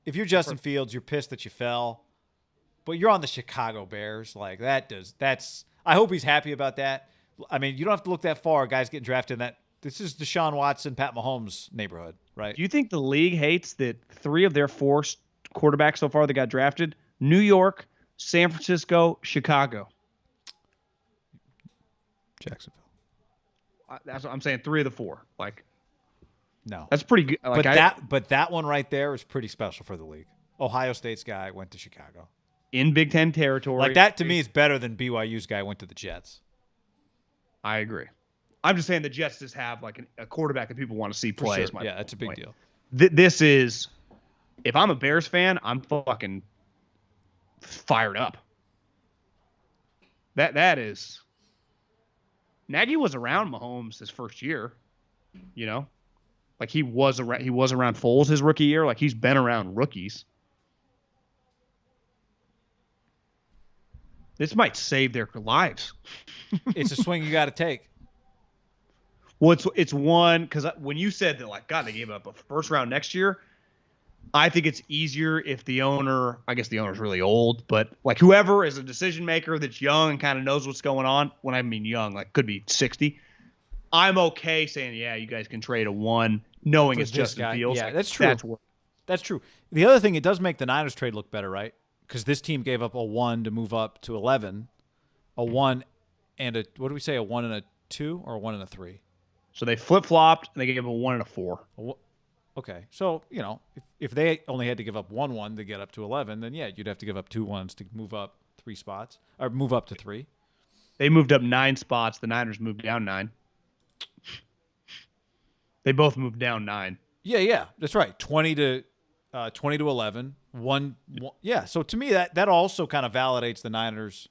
if you're Justin Fields, you're pissed that you fell. But you're on the Chicago Bears. Like that's I hope he's happy about that. I mean, you don't have to look that far. Guys getting drafted in that. This is Deshaun Watson, Pat Mahomes neighborhood, right? Do you think the league hates that 3 of their 4 quarterbacks so far that got drafted? New York, San Francisco, Chicago. Jacksonville. That's what I'm saying. 3 of the 4. Like, no, that's pretty good. Like but that one right there is pretty special for the league. Ohio State's guy went to Chicago. In Big Ten territory. Like that to me is better than BYU's guy went to the Jets. I agree. I'm just saying the Jets just have like a quarterback that people want to see play. Sure. Yeah, that's a big deal. This is, if I'm a Bears fan, I'm fucking fired up. That is. Nagy was around Mahomes his first year, like he was around Foles his rookie year. Like he's been around rookies. This might save their lives. It's a swing you got to take. Well, it's one because when you said that, like, God, they gave up a first round next year, I think it's easier if the owner, I guess the owner's really old, but like whoever is a decision maker that's young and kind of knows what's going on. When I mean young, like could be 60. I'm okay saying, yeah, you guys can trade a 1, knowing it's Justin Fields. Yeah, that's true. That's true. The other thing, it does make the Niners trade look better, right? Because this team gave up a 1 to move up to 11, a 1 and a, what do we say, a 1 and a 2 or a 1 and a 3? So they flip-flopped, and they gave a 1 and a 4. Okay. So, if they only had to give up 1 to get up to 11, then, yeah, you'd have to give up 2 1s to move up 3 spots, or move up to 3. They moved up 9 spots. The Niners moved down 9. They both moved down 9. Yeah. That's right. 20 to 11. 1. Yeah. So, to me, that also kind of validates the Niners.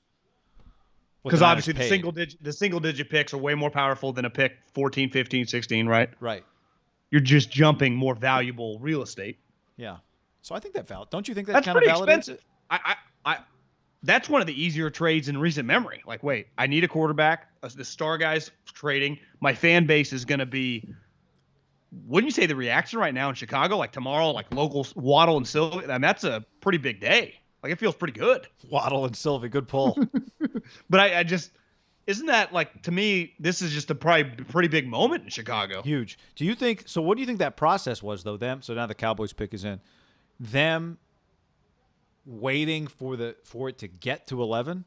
Because obviously the single digit picks are way more powerful than a pick 14, 15, 16, right? Right. You're just jumping more valuable real estate. Yeah. So I think that don't you think that's kind pretty of validates expensive? I that's one of the easier trades in recent memory. Like, wait, I need a quarterback. The star guy's trading. My fan base is going to be. Wouldn't you say the reaction right now in Chicago, like tomorrow, like locals Waddle and Silva, and that's a pretty big day. Like it feels pretty good. Waddle and Silva, good pull. But I just isn't that like to me? This is just a probably pretty big moment in Chicago. Huge. Do you think so? What do you think that process was though? So now the Cowboys pick is in. Them waiting for it to get to 11,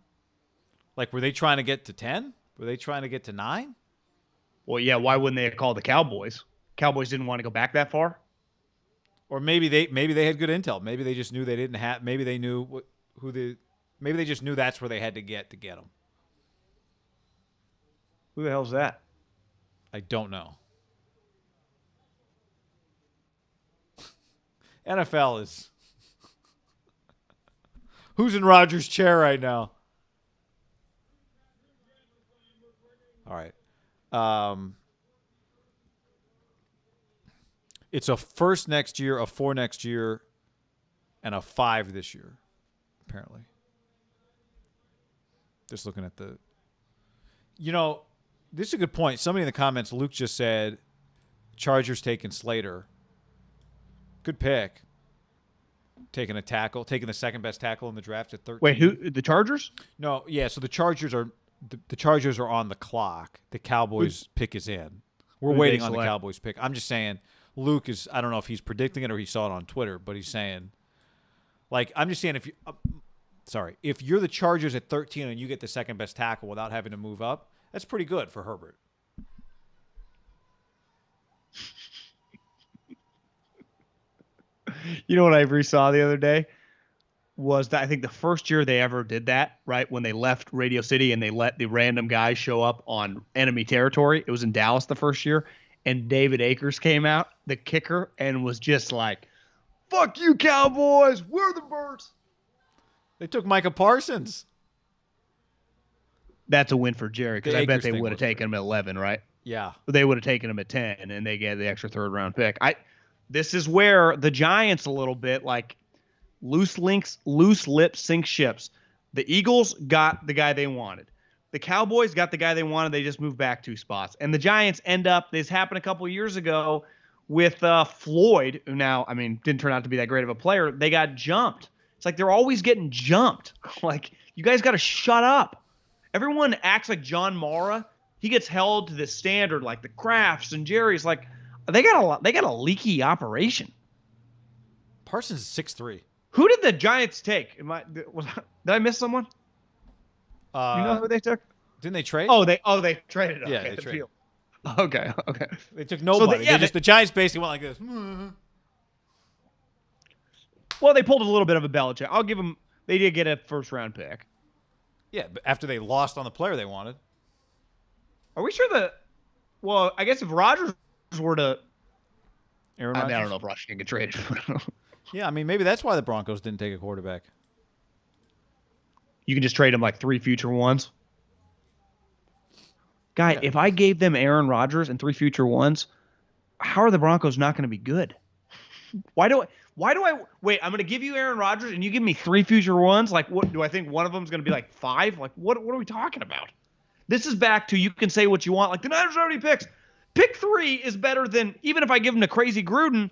Like, were they trying to get to 10? Were they trying to get to 9? Well, yeah. Why wouldn't they have called the Cowboys? Cowboys didn't want to go back that far. Or maybe they had good intel. Maybe they just knew they didn't have. Maybe they knew Maybe they just knew that's where they had to get them. Who the hell's that? I don't know. NFL is. Who's in Rodgers' chair right now? All right. It's a first next year, a 4 next year, and a 5 this year, apparently. Just looking at the. This is a good point. Somebody in the comments, Luke just said, Chargers taking Slater. Good pick. Taking a tackle, taking the second best tackle in the draft at 13. Wait, who? The Chargers? No, yeah. So the Chargers are on the clock. The Cowboys pick is in. We're waiting on the Cowboys pick. I'm just saying, Luke is. I don't know if he's predicting it or he saw it on Twitter, but he's saying, I'm just saying if you're the Chargers at 13 and you get the second best tackle without having to move up, that's pretty good for Herbert. You know what I saw the other day was that I think the first year they ever did that, right, when they left Radio City and they let the random guys show up on enemy territory. It was in Dallas the first year, and David Akers came out, the kicker, and was just like, "Fuck you, Cowboys! We're the birds." They took Micah Parsons. That's a win for Jerry because I bet they would have taken him at 11, right? Yeah, they would have taken him at 10, and they get the extra third-round pick. This is where the Giants a little bit like loose lips sink ships. The Eagles got the guy they wanted. The Cowboys got the guy they wanted. They just moved back 2 spots. And the Giants end up, this happened a couple of years ago with Floyd, who now, didn't turn out to be that great of a player. They got jumped. It's like they're always getting jumped. Like, you guys got to shut up. Everyone acts like John Mara. He gets held to the standard like the Crafts and Jerry's like, They got a leaky operation. Parsons is 6'3". Who did the Giants take? Did I miss someone? You know who they took? Didn't they trade? Oh, they traded. Yeah, okay, they traded. Okay. They took nobody. The Giants basically went like this. Well, they pulled a little bit of a Belichick. I'll give them. They did get a first-round pick. Yeah, but after they lost on the player they wanted. Are we sure that? Well, I guess if Rodgers were to. Aaron Rodgers? I don't know if Rodgers can get traded. Yeah, maybe that's why the Broncos didn't take a quarterback. You can just trade him like 3 future ones. Guy, if I gave them Aaron Rodgers and 3 future ones, how are the Broncos not going to be good? Why do I wait? I'm going to give you Aaron Rodgers and you give me 3 future ones. Like, what do I think one of them is going to be like 5? Like, what are we talking about? This is back to you can say what you want. Like the Niners already picks. Pick 3 is better than even if I give them to Crazy Gruden.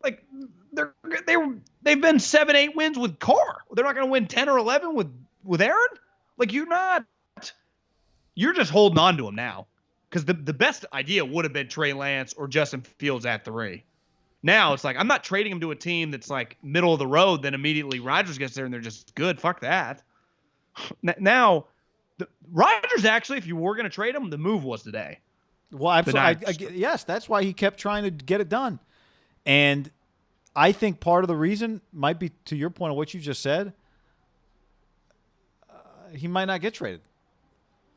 Like they've been 7-8 wins with Carr. They're not going to win 10 or 11 with Aaron. Like you're just holding on to him now because the best idea would have been Trey Lance or Justin Fields at 3. Now it's like I'm not trading him to a team that's like middle of the road. Then immediately Rodgers gets there and they're just good. Fuck that. Now, Rodgers actually, if you were going to trade him, the move was today. Well, absolutely. Yes, that's why he kept trying to get it done. And I think part of the reason might be, to your point of what you just said, he might not get traded.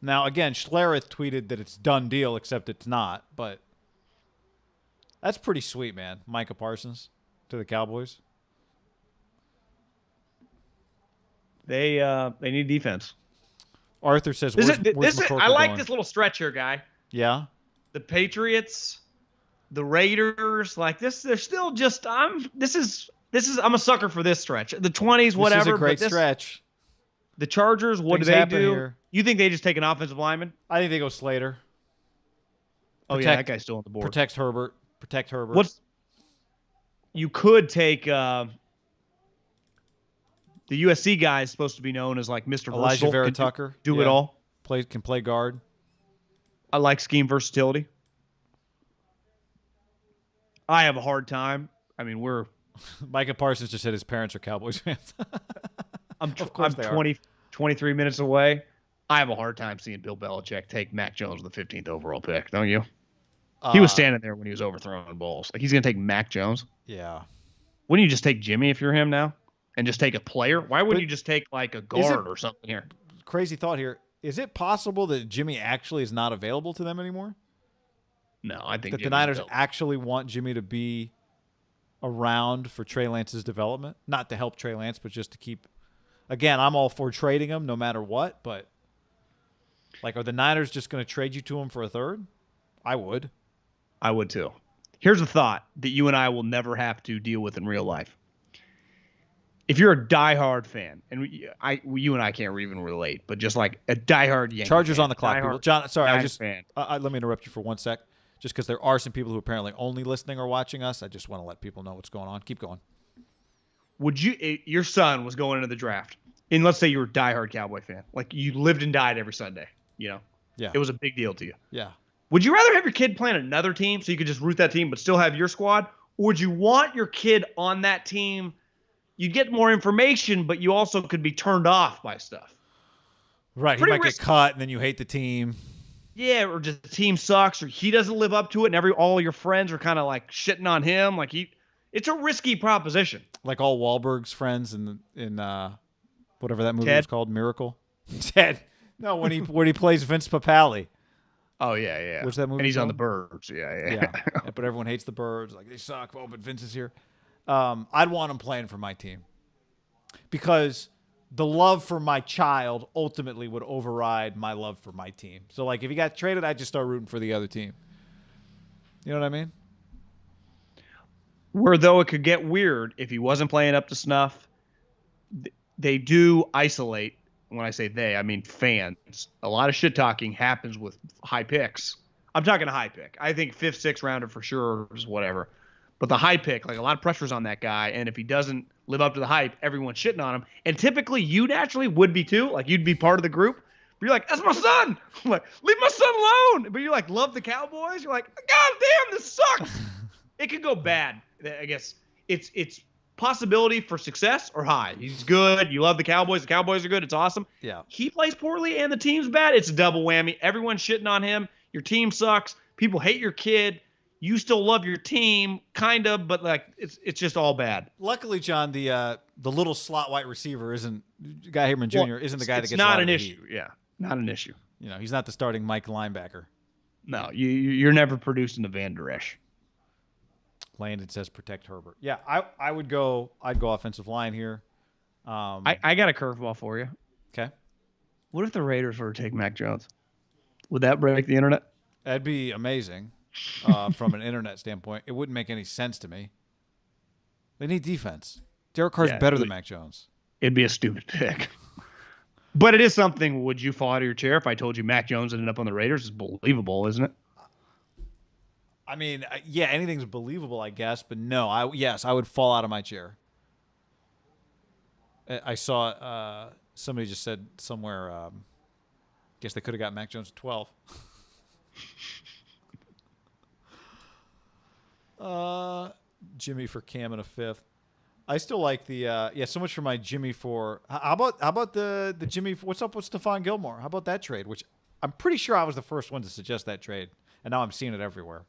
Now, again, Schlereth tweeted that it's done deal, except it's not. But that's pretty sweet, man. Micah Parsons to the Cowboys. They need defense. Arthur says, I like this little stretch here, guy. Yeah. The Patriots, the Raiders, like this, they're still just I'm a sucker for this stretch. The 20s, whatever. This is a great stretch. The Chargers, what do they do? Here. You think they just take an offensive lineman? I think they go Slater. That guy's still on the board. Protect Herbert. You could take the USC guy is supposed to be known as like Mr. Elijah Vera Tucker. Do it all. Can play guard. I like scheme versatility. I have a hard time. Micah Parsons just said his parents are Cowboys fans. I'm 23 minutes away. I have a hard time seeing Bill Belichick take Mac Jones with the 15th overall pick, don't you? He was standing there when he was overthrowing balls. Like, he's going to take Mac Jones? Yeah. Wouldn't you just take Jimmy if you're him now? And just take a player? Why wouldn't But you just take, like, a guard or something here? Crazy thought here. Is it possible that Jimmy actually is not available to them anymore? No, I think that the Niners actually want Jimmy to be around for Trey Lance's development. Not to help Trey Lance, but just to keep. Again, I'm all for trading him no matter what, but like, are the Niners just going to trade you to him for a third? I would. I would too. Here's a thought that you and I will never have to deal with in real life. If you're a diehard fan, and you and I can't even relate, but just like a diehard Yankee Chargers fan, on the clock, people. John, sorry, let me interrupt you for 1 sec. Just because there are some people who apparently only listening or watching us, I just want to let people know what's going on. Keep going. Would your son was going into the draft, and let's say you were a diehard Cowboy fan, like you lived and died every Sunday, Yeah. It was a big deal to you. Yeah. Would you rather have your kid playing another team so you could just root that team but still have your squad? Or would you want your kid on that team? You get more information, but you also could be turned off by stuff. Right. He might get cut, and then you hate the team. Yeah, or just the team sucks, or he doesn't live up to it, and all your friends are kind of like shitting on him. Like it's a risky proposition. Like all Wahlberg's friends in whatever that movie Ted? was called, Miracle. Ted. No, when he plays Vince Papale. Oh yeah. What's that movie? And he's called? on the Birds. Yeah. But everyone hates the Birds. Like, they suck. Oh, but Vince is here. I'd want him playing for my team because the love for my child ultimately would override my love for my team. So, like, if he got traded, I'd just start rooting for the other team. You know what I mean? Where, though, it could get weird if he wasn't playing up to snuff, they do isolate. When I say they, I mean fans. A lot of shit talking happens with high picks. I'm talking a high pick. I think 5th, 6th rounder for sure is whatever. But the high pick, like, a lot of pressure's on that guy. And if he doesn't live up to the hype, everyone's shitting on him. And typically you naturally would be too. Like, you'd be part of the group. But you're like, that's my son. I'm like, leave my son alone. But you like love the Cowboys. You're like, God damn, this sucks. It could go bad. I guess it's possibility for success or high. He's good. You love the Cowboys. The Cowboys are good. It's awesome. Yeah. He plays poorly and the team's bad. It's a double whammy. Everyone's shitting on him. Your team sucks. People hate your kid. You still love your team, kind of, but like it's just all bad. Luckily, John, the little slot wide receiver isn't Guy Haberman Jr. isn't the guy that gets. It's not an issue. Yeah, not an issue. You know, he's not the starting Mike linebacker. No, you're never producing a Van Der Esch. Landon says protect Herbert. Yeah, I'd go offensive line here. I got a curveball for you. Okay. What if the Raiders were to take Mac Jones? Would that break the internet? That'd be amazing from an internet standpoint. It wouldn't make any sense to me. They need defense. Derek Carr's better than Mac Jones. It'd be a stupid pick. But it is something. Would you fall out of your chair if I told you Mac Jones ended up on the Raiders? It's believable, isn't it? I mean, yeah, anything's believable, I guess. But no, I would fall out of my chair. I saw somebody just said somewhere, guess they could have got Mac Jones at 12. Jimmy for Cam in a 5th. I still like the so much for my Jimmy for. How about the Jimmy? What's up with Stephon Gilmore? How about that trade? Which I'm pretty sure I was the first one to suggest that trade, and now I'm seeing it everywhere.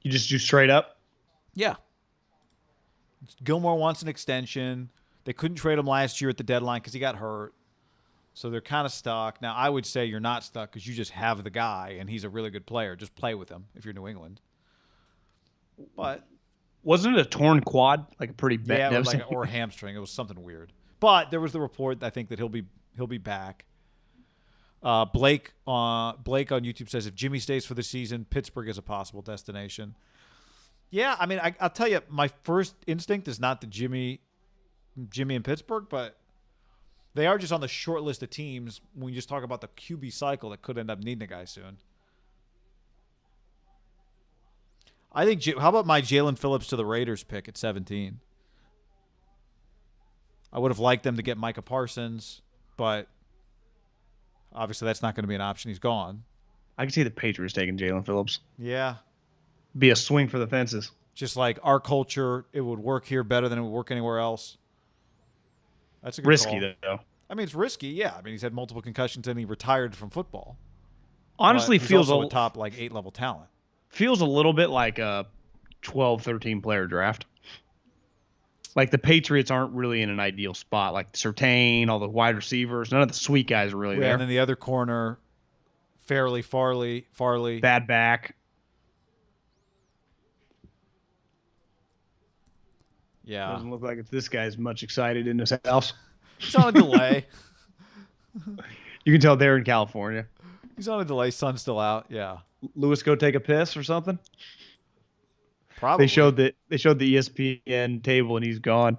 You just do straight up? Yeah. Gilmore wants an extension. They couldn't trade him last year at the deadline because he got hurt. So they're kind of stuck. Now, I would say you're not stuck because you just have the guy, and he's a really good player. Just play with him if you're New England. But wasn't it a torn quad? Like a pretty bad, or a hamstring. It was something weird. But there was the report, I think, that he'll be back. Blake on YouTube says if Jimmy stays for the season, Pittsburgh is a possible destination. Yeah, I mean, I'll tell you, my first instinct is not the Jimmy in Pittsburgh, but they are just on the short list of teams when you just talk about the QB cycle that could end up needing a guy soon. I think. How about my Jalen Phillips to the Raiders pick at 17? I would have liked them to get Micah Parsons, but obviously that's not going to be an option. He's gone. I can see the Patriots taking Jalen Phillips. Yeah. Be a swing for the fences. Just like our culture, it would work here better than it would work anywhere else. That's a good risky call. though. I mean, it's risky. Yeah. I mean, he's had multiple concussions and he retired from football. Honestly, But he's feels also a top 8 level talent. feels a little bit like a 12, 13 player draft. Like the Patriots aren't really in an ideal spot. Like Surtain, all the wide receivers, none of the sweet guys are really there. And then the other corner, Farley. Bad back. Yeah. Doesn't look like this guy's much excited in his house. He's on a delay. You can tell they're in California. He's on a delay. Sun's still out. Yeah. Lewis go take a piss or something? Probably. They showed the ESPN table and he's gone.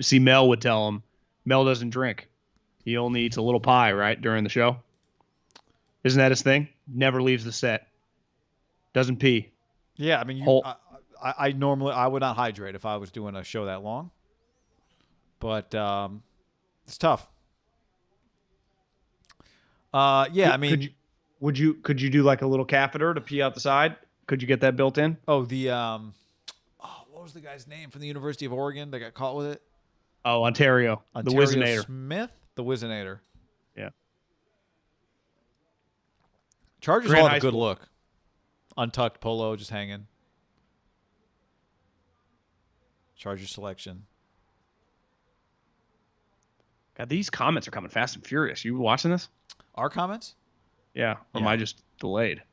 See, Mel would tell him, Mel doesn't drink. He only eats a little pie, right, during the show. Isn't that his thing? Never leaves the set. Doesn't pee. Yeah, I mean, I normally would not hydrate if I was doing a show that long. But it's tough. Yeah, I mean, could you do like a little catheter to pee out the side? Could you get that built in? Oh, what was the guy's name from the University of Oregon that got caught with it? Oh, Ontario. The Wizinator. Smith, the Wizinator. Yeah. Chargers all have a good look. Untucked polo, just hanging. Chargers selection. God, these comments are coming fast and furious. You watching this? Our comments? Yeah. Or am I just delayed?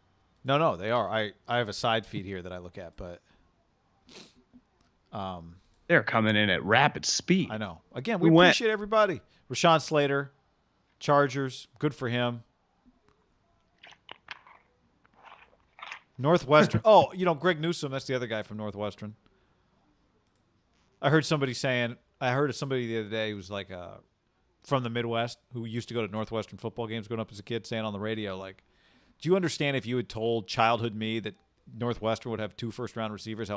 No, they are. I have a side feed here that I look at, but they're coming in at rapid speed. I know. Again, we appreciate everybody. Rashawn Slater, Chargers, good for him. Northwestern. Oh, Greg Newsome, that's the other guy from Northwestern. I heard somebody the other day who was like from the Midwest who used to go to Northwestern football games growing up as a kid saying on the radio, like, do you understand if you had told childhood me that Northwestern would have 2 first-round receivers,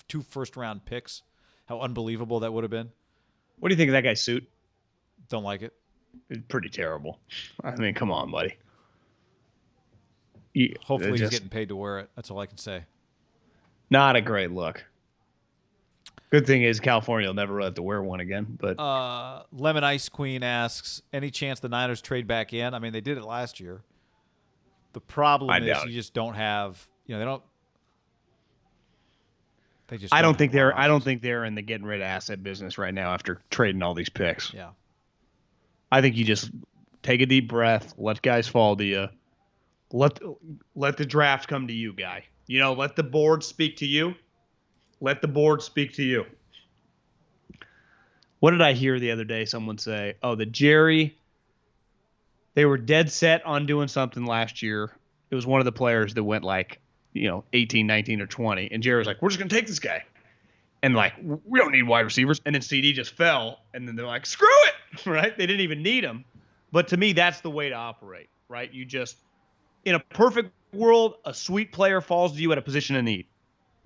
2 first-round picks, how unbelievable that would have been? What do you think of that guy's suit? Don't like it. It's pretty terrible. I mean, come on, buddy. Hopefully he's getting paid to wear it. That's all I can say. Not a great look. Good thing is California will never have to wear one again. But Lemon Ice Queen asks, any chance the Niners trade back in? I mean, they did it last year. The problem is you just don't have, they don't. They just. I don't think they're in the getting rid of asset business right now after trading all these picks. Yeah. I think you just take a deep breath, let guys fall to you. Let the draft come to you, guy. Let the board speak to you. Let the board speak to you. What did I hear the other day? Someone say, they were dead set on doing something last year. It was one of the players that went 18, 19, or 20. And Jerry was like, we're just going to take this guy. And we don't need wide receivers. And then CD just fell. And then they're like, screw it. Right? They didn't even need him. But to me, that's the way to operate. Right? You just, in a perfect world, a sweet player falls to you at a position of need.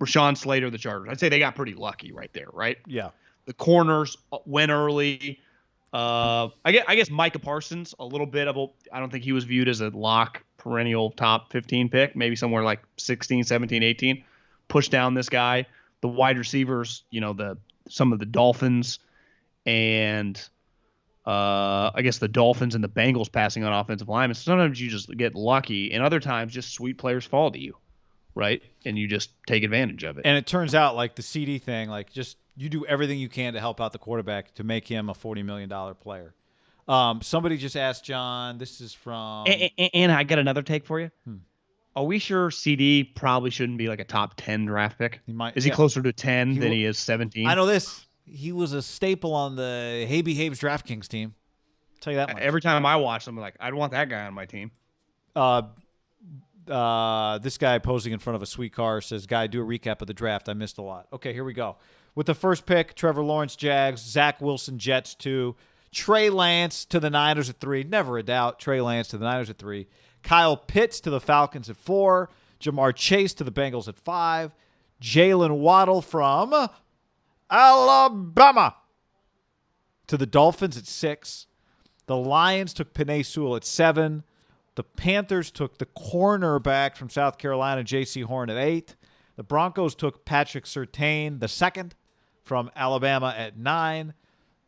Rashawn Slater, the Chargers. I'd say they got pretty lucky right there. Right? Yeah. The corners went early. I guess Micah Parsons, a little bit of I don't think he was viewed as a lock perennial top 15 pick, maybe somewhere like 16, 17, 18. Push down this guy. The wide receivers, some of the Dolphins and I guess the Dolphins and the Bengals passing on offensive linemen. Sometimes you just get lucky, and other times just sweet players fall to you, right? And you just take advantage of it. And it turns out like the CD thing, you do everything you can to help out the quarterback to make him a $40 million player. Somebody just asked John, this is from... And I got another take for you. Are we sure CD probably shouldn't be like a top 10 draft pick? Is he closer to 10 than he is 17? I know this. He was a staple on the Hey Behaves DraftKings team. I'll tell you that much. Every time I watch him, I'm like, I'd want that guy on my team. This guy posing in front of a sweet car says, guy, do a recap of the draft. I missed a lot. Okay, here we go. With the first pick, Trevor Lawrence, Jags. Zach Wilson, Jets, 2. Trey Lance to the Niners at 3. Never a doubt. Trey Lance to the Niners at 3. Kyle Pitts to the Falcons at 4. Jamar Chase to the Bengals at 5. Jalen Waddle from Alabama to the Dolphins at 6. The Lions took Penei Sewell at 7. The Panthers took the cornerback from South Carolina, J.C. Horn, at 8. The Broncos took Patrick Surtain, the second, from Alabama at 9.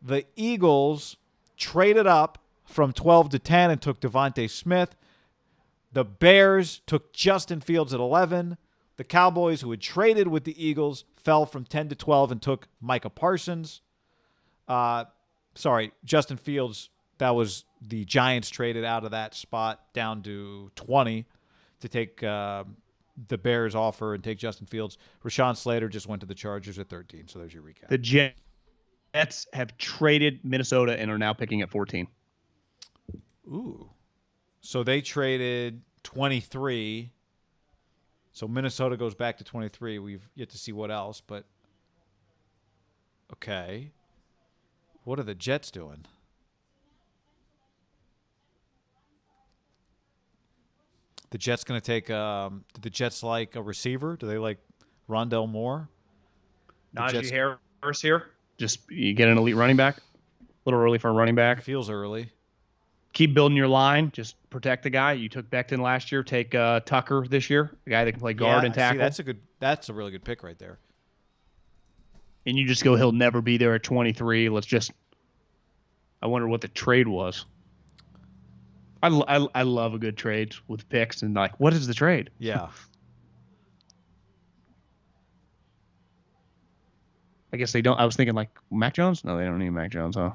The Eagles traded up from 12 to 10 and took Devontae Smith. The Bears took Justin Fields at 11. The Cowboys, who had traded with the Eagles, fell from 10 to 12 and took Micah Parsons. Justin Fields, that was the Giants traded out of that spot down to 20 to take the Bears offer and take Justin Fields. Rashawn Slater just went to the Chargers at 13, so there's your recap. The Jets have traded Minnesota and are now picking at 14. Ooh. So they traded 23. So Minnesota goes back to 23. We've yet to see what else, but okay. What are the Jets doing? The Jets going to take do the Jets like a receiver? Do they like Rondell Moore? Najee Harris here. Just you get an elite running back. A little early for a running back. Feels early. Keep building your line. Just protect the guy. You took Becton last year. Take Tucker this year, the guy that can play guard and tackle. See, that's a really good pick right there. And you just go, he'll never be there at 23. I wonder what the trade was. I love a good trade with picks and like, what is the trade? Yeah. I guess they don't. I was thinking like Mac Jones. No, they don't need Mac Jones, huh?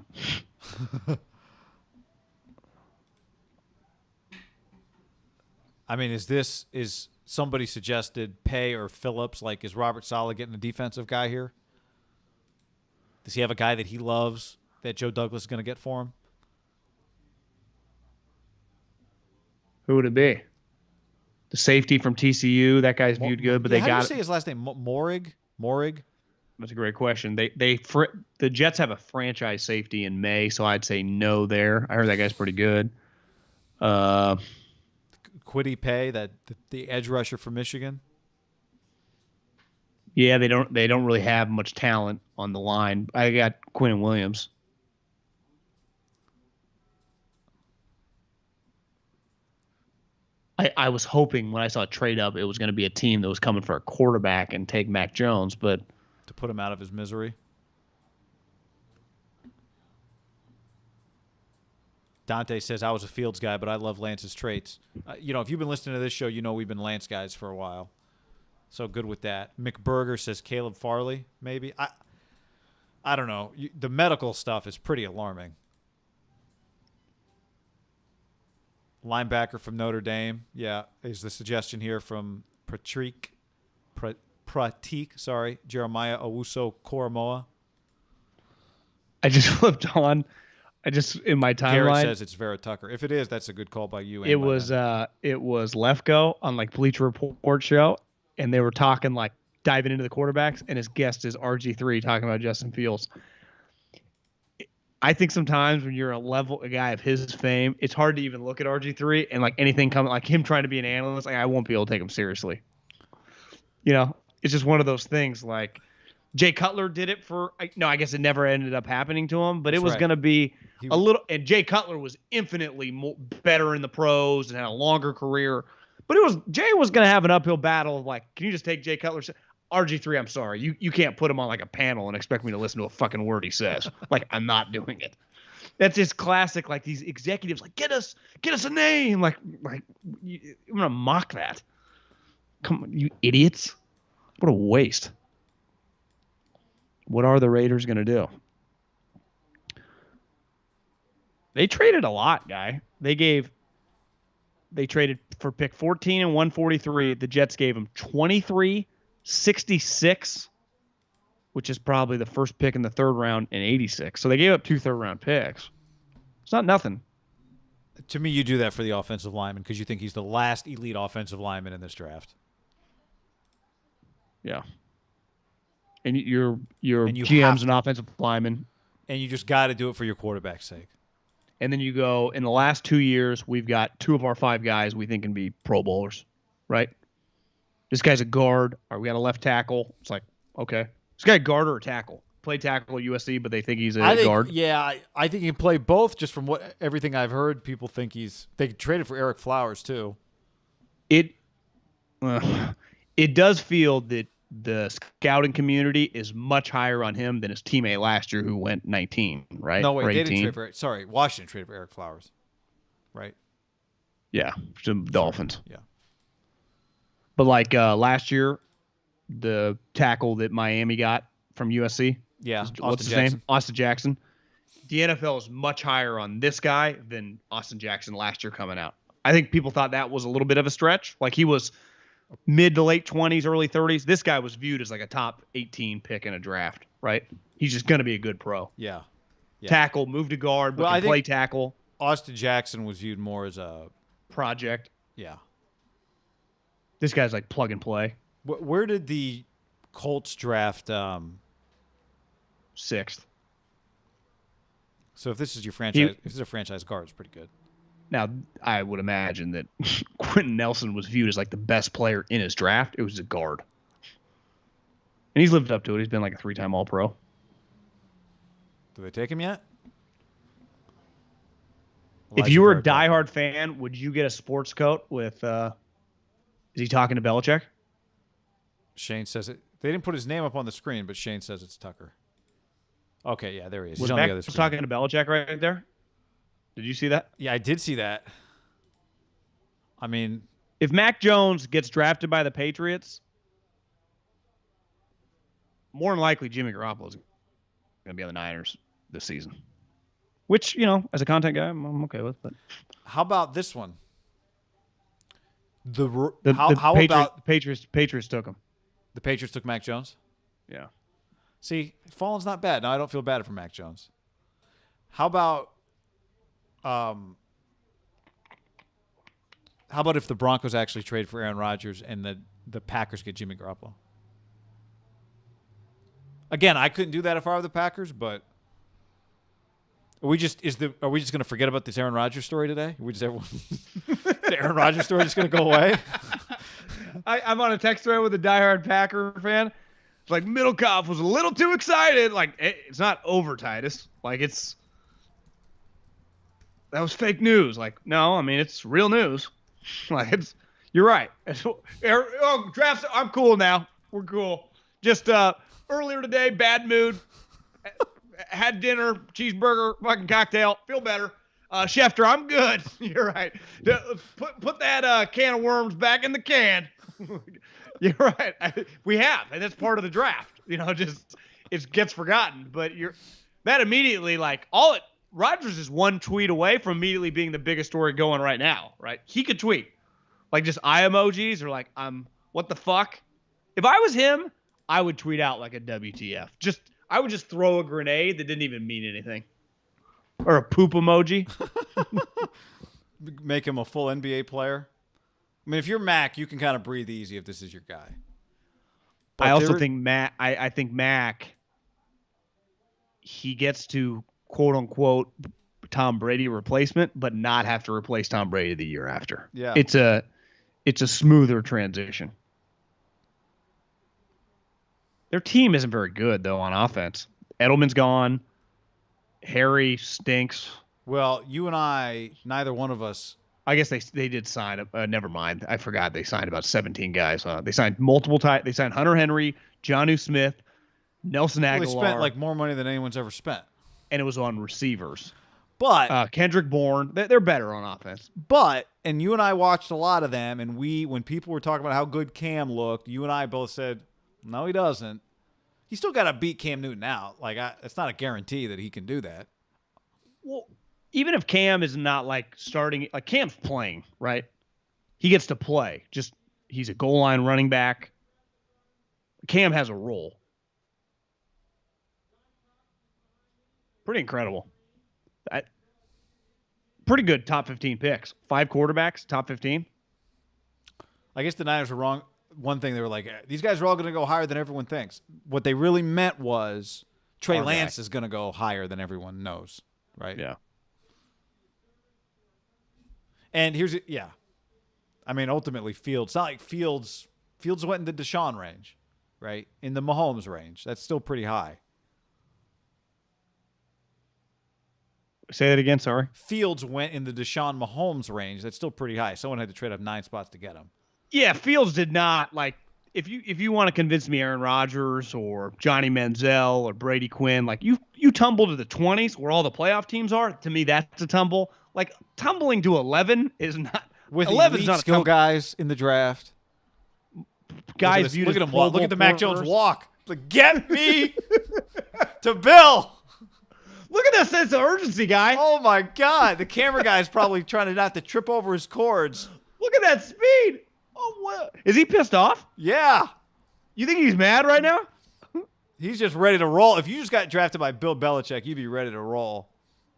I mean, is somebody suggested Pay or Phillips? Like, is Robert Saleh getting a defensive guy here? Does he have a guy that he loves that Joe Douglas is going to get for him? Who would it be? The safety from TCU. That guy's viewed good, but they how got. How do you say his last name? Morig? That's a great question. The Jets have a franchise safety in May, so I'd say no there. I heard that guy's pretty good. Kwity Paye, the edge rusher from Michigan. Yeah, they don't really have much talent on the line. I got Quinnen Williams. I was hoping when I saw a trade up, it was going to be a team that was coming for a quarterback and take Mac Jones, but to put him out of his misery. Dante says, I was a Fields guy, but I love Lance's traits. If you've been listening to this show, you know we've been Lance guys for a while. So good with that. McBurger says Caleb Farley, maybe. I don't know. The medical stuff is pretty alarming. Linebacker from Notre Dame. Yeah, is the suggestion here from Pratik, Jeremiah Owusu-Koramoah. I just flipped on. In my timeline. Garrett says it's Vera Tucker. If it is, that's a good call by you. It was Lefko on like Bleacher Report show, and they were talking like diving into the quarterbacks, and his guest is RG3 talking about Justin Fields. I think sometimes when you're a guy of his fame, it's hard to even look at RG3 and like anything coming, like him trying to be an analyst, like I won't be able to take him seriously. It's just one of those things. Like Jay Cutler did it I guess it never ended up happening to him, but it was going to be a little. And Jay Cutler was infinitely better in the pros and had a longer career, but Jay was going to have an uphill battle of like, can you just take Jay Cutler? RG3, I'm sorry. You can't put him on like a panel and expect me to listen to a fucking word he says. Like, I'm not doing it. That's just classic. Like these executives, like get us a name. Like I'm gonna mock that. Come on, you idiots! What a waste. What are the Raiders gonna do? They traded a lot, guy. They traded for pick 14 and 143. The Jets gave them 23. 66, which is probably the first pick in the third round, and 86. So they gave up 2 third-round picks. It's not nothing. To me, you do that for the offensive lineman because you think he's the last elite offensive lineman in this draft. Yeah. And your GM's an offensive lineman. And you just got to do it for your quarterback's sake. And then you go, in the last 2 years, we've got 2 of our 5 guys we think can be Pro Bowlers, right? This guy's a guard, or we got a left tackle. It's like, okay. This guy a guard or a tackle? Played tackle at USC, but they think he's a guard. Yeah, I think he can play both just from everything I've heard. People think they traded for Eric Flowers, too. It does feel that the scouting community is much higher on him than his teammate last year who went 19, right? No, wait, or they didn't 18. trade for. Sorry, Washington traded for Eric Flowers, right? Yeah, some Dolphins. Yeah. But like last year, the tackle that Miami got from USC, Yeah, what's Austin his Jackson. name? Austin Jackson. The NFL is much higher on this guy than Austin Jackson last year coming out. I think people thought that was a little bit of a stretch. Like he was mid to late 20s, early 30s. This guy was viewed as like a top 18 pick in a draft, right? He's just going to be a good pro. Yeah. Tackle, move to guard, but can play tackle. Austin Jackson was viewed more as a project. Yeah. This guy's like plug and play. Where did the Colts draft? 6th. So if this is your franchise, if this is a franchise guard, it's pretty good. Now, I would imagine that Quentin Nelson was viewed as like the best player in his draft. It was a guard. And he's lived up to it. He's been like a 3-time All-Pro. Do they take him yet? If you were a diehard fan, would you get a sports coat with is he talking to Belichick? Shane says it. They didn't put his name up on the screen, but Shane says it's Tucker. Okay, yeah, there he is. Was Mac talking to Belichick right there? Did you see that? Yeah, I did see that. I mean, if Mac Jones gets drafted by the Patriots, more than likely Jimmy Garoppolo is going to be on the Niners this season. Which, as a content guy, I'm okay with. But how about this one? How about the Patriots took him? The Patriots took Mac Jones? Yeah. See, falling's not bad. Now I don't feel bad for Mac Jones. How about if the Broncos actually trade for Aaron Rodgers and the Packers get Jimmy Garoppolo? Again, I couldn't do that if I were the Packers, but are we just going to forget about this Aaron Rodgers story today? The Aaron Rodgers story just going to go away? I'm on a text thread with a diehard Packer fan. It's like Middlecoff was a little too excited. Like it's not over, Titus. Like that was fake news. Like no, I mean it's real news. Like you're right. Drafts. I'm cool now. We're cool. Just earlier today, bad mood. Had dinner, cheeseburger, fucking cocktail. Feel better. Schefter, I'm good. You're right. Put that can of worms back in the can. You're right. We have, and that's part of the draft. Just it gets forgotten. But that immediately Rodgers is one tweet away from immediately being the biggest story going right now. Right? He could tweet like just eye emojis or like what the fuck. If I was him, I would tweet out like a WTF. I would just throw a grenade that didn't even mean anything. Or a poop emoji. Make him a full NBA player. I mean, if you're Mac, you can kind of breathe easy if this is your guy. But I also think Mac, I think Mac, he gets to quote unquote Tom Brady replacement, but not have to replace Tom Brady the year after. Yeah. It's a smoother transition. Their team isn't very good though on offense. Edelman's gone. Harry stinks. Well, you and I, neither one of us. I guess they did sign. Never mind. I forgot they signed about 17 guys. They signed multiple. They signed Hunter Henry, Jonnu Smith, Nelson Aguilar. They spent like more money than anyone's ever spent, and it was on receivers. But Kendrick Bourne, they're better on offense. And you and I watched a lot of them, and when people were talking about how good Cam looked, you and I both said, no, he doesn't. He's still got to beat Cam Newton out. It's not a guarantee that he can do that. Well, even if Cam is not starting, Cam's playing, right? He gets to play. Just he's a goal line running back. Cam has a role. Pretty incredible. Pretty good top 15 picks. 5 quarterbacks, top 15. I guess the Niners were wrong. One thing, they were like, these guys are all going to go higher than everyone thinks. What they really meant was Trey Lance is going to go higher than everyone knows, right? Yeah. And I mean, ultimately, Fields. It's not like Fields went in the Deshaun range, right? In the Mahomes range. That's still pretty high. Say that again, sorry. Fields went in the Deshaun Mahomes range. That's still pretty high. Someone had to trade up 9 spots to get him. Yeah, Fields did not if you want to convince me Aaron Rodgers or Johnny Manziel or Brady Quinn, like you tumble to the 20s where all the playoff teams are, to me that's a tumble. Like tumbling to 11 is not. With 11 is elite not a skill tumble. guys in the draft. Guys, Look at him Pro walk. Look Bowl at the Mac Jones quarters. walk. Like, get me to Bill. Look at that sense of urgency, guy. Oh my God. The camera guy's probably trying to not to trip over his cords. Look at that speed. Oh, what? Is he pissed off? Yeah. You think he's mad right now? He's just ready to roll. If you just got drafted by Bill Belichick, you'd be ready to roll.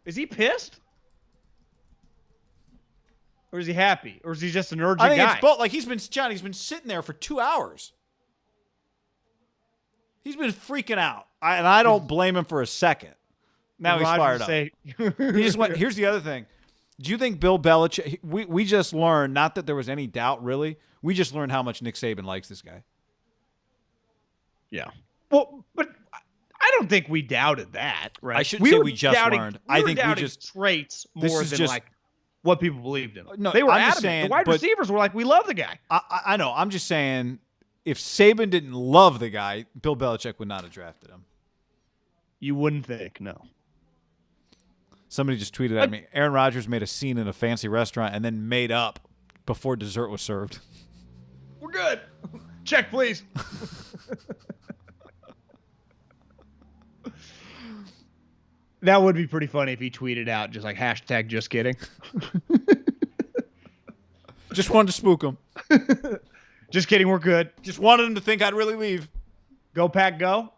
Is he pissed? Or is he happy? Or is he just an urgent I think guy? it's both. Like he's been sitting there for 2 hours. He's been freaking out. And I don't blame him for a second. Now he's fired up. He just went. Here's the other thing. Do you think Bill Belichick? We just learned, not that there was any doubt, really. We just learned how much Nick Saban likes this guy. Yeah. Well, but I don't think we doubted that, right? I shouldn't say we just learned. I think we just traits more than like what people believed in. No, they were I'm adamant. just saying, the wide receivers were like, we love the guy. I know. I'm just saying, if Saban didn't love the guy, Bill Belichick would not have drafted him. You wouldn't think, no. Somebody just tweeted at me, Aaron Rodgers made a scene in a fancy restaurant and then made up before dessert was served. We're good. Check, please. That would be pretty funny if he tweeted out just like hashtag just kidding. Just wanted to spook him. Just kidding, we're good. Just wanted him to think I'd really leave. Go Pack go.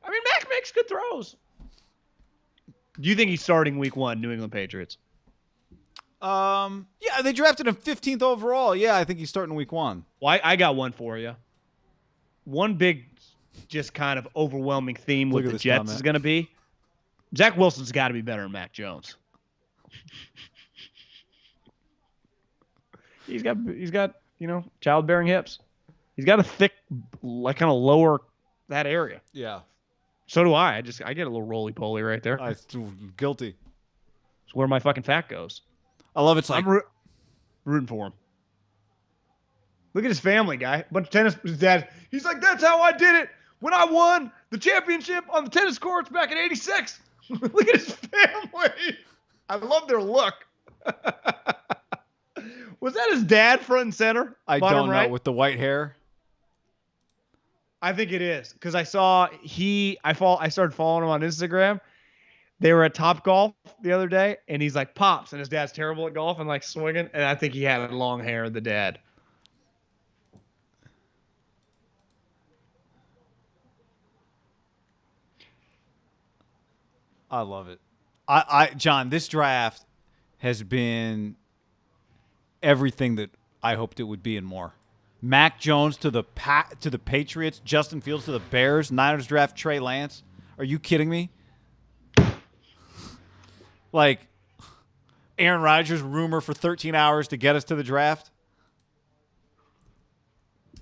I mean, Mac makes good throws. Do you think he's starting week 1, New England Patriots? Yeah, they drafted him 15th overall. Yeah, I think he's starting week 1. Well, I got one for you. One big, just kind of overwhelming theme with the Jets is going to be Zach Wilson's got to be better than Mac Jones. He's got childbearing hips. He's got a thick, like kind of lower that area. Yeah. So do I. I get a little roly-poly right there. I'm guilty. It's where my fucking fat goes. I love it's like I'm rooting for him. Look at his family, guy. Bunch of tennis. His dad. He's like, that's how I did it when I won the championship on the tennis courts back in '86. Look at his family. I love their look. Was that his dad front and center? I don't know, with the white hair. I think it is because I started following him on Instagram. They were at Topgolf the other day, and he's like Pops, and his dad's terrible at golf and like swinging, and I think he had long hair. The dad. I love it. John, this draft has been everything that I hoped it would be and more. Mac Jones to the Patriots, Justin Fields to the Bears, Niners draft Trey Lance. Are you kidding me? Like Aaron Rodgers rumor for 13 hours to get us to the draft.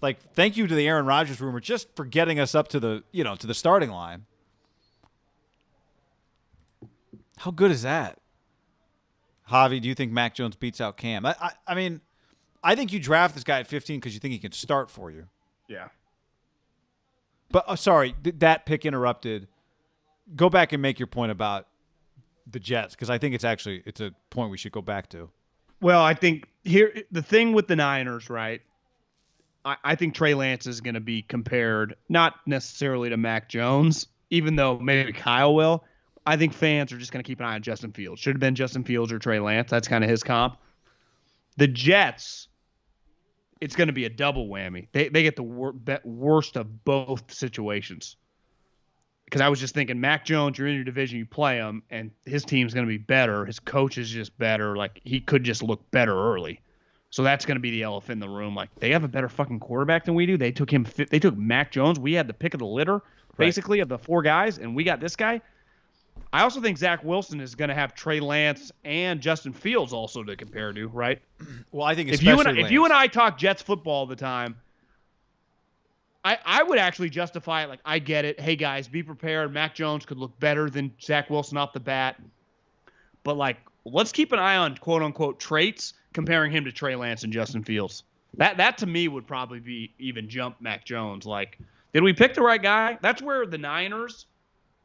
Like, thank you to the Aaron Rodgers rumor just for getting us up to the starting line. How good is that? Javi, do you think Mac Jones beats out Cam? I mean, I think you draft this guy at 15 because you think he can start for you. Yeah. But, sorry, that pick interrupted. Go back and make your point about the Jets because I think it's a point we should go back to. Well, I think here the thing with the Niners, right? I think Trey Lance is going to be compared not necessarily to Mac Jones, even though maybe Kyle will. I think fans are just going to keep an eye on Justin Fields. Should have been Justin Fields or Trey Lance. That's kind of his comp. The Jets, it's going to be a double whammy. They get the worst of both situations. Because I was just thinking, Mac Jones, you're in your division, you play him, and his team's going to be better. His coach is just better. Like, he could just look better early. So that's going to be the elephant in the room. Like, they have a better fucking quarterback than we do. They took Mac Jones. We had the pick of the litter, basically, of the 4 guys, and we got this guy. I also think Zach Wilson is going to have Trey Lance and Justin Fields also to compare to, right? Well, I think if you and I talk Jets football all the time, I would actually justify it. Like, I get it. Hey, guys, be prepared. Mac Jones could look better than Zach Wilson off the bat. But, like, let's keep an eye on quote-unquote traits, comparing him to Trey Lance and Justin Fields. That to me would probably be even jump Mac Jones. Like, did we pick the right guy? That's where the Niners,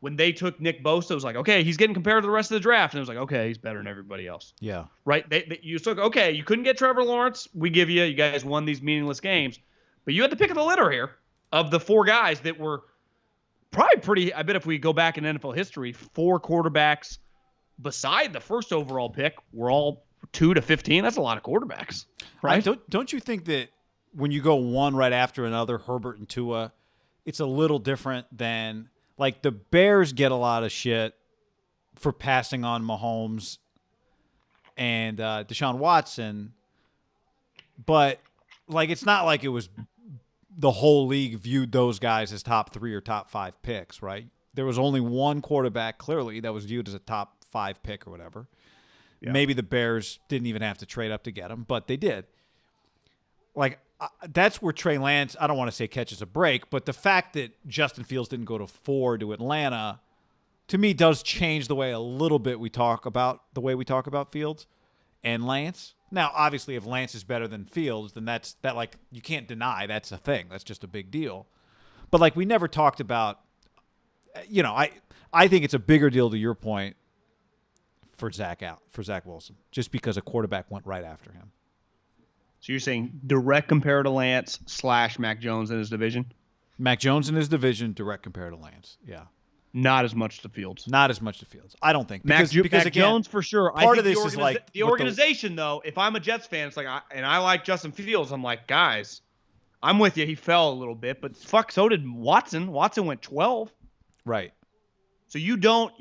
when they took Nick Bosa, it was like, okay, he's getting compared to the rest of the draft. And it was like, okay, he's better than everybody else. Yeah. Right? You took, okay, you couldn't get Trevor Lawrence. We give you guys won these meaningless games. But you had the pick of the litter here of the 4 guys that were probably pretty, I bet if we go back in NFL history, 4 quarterbacks beside the first overall pick were all 2 to 15. That's a lot of quarterbacks. Right? Don't you think that when you go one right after another, Herbert and Tua, it's a little different than like the Bears get a lot of shit for passing on Mahomes and Deshaun Watson, but like it's not like it was the whole league viewed those guys as top 3 or top 5 picks, right? There was only one quarterback clearly that was viewed as a top 5 pick or whatever. Yeah. Maybe the Bears didn't even have to trade up to get him, but they did. Like, that's where Trey Lance, I don't want to say catches a break, but the fact that Justin Fields didn't go to 4 to Atlanta, to me, does change the way a little bit we talk about Fields and Lance. Now, obviously, if Lance is better than Fields, then that like you can't deny that's a thing. That's just a big deal. But like we never talked about, I think it's a bigger deal to your point for Zach Wilson, just because a quarterback went right after him. So you're saying direct compare to Lance / Mac Jones in his division? Mac Jones in his division, direct compare to Lance. Yeah. Not as much to Fields. Not as much to Fields. I don't think. Mac again, Jones for sure. Part of this is like the organization, though. If I'm a Jets fan, it's like, I like Justin Fields. I'm like, guys, I'm with you. He fell a little bit, but fuck, so did Watson. Watson went 12. Right. So you don't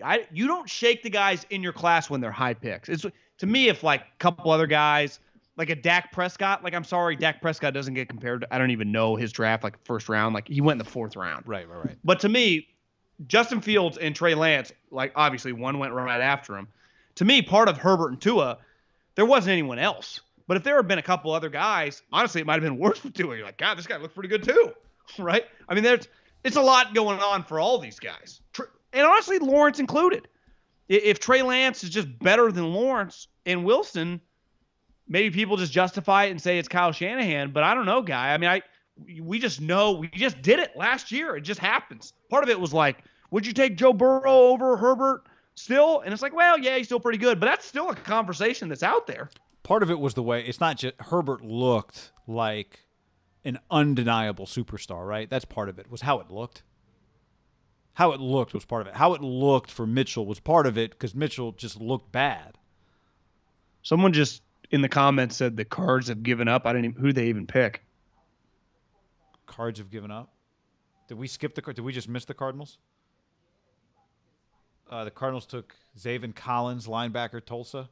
shake the guys in your class when they're high picks. It's to me, if like a couple other guys, like a Dak Prescott, like I'm sorry, Dak Prescott doesn't get compared to, I don't even know his draft, like first round, like he went in the 4th round. Right. But to me, Justin Fields and Trey Lance, like obviously one went right after him. To me, part of Herbert and Tua, there wasn't anyone else. But if there had been a couple other guys, honestly, it might have been worse for Tua. You're like, God, this guy looks pretty good too, right? I mean, it's a lot going on for all these guys, and honestly, Lawrence included. If Trey Lance is just better than Lawrence and Wilson, maybe people just justify it and say it's Kyle Shanahan. But I don't know, guy. I mean, we just know we just did it last year. It just happens. Part of it was like, would you take Joe Burrow over Herbert still? And it's like, well, yeah, he's still pretty good, but that's still a conversation that's out there. Part of it was the way it's not just Herbert looked like an undeniable superstar, right? That's part of it was how it looked. How it looked was part of it. How it looked for Mitchell was part of it because Mitchell just looked bad. Someone just in the comments said the Cards have given up. Who did they even pick? Cards have given up. Did we skip Did we just miss the Cardinals? The Cardinals took Zaven Collins, linebacker, Tulsa.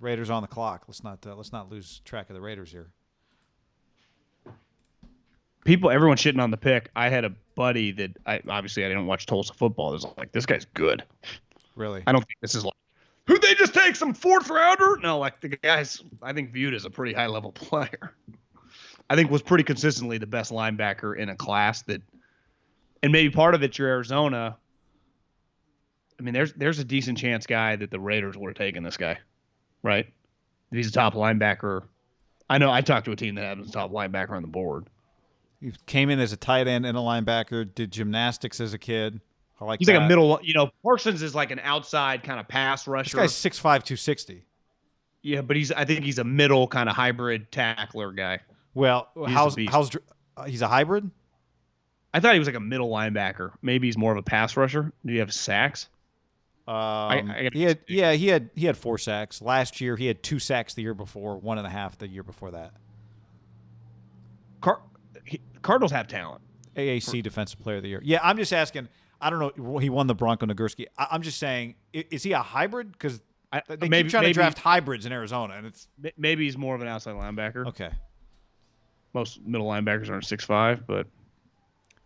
Raiders on the clock. Let's not lose track of the Raiders here. Everyone shitting on the pick. I had a buddy that I didn't watch Tulsa football. It was like, this guy's good. Really? I don't think this is like, who'd they just take, some 4th rounder? No, like the guy's, I think, viewed as a pretty high level player. I think was pretty consistently the best linebacker in a class that, and maybe part of it's your Arizona. I mean, there's a decent chance, guy, that the Raiders would have taken this guy, right? If he's a top linebacker. I know I talked to a team that had him as a top linebacker on the board. He came in as a tight end and a linebacker, did gymnastics as a kid. I like He's that. Like a middle, Parsons is like an outside kind of pass rusher. This guy's 6'5", 260. Yeah, but I think he's a middle kind of hybrid tackler guy. Well, he's a hybrid? I thought he was like a middle linebacker. Maybe he's more of a pass rusher. Do you have sacks? He had 4 sacks. Last year, he had 2 sacks the year before, 1.5 the year before that. Cardinals have talent. AAC Defensive Player of the Year. Yeah, I'm just asking. I don't know. He won the Bronco Nagurski. I'm just saying, is he a hybrid? Because they keep trying to draft hybrids in Arizona, and it's maybe he's more of an outside linebacker. Okay. Most middle linebackers are 6'5", but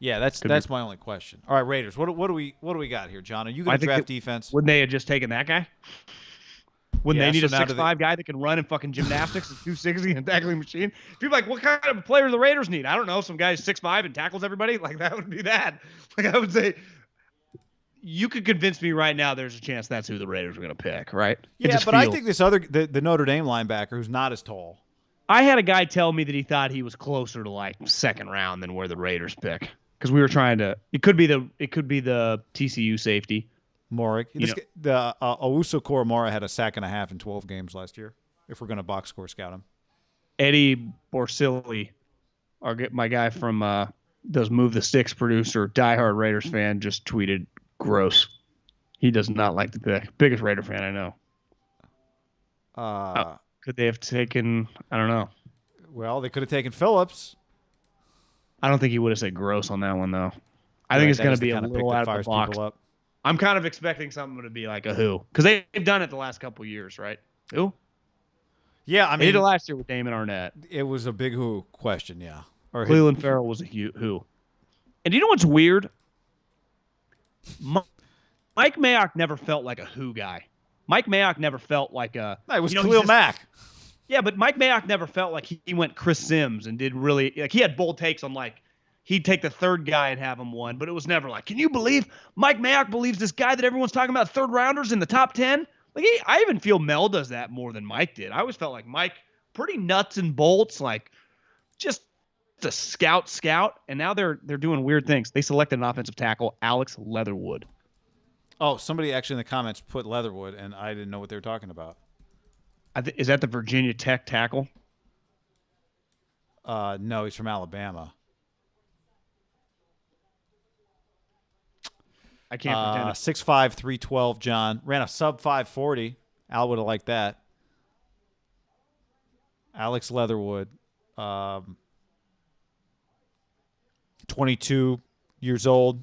yeah, that's my only question. All right, Raiders. What do we got here, John? Are you going to draft defense? Wouldn't they have just taken that guy? Wouldn't they need a 6'5" guy that can run in fucking gymnastics and 260 and tackling machine? People are like, what kind of player do the Raiders need? I don't know. Some guy 6'5" and tackles everybody? Like, that would be that. Like, I would say, you could convince me right now there's a chance that's who the Raiders are going to pick, right? Yeah, but I think this other, the Notre Dame linebacker who's not as tall, I had a guy tell me that he thought he was closer to like second round than where the Raiders pick because we were trying to. It could be the TCU safety. Morik. You know, The Owusu Koromora had a sack and a half in 12 games last year. If we're going to box score scout him, Eddie Borsili, my guy from does Move the Sticks producer, diehard Raiders fan, just tweeted gross. He does not like the pick. Biggest Raider fan I know. Could they have taken? I don't know. Well, they could have taken Phillips. I don't think he would have said gross on that one though. I think it's going to be a little out of the box. I'm kind of expecting something to be like a who, because they've done it the last couple of years, right? Who? Yeah, I mean, they did it last year with Damon Arnett. It was a big who question, yeah. Or Cleveland Farrell was a who. And do you know what's weird? Mike Mayock never felt like a who guy. Mike Mayock never felt like a. No, it was Khalil Mack. Yeah, but Mike Mayock never felt like he went Chris Sims and did really like he had bold takes on like he'd take the third guy and have him one, but it was never like, can you believe Mike Mayock believes this guy that everyone's talking about third rounders in the top 10? Like I even feel Mel does that more than Mike did. I always felt like Mike pretty nuts and bolts, like just a scout, and now they're doing weird things. They selected an offensive tackle, Alex Leatherwood. Oh, somebody actually in the comments put Leatherwood, and I didn't know what they were talking about. Is that the Virginia Tech tackle? No, he's from Alabama. I can't pretend. 6'5", 312, John. Ran a sub 540. Al would have liked that. Alex Leatherwood. 22 years old.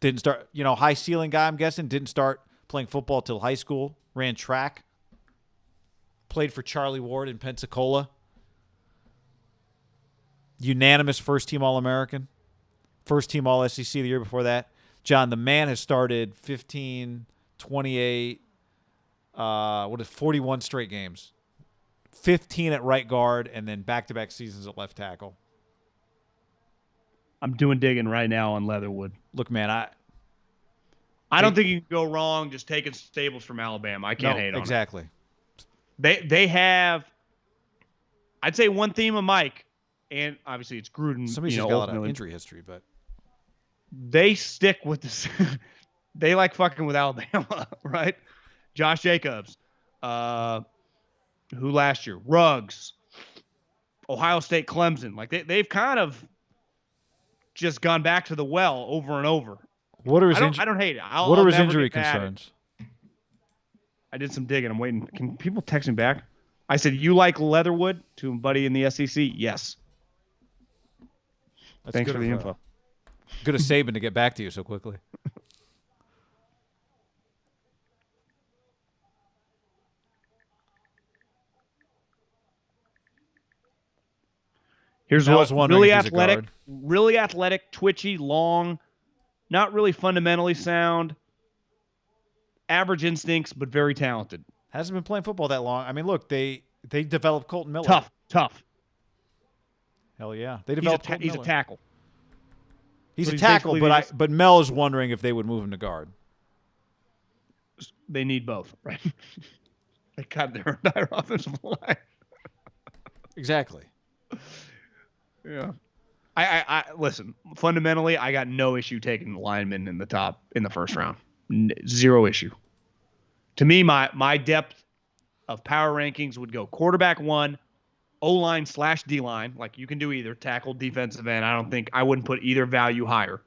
Didn't start, high ceiling guy, I'm guessing. Didn't start playing football till high school. Ran track. Played for Charlie Ward in Pensacola. Unanimous first-team All-American. First-team All-SEC the year before that. John, the man has started 15, 28, 41 straight games. 15 at right guard, and then back-to-back seasons at left tackle. I'm doing digging right now on Leatherwood. Look, man, I don't think you can go wrong just taking Stables from Alabama. I can't hate on it. Exactly. They have, I'd say, one theme of Mike, and obviously it's Gruden. Somebody's just got a lot of injury history, but they stick with this. They like fucking with Alabama, right? Josh Jacobs, who last year? Ruggs, Ohio State, Clemson. Like they've kind of just gone back to the well over and over. What are his I don't hate it. What are his injury concerns? I did some digging. I'm waiting. Can people text me back? I said, you like Leatherwood to a buddy in the SEC? Yes. Thanks for the info. Good of Saban to get back to you so quickly. Here's what really athletic, twitchy, long, not really fundamentally sound, average instincts, but very talented. Hasn't been playing football that long. I mean, look, they developed Colton Miller. Tough. Hell yeah, they developed. He's a tackle. He's a tackle, but Mel is wondering if they would move him to guard. They need both, right? They got their entire offensive line. Exactly. Yeah. I listen, fundamentally, I got no issue taking the lineman in the first round. Zero issue. To me, my depth of power rankings would go quarterback 1, O-line / D-line. Like you can do either tackle, defensive end. I wouldn't put either value higher.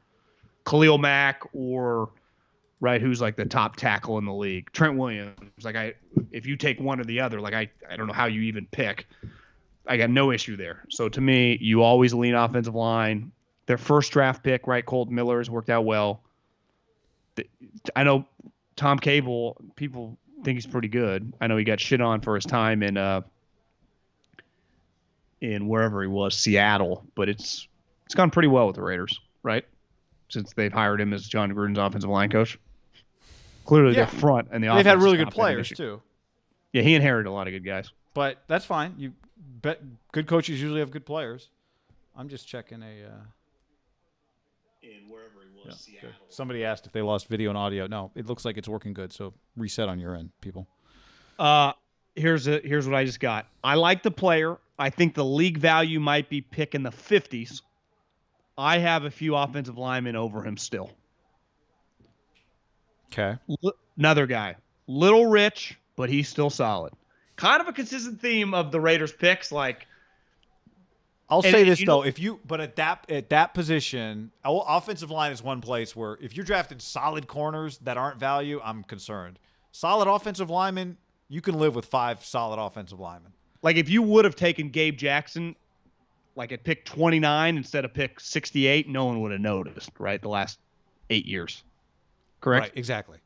Khalil Mack or who's like the top tackle in the league. Trent Williams. Like if you take one or the other, like I don't know how you even pick. I got no issue there. So to me, you always lean offensive line. Their first draft pick, right, Colton Miller, has worked out well. I know Tom Cable, people think he's pretty good. I know he got shit on for his time in wherever he was, Seattle, but it's gone pretty well with the Raiders, right? Since they've hired him as John Gruden's offensive line coach. Clearly, their front and the offense. They've had really good players too. Yeah, he inherited a lot of good guys. But that's fine. You bet good coaches usually have good players. I'm just checking in wherever he was, Seattle. Good. Somebody asked if they lost video and audio. No, it looks like it's working good. So reset on your end, people. Here's what I just got. I like the player. I think the league value might be pick in the 50s. I have a few offensive linemen over him still. Okay. Another guy, little rich, but he's still solid. Kind of a consistent theme of the Raiders picks. Like, I'll say this you though, know, but at that position, offensive line is one place where if you're drafting solid corners that aren't value, I'm concerned. Solid offensive linemen, you can live with 5 solid offensive linemen. like if you would have taken Gabe Jackson, like at pick 29 instead of pick 68, no one would have noticed, right? The last 8 years, correct? Right, exactly.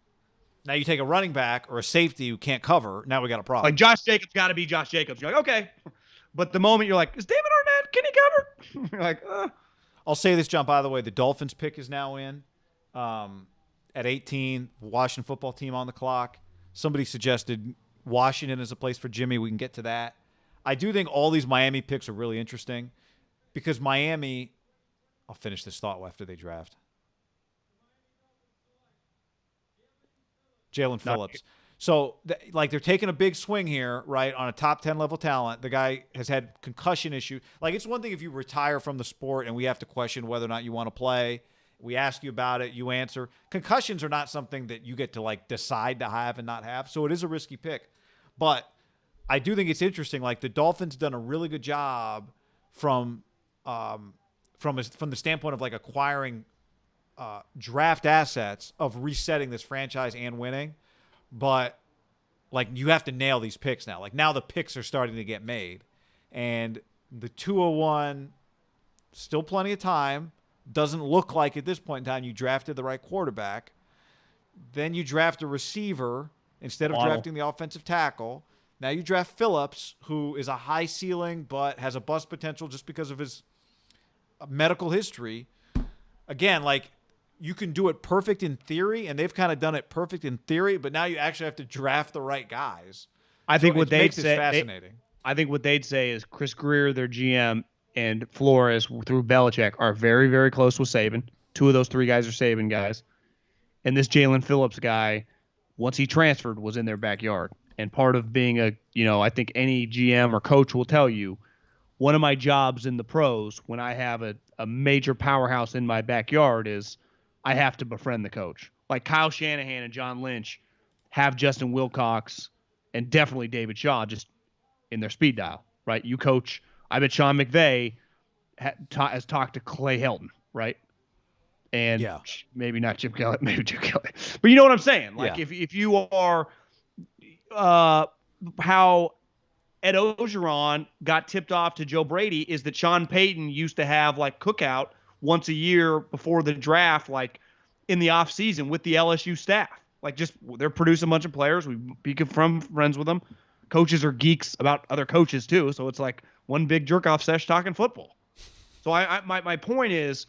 Now you take a running back or a safety who can't cover. Now we got a problem. Like Josh Jacobs got to be Josh Jacobs. You're like, okay, but the moment you're like, is David Arnett? Can he cover? You're like, I'll say this, John. By the way, the Dolphins pick is now in at 18. Washington football team on the clock. Somebody suggested Washington as a place for Jimmy. We can get to that. I do think all these Miami picks are really interesting because Miami. I'll finish this thought after they draft. Jalen Phillips. So, they're taking a big swing here, right, on a top 10 level talent. The guy has had concussion issue. Like, it's one thing if you retire from the sport and we have to question whether or not you want to play. We ask you about it. You answer. Concussions are not something that you get to, like, decide to have and not have. So, it is a risky pick. But I do think it's interesting. Like, the Dolphins done a really good job from the standpoint of, like, acquiring draft assets of resetting this franchise and winning. But, like, you have to nail these picks now. Like, now the picks are starting to get made. And the 201, still plenty of time. Doesn't look like at this point in time you drafted the right quarterback. Then you draft a receiver instead of drafting the offensive tackle. Now you draft Phillips, who is a high ceiling but has a bust potential just because of his medical history. Again, like, you can do it perfect in theory, and they've kind of done it perfect in theory, but now you actually have to draft the right guys. I think what they'd makes say, this fascinating. I think what they'd say is Chris Greer, their GM, and Flores through Belichick are very, very close with Saban. 2 of those 3 guys are Saban guys. And this Jalen Phillips guy, once he transferred, was in their backyard. And part of being I think any GM or coach will tell you, one of my jobs in the pros when I have a major powerhouse in my backyard is I have to befriend the coach. Like Kyle Shanahan and John Lynch have Justin Wilcox and definitely David Shaw just in their speed dial, right? You coach. I bet Sean McVay has talked to Clay Helton, right? And maybe not Chip Kelly, maybe Chip Kelly. But you know what I'm saying? Like if you are how Ed Ogeron got tipped off to Joe Brady is that Sean Payton used to have like cookout once a year before the draft, like in the off season with the LSU staff. Like just they're producing a bunch of players. We become friends with them. Coaches are geeks about other coaches too. So it's like one big jerk off sesh talking football. So my point is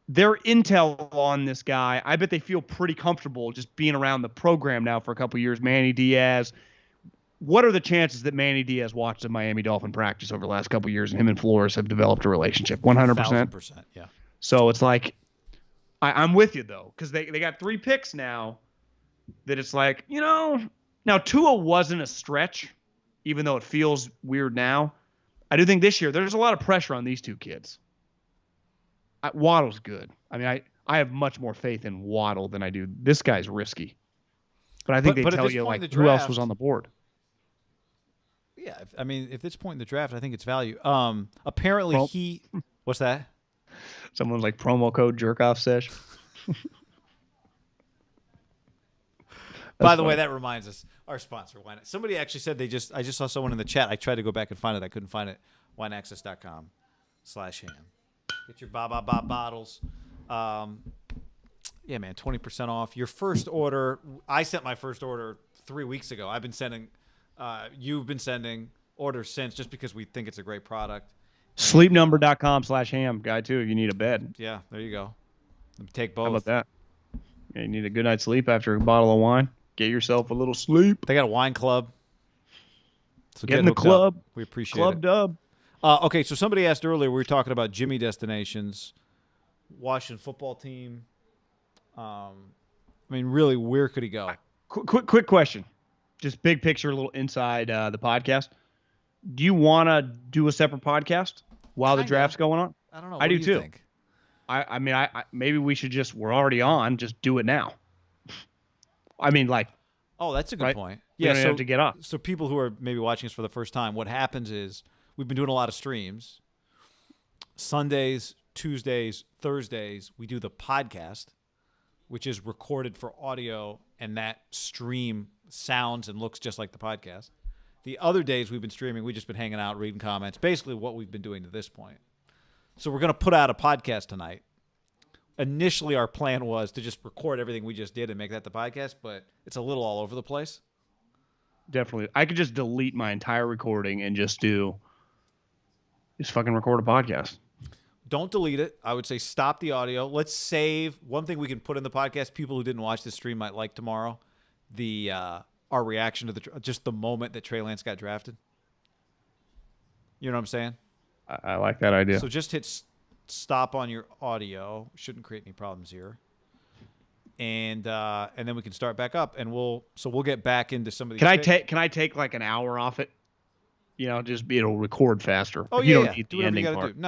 their intel on this guy, I bet they feel pretty comfortable just being around the program now for a couple of years. Manny Diaz. What are the chances that Manny Diaz watched a Miami Dolphin practice over the last couple of years and him and Flores have developed a relationship? 100%. 1,000%, yeah. So it's like, I'm with you, though, because they got 3 picks now that it's like, now Tua wasn't a stretch, even though it feels weird now. I do think this year there's a lot of pressure on these 2 kids. Waddle's good. I mean, I have much more faith in Waddle than I do. This guy's risky. But I think they tell you, like, who else was on the board. Yeah, at this point in the draft, I think it's value. Apparently what's that? Someone's like promo code jerkoff sesh. By the way, that reminds us, our sponsor, Wine. Somebody actually said I just saw someone in the chat. I tried to go back and find it. I couldn't find it. wineaccess.com/ham. Get your bottles. Yeah, man, 20% off. Your first order, I sent my first order 3 weeks ago. I've been sending, you've been sending orders since just because we think it's a great product. Sleepnumber.com/ham, guy, too, if you need a bed. Yeah, there you go. Take both. How about that? Yeah, you need a good night's sleep after a bottle of wine. Get yourself a little sleep. They got a wine club. So get in the club. Up. We appreciate club it. Club dub. Okay, so somebody asked earlier, we were talking about Jimmy destinations, Washington football team. Really, where could he go? Quick question. just big picture, a little inside the podcast. Do you want to do a separate podcast while the Kinda. draft's going on? I don't know. I What do do you too. think? I mean, maybe we should we're already on, just do it now. I mean, like, Oh, that's a good right? point. We Yeah, don't even have so to get up. so people who are maybe watching us for the first time, what happens is we've been doing a lot of streams. Sundays, Tuesdays, Thursdays, we do the podcast, which is recorded for audio, and that stream sounds and looks just like the podcast. The other days we've been streaming, we've just been hanging out, reading comments, basically what we've been doing to this point. So we're going to put out a podcast tonight. Initially, our plan was to just record everything we just did and make that the podcast, but it's a little all over the place. Definitely. I could just delete my entire recording and just fucking record a podcast. Don't delete it. I would say stop the audio. Let's save one thing we can put in the podcast. People who didn't watch the stream might like tomorrow. Our reaction to just the moment that Trey Lance got drafted. You know what I'm saying? I like that idea. So just hit stop on your audio. Shouldn't create any problems here. And then we can start back up, and we'll get back into some of these. Can I take like an hour off it? You know, just it'll record faster. Oh, you yeah, don't need do the whatever you ending got to part. do.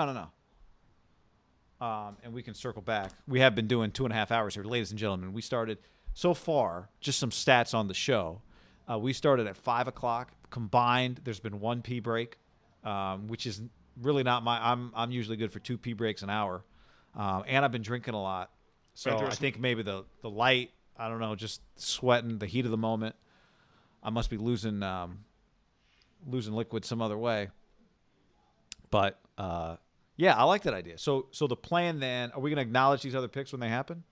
No. And we can circle back. We have been doing 2.5 hours here, ladies and gentlemen. We started so far. Just some stats on the show. We started at 5 o'clock combined. There's been one pee break, which is really not my. I'm usually good for 2 pee breaks an hour, and I've been drinking a lot. So I think maybe the light. I don't know, just sweating, the heat of the moment. I must be losing liquid some other way. But yeah, I like that idea. So the plan then, are we going to acknowledge these other picks when they happen?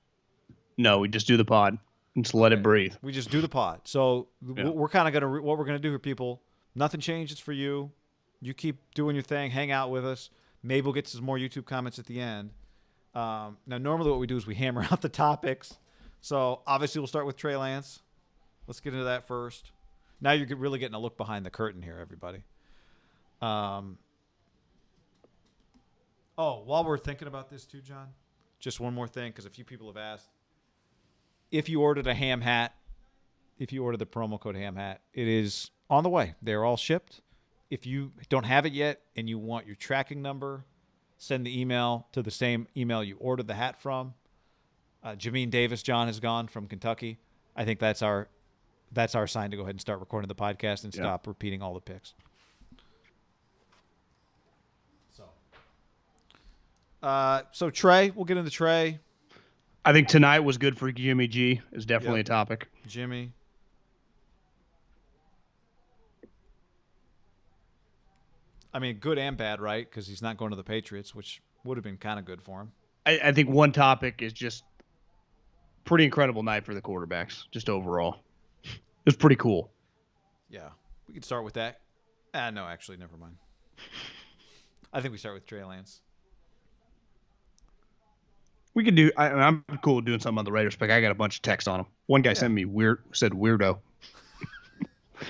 No, we just do the pod and just let it breathe. We just do the pod. So Yeah. we're kind of going to what we're going to do here, people. Nothing changes for you. You keep doing your thing. Hang out with us. Maybe we'll get some more YouTube comments at the end. Now, normally what we do is we hammer out the topics. So obviously we'll start with Trey Lance. Let's get into that first. Now you're really getting a look behind the curtain here, everybody. While we're thinking about this too, John, just one more thing, because a few people have asked. If you ordered a ham hat, if you ordered the promo code ham hat, it is on the way. They're all shipped. If you don't have it yet and you want your tracking number, send the email to the same email you ordered the hat from. Jameen Davis, John, has gone from Kentucky. I think that's our sign to go ahead and start recording the podcast and stop repeating all the picks. So Trey, we'll get into Trey. I think tonight was good for Jimmy G. Is definitely a topic. Jimmy. I mean, good and bad, right? Because he's not going to the Patriots, which would have been kind of good for him. I think one topic is just pretty incredible night for the quarterbacks, just overall. It was pretty cool. Yeah. We could start with that. No, actually, never mind. I think we start with Trey Lance. We could do. I'm cool doing something on the Raiders pick. I got a bunch of text on them. One guy sent me said weirdo.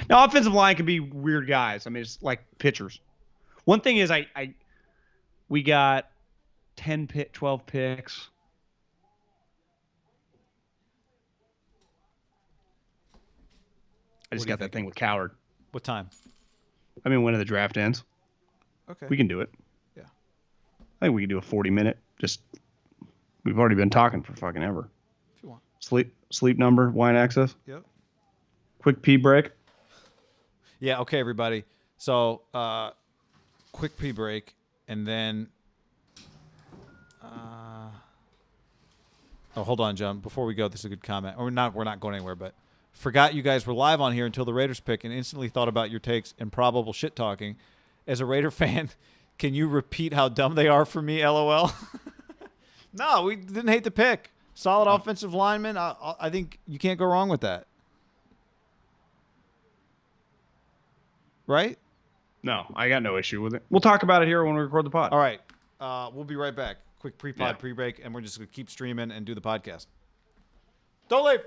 Now, offensive line can be weird guys. I mean, it's like pitchers. One thing is, we got 12 picks. I just got that thing with Coward. What time? I mean, when the draft ends. Okay. We can do it. Yeah. I think we can do a 40-minute. We've already been talking for fucking ever. If you want. Sleep number, wine access. Yep. Quick pee break. Yeah. Okay, everybody. So, quick pee break, and then. Hold on, John. Before we go, this is a good comment. We're not going anywhere, but forgot you guys were live on here until the Raiders pick, and instantly thought about your takes and probable shit talking. As a Raider fan, can you repeat how dumb they are for me? LOL. No, we didn't hate the pick. Solid offensive lineman. I think you can't go wrong with that. Right? No, I got no issue with it. We'll talk about it here when we record the pod. All right. We'll be right back. Quick pre-pod, pre-break, and we're just going to keep streaming and do the podcast. Don't leave.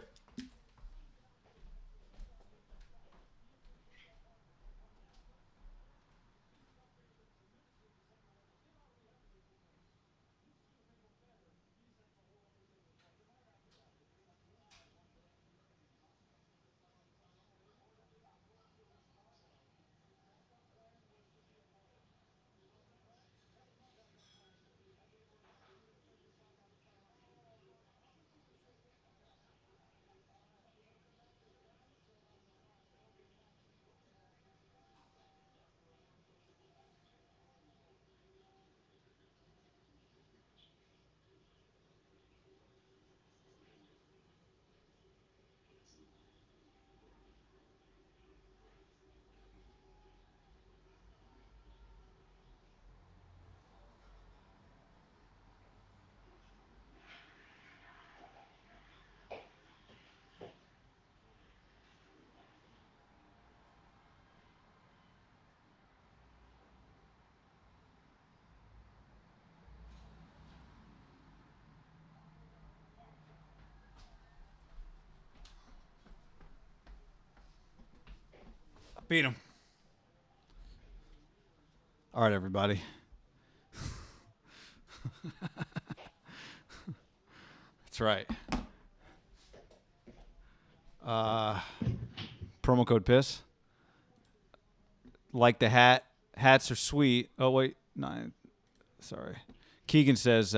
Beat him. All right, everybody. That's right. Promo code PISS. Like the hat. Hats are sweet. Oh, wait. No, sorry. Keegan says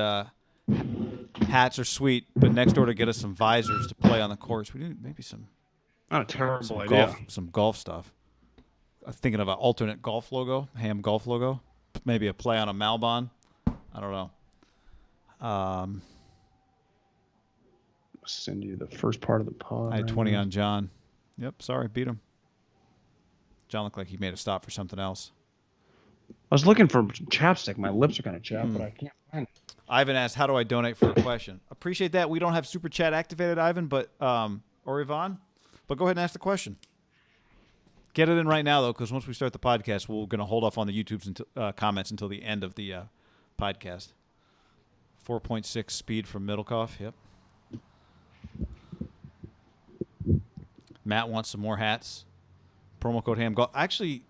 hats are sweet, but next door to get us some visors to play on the course. We need maybe some Not a terrible idea. some golf stuff. I'm thinking of an alternate golf logo, ham golf logo. Maybe a play on a Malbon. I don't know. Send you the first part of the pod. I had 20 on John. Yep, sorry, beat him. John looked like he made a stop for something else. I was looking for some chapstick. My lips are kind of chapped, but I can't find it. Ivan asked, "How do I donate for a question?" Appreciate that. We don't have super chat activated, Ivan, but or Yvonne, but go ahead and ask the question. Get it in right now, though, because once we start the podcast, we're going to hold off on the YouTube's comments until the end of the podcast. 4.6 speed from Middlecoff. Yep. Matt wants some more hats. Promo code ham golf. Actually,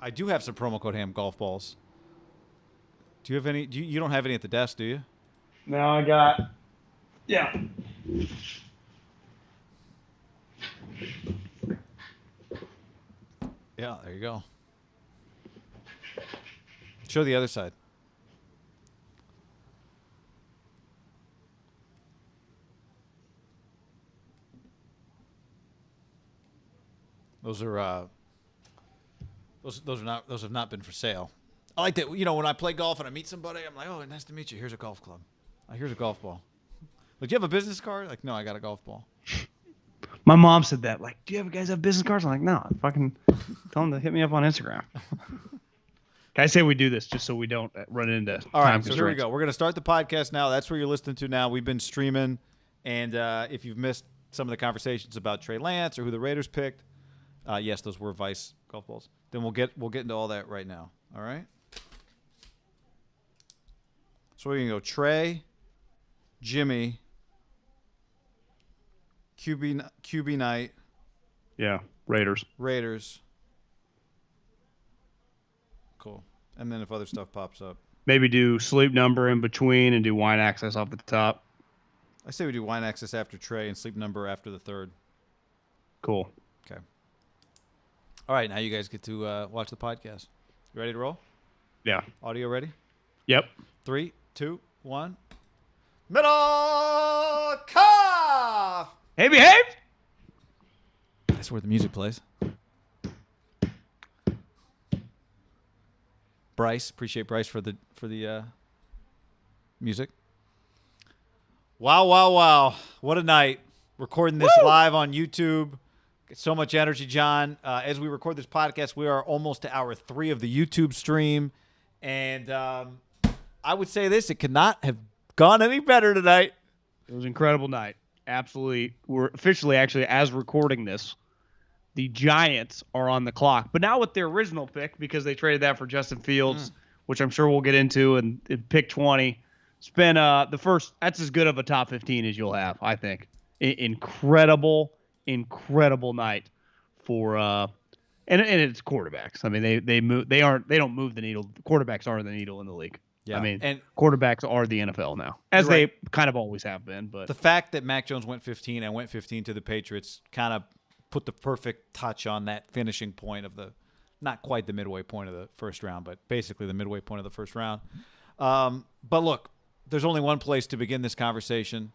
I do have some promo code ham golf balls. Do you have any? You don't have any at the desk, do you? Now I got. Yeah. Yeah, there you go. Show the other side. Those are those have not been for sale. I like that, when I play golf and I meet somebody, I'm like, "Oh, nice to meet you. Here's a golf club. Here's a golf ball." Like, "Do you have a business card?" Like, "No, I got a golf ball." My mom said that. Like, "Do you guys have business cards?" I'm like, "No." Fucking tell them to hit me up on Instagram. Can I say we do this just so we don't run into All time right, so constraints? here we go. We're going to start the podcast now. That's where you're listening to now. We've been streaming, and if you've missed some of the conversations about Trey Lance or who the Raiders picked, yes, those were Vice golf balls. Then we'll get into all that right now. All right. So we're going to go Trey, Jimmy, QB Knight, Yeah, Raiders. Cool. And then if other stuff pops up. Maybe do sleep number in between and do wine access off the top. I say we do wine access after Trey and sleep number after the third. Cool. Okay. All right, now you guys get to watch the podcast. You ready to roll? Yeah. Audio ready? Yep. 3, 2, 1. Middle cough! Hey, behave! That's where the music plays. Bryce, appreciate Bryce for the music. Wow. What a night. Recording this live on YouTube. So much energy, John. As we record this podcast, we are almost to hour 3 of the YouTube stream. And I would say this, it could not have gone any better tonight. It was an incredible night. Absolutely. We're officially, actually, as recording this, the Giants are on the clock. But now with their original pick, because they traded that for Justin Fields, which I'm sure we'll get into, and pick 20. It's been the first, that's as good of a top 15 as you'll have, I think. Incredible night for and it's quarterbacks. I mean, they don't move the needle. Quarterbacks are the needle in the league. Yeah. I mean, and quarterbacks are the NFL now, as right. they kind of always have been. But the fact that Mac Jones went 15 and went 15 to the Patriots kind of put the perfect touch on that finishing point of the, not quite the midway point of the first round, but basically the midway point of the first round. But look, there's only one place to begin this conversation.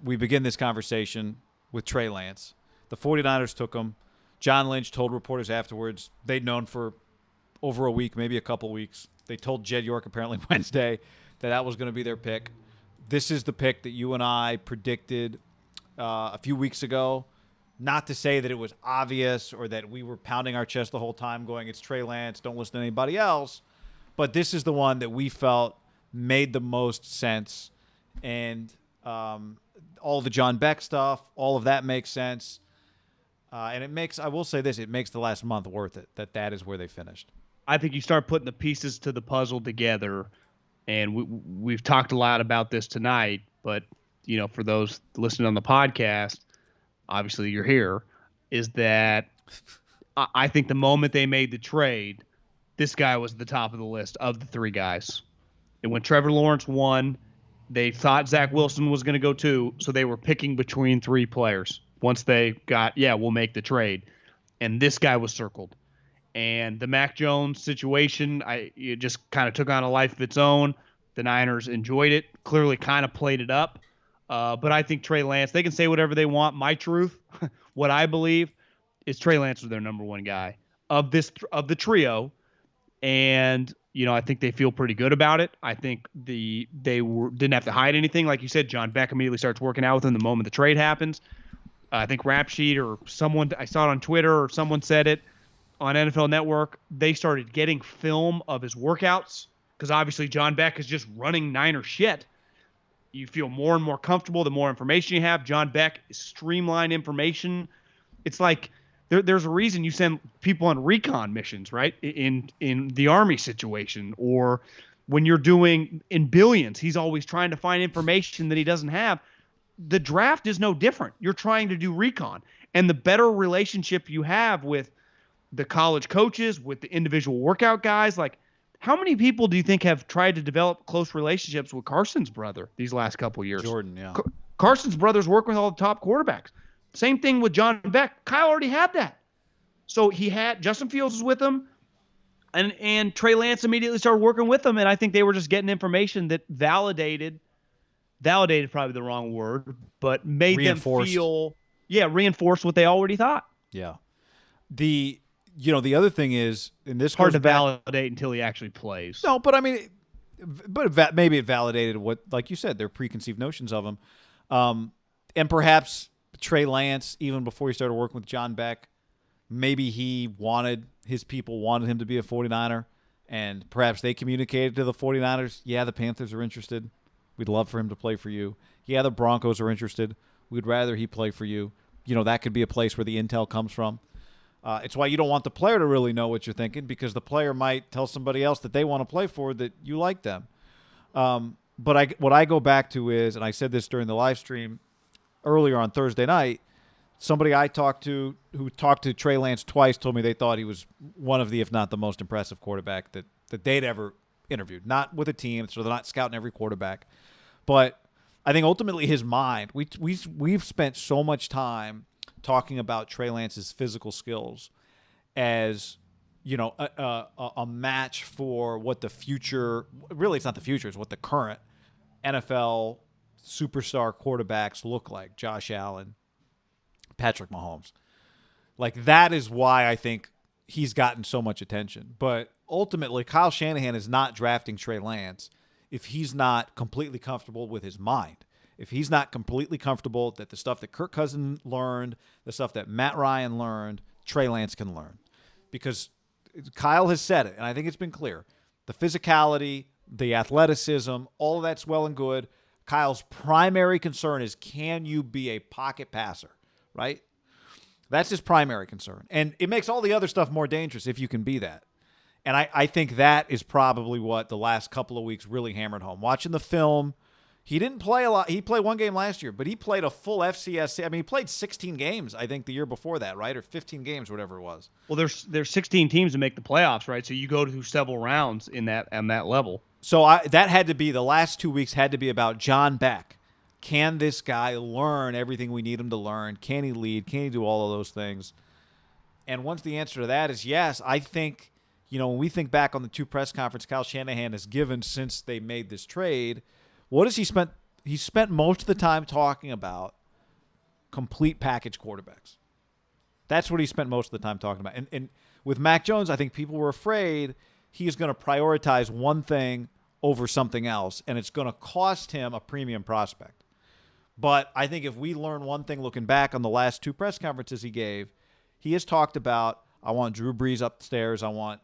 We begin this conversation with Trey Lance. The 49ers took him. John Lynch told reporters afterwards they'd known for over a week, maybe a couple weeks. They told Jed York apparently Wednesday that was going to be their pick. This is the pick that you and I predicted a few weeks ago. Not to say that it was obvious or that we were pounding our chest the whole time going, it's Trey Lance, don't listen to anybody else. But this is the one that we felt made the most sense. And all the John Beck stuff, all of that makes sense. And it makes, I will say this, it makes the last month worth it, that is where they finished. I think you start putting the pieces to the puzzle together, and we've talked a lot about this tonight, but, for those listening on the podcast, obviously you're here, is that I think the moment they made the trade, this guy was the top of the list of the three guys. And when Trevor Lawrence won, they thought Zach Wilson was going to go too, so they were picking between three players. Once they got, yeah, we'll make the trade, and this guy was circled. And the Mac Jones situation, it just kind of took on a life of its own. The Niners enjoyed it, clearly kind of played it up. But I think Trey Lance, they can say whatever they want. My truth, what I believe, is Trey Lance was their number one guy of the trio. And I think they feel pretty good about it. I think didn't have to hide anything, like you said. John Beck immediately starts working out with him the moment the trade happens. I think Rap Sheet or someone, I saw it on Twitter or someone said it on NFL Network, they started getting film of his workouts because obviously John Beck is just running Niner shit. You feel more and more comfortable the more information you have. John Beck is streamlined information. It's like there's a reason you send people on recon missions, right? In the Army situation, or when you're doing in billions, he's always trying to find information that he doesn't have. The draft is no different. You're trying to do recon. And the better relationship you have with the college coaches, with the individual workout guys, like how many people do you think have tried to develop close relationships with Carson's brother these last couple of years? Jordan, yeah. Carson's brother's working with all the top quarterbacks. Same thing with John Beck. Kyle already had that. So he had Justin Fields was with him, and Trey Lance immediately started working with him, and I think they were just getting information that validated probably the wrong word, but made them feel reinforced what they already thought. Yeah. The other thing is, and this hard to validate until he actually plays. No, but I mean, maybe it validated what, like you said, their preconceived notions of him, and perhaps Trey Lance, even before he started working with John Beck, maybe his people wanted him to be a 49er, and perhaps they communicated to the 49ers, yeah, the Panthers are interested. We'd love for him to play for you. Yeah, the Broncos are interested. We'd rather he play for you. That could be a place where the intel comes from. It's why you don't want the player to really know what you're thinking, because the player might tell somebody else that they want to play for that you like them. But what I go back to is, and I said this during the live stream earlier on Thursday night, somebody I talked to who talked to Trey Lance twice told me they thought he was one of the, if not the most impressive quarterback that they'd ever interviewed. Not with a team, so they're not scouting every quarterback. But I think ultimately his mind, we've spent so much time talking about Trey Lance's physical skills as, a match for what the future, really it's not the future, it's what the current NFL superstar quarterbacks look like. Josh Allen, Patrick Mahomes. Like, that is why I think he's gotten so much attention. But ultimately, Kyle Shanahan is not drafting Trey Lance if he's not completely comfortable with his mind. If he's not completely comfortable that the stuff that Kirk Cousins learned, the stuff that Matt Ryan learned, Trey Lance can learn. Because Kyle has said it, and I think it's been clear. The physicality, the athleticism, all of that's well and good. Kyle's primary concern is, can you be a pocket passer, right? That's his primary concern. And it makes all the other stuff more dangerous if you can be that. And I think that is probably what the last couple of weeks really hammered home. Watching the film, he didn't play a lot. He played one game last year, but he played a full FCS. I mean, he played 16 games, I think, the year before that, right? Or 15 games, whatever it was. Well, there's 16 teams to make the playoffs, right? So you go to several rounds on that level. So that had to be, the last 2 weeks had to be about John Beck. Can this guy learn everything we need him to learn? Can he lead? Can he do all of those things? And once the answer to that is yes, I think, when we think back on the two press conferences Kyle Shanahan has given since they made this trade, what has he spent? He spent most of the time talking about complete package quarterbacks. That's what he spent most of the time talking about. And with Mac Jones, I think people were afraid he's going to prioritize one thing over something else, and it's going to cost him a premium prospect. But I think if we learn one thing looking back on the last two press conferences he gave, he has talked about, I want Drew Brees upstairs, I want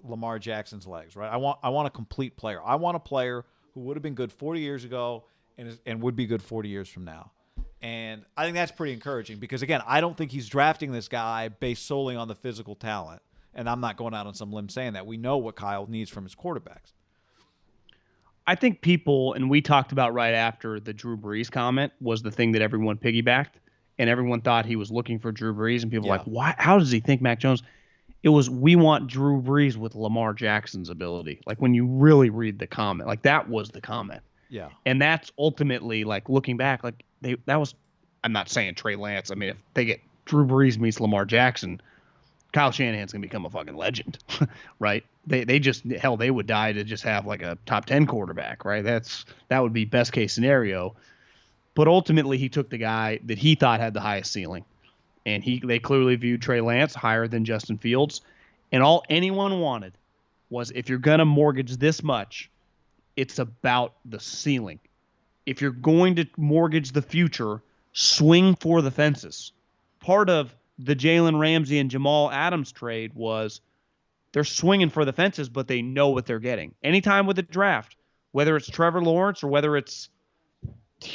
Lamar Jackson's legs, right? I want a complete player. I want a player who would have been good 40 years ago and would be good 40 years from now. And I think that's pretty encouraging because, again, I don't think he's drafting this guy based solely on the physical talent. And I'm not going out on some limb saying that. We know what Kyle needs from his quarterbacks. I think people, and we talked about right after the Drew Brees comment, was the thing that everyone piggybacked. and everyone thought he was looking for Drew Brees, and people were Yeah. like, why? How does he think Mac Jones? It was, we want Drew Brees with Lamar Jackson's ability. Like when you really read the comment, like that was the comment. Yeah. And that's ultimately, like, looking back, like that was, I'm not saying Trey Lance. I mean, if they get Drew Brees meets Lamar Jackson, Kyle Shanahan's gonna become a fucking legend, right? They just, hell, they would die to just have like a top 10 quarterback, right? That would be best case scenario. But ultimately, he took the guy that he thought had the highest ceiling, and they clearly viewed Trey Lance higher than Justin Fields. And all anyone wanted was, if you're gonna mortgage this much, it's about the ceiling. If you're going to mortgage the future, swing for the fences. Part of the Jalen Ramsey and Jamal Adams trade was they're swinging for the fences, but they know what they're getting. Anytime with a draft, whether it's Trevor Lawrence or whether it's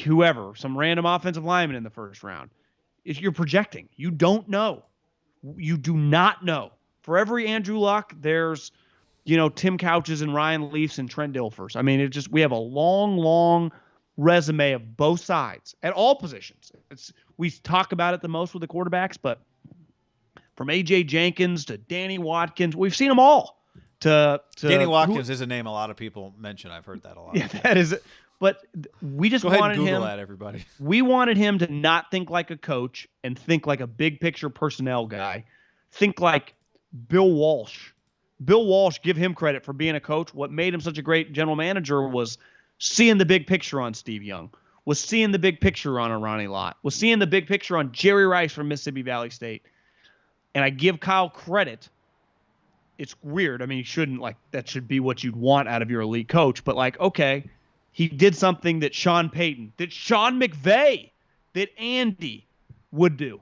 whoever, some random offensive lineman in the first round, if you're projecting, you don't know. You do not know. For every Andrew Luck, there's, Tim Couches and Ryan Leafs and Trent Dilfers. I mean, we have a long, long resume of both sides at all positions. We talk about it the most with the quarterbacks, but from A.J. Jenkins to Danny Watkins, we've seen them all. Danny Watkins is a name a lot of people mention. I've heard that a lot. Yeah, that is it. But we just Go ahead wanted and Google him. that, everybody. We wanted him to not think like a coach and think like a big picture personnel guy. Think like Bill Walsh. Bill Walsh, give him credit for being a coach. What made him such a great general manager was seeing the big picture on Steve Young, was seeing the big picture on a Ronnie Lott, was seeing the big picture on Jerry Rice from Mississippi Valley State. And I give Kyle credit. It's weird. I mean, you shouldn't, like, that should be what you'd want out of your elite coach. But, like, okay, he did something that Sean Payton, that Sean McVay, that Andy would do.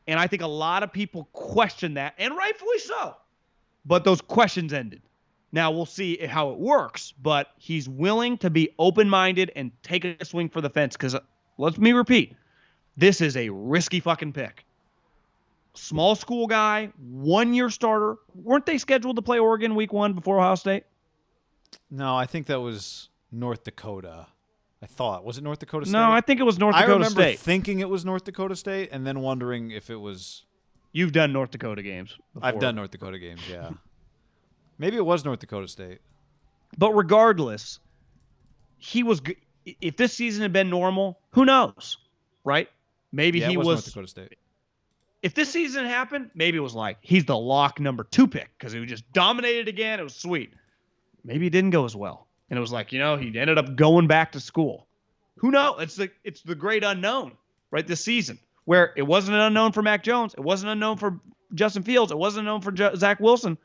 And I think a lot of people question that, and rightfully so. But those questions ended. Now we'll see how it works, but he's willing to be open-minded and take a swing for the fence because, let me repeat, this is a risky fucking pick. Small school guy, 1-year starter. Weren't they scheduled to play Oregon week 1 before Ohio State? No, I think that was North Dakota. I thought. Was it North Dakota State? No, I think it was North Dakota State. I remember thinking it was North Dakota State and then wondering if it was... You've done North Dakota games before. I've done North Dakota games, yeah. Maybe it was North Dakota State. But regardless, he was... If this season had been normal, who knows, right? Maybe yeah, he it was was... North Dakota State. If this season happened, maybe it was like, he's the lock number 2 pick because he just dominated again. It was sweet. Maybe it didn't go as well. And it was like, he ended up going back to school. Who knows? It's the great unknown, right, this season, where it wasn't an unknown for Mac Jones. It wasn't unknown for Justin Fields. It wasn't unknown for Zach Wilson.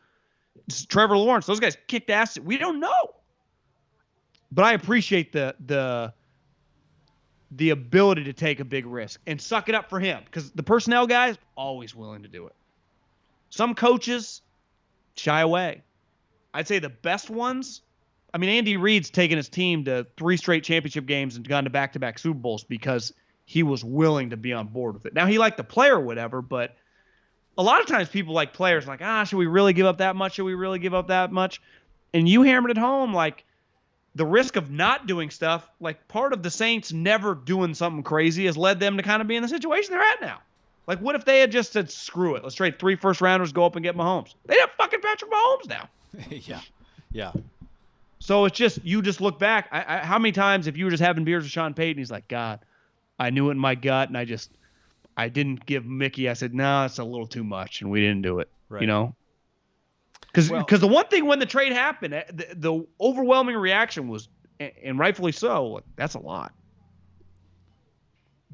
It's Trevor Lawrence. Those guys kicked ass. We don't know. But I appreciate the ability to take a big risk and suck it up for him, because the personnel guys always willing to do it. Some coaches shy away. I'd say the best ones, I mean, Andy Reid's taken his team to 3 straight championship games and gone to back-to-back Super Bowls because he was willing to be on board with it. Now, he liked the player or whatever, but a lot of times people like players like, should we really give up that much? Should we really give up that much? And you hammered it home, like, the risk of not doing stuff, like, part of the Saints never doing something crazy has led them to kind of be in the situation they're at now. Like, what if they had just said, screw it, let's trade 3 first-rounders, go up and get Mahomes? They'd have fucking Patrick Mahomes now. Yeah. So it's just, you just look back. How many times, if you were just having beers with Sean Payton, he's like, God, I knew it in my gut, and I didn't give Mickey. I said, no, it's a little too much, and we didn't do it. Right. Because the one thing when the trade happened, the overwhelming reaction was, and rightfully so, that's a lot.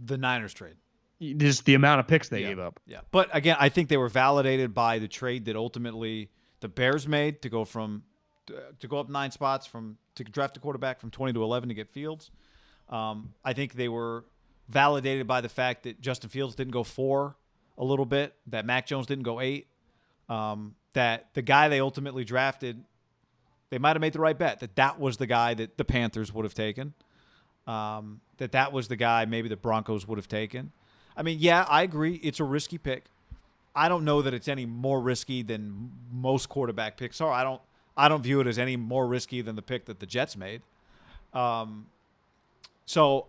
The Niners trade. Just the amount of picks they gave up. Yeah. But again, I think they were validated by the trade that ultimately the Bears made to go up 9 spots to draft a quarterback from 20 to 11 to get Fields. I think they were validated by the fact that Justin Fields didn't go 4 a little bit, that Mac Jones didn't go 8, that the guy they ultimately drafted, they might have made the right bet, that was the guy that the Panthers would have taken, that was the guy maybe the Broncos would have taken. I mean, yeah, I agree. It's a risky pick. I don't know that it's any more risky than most quarterback picks are. I don't view it as any more risky than the pick that the Jets made. So,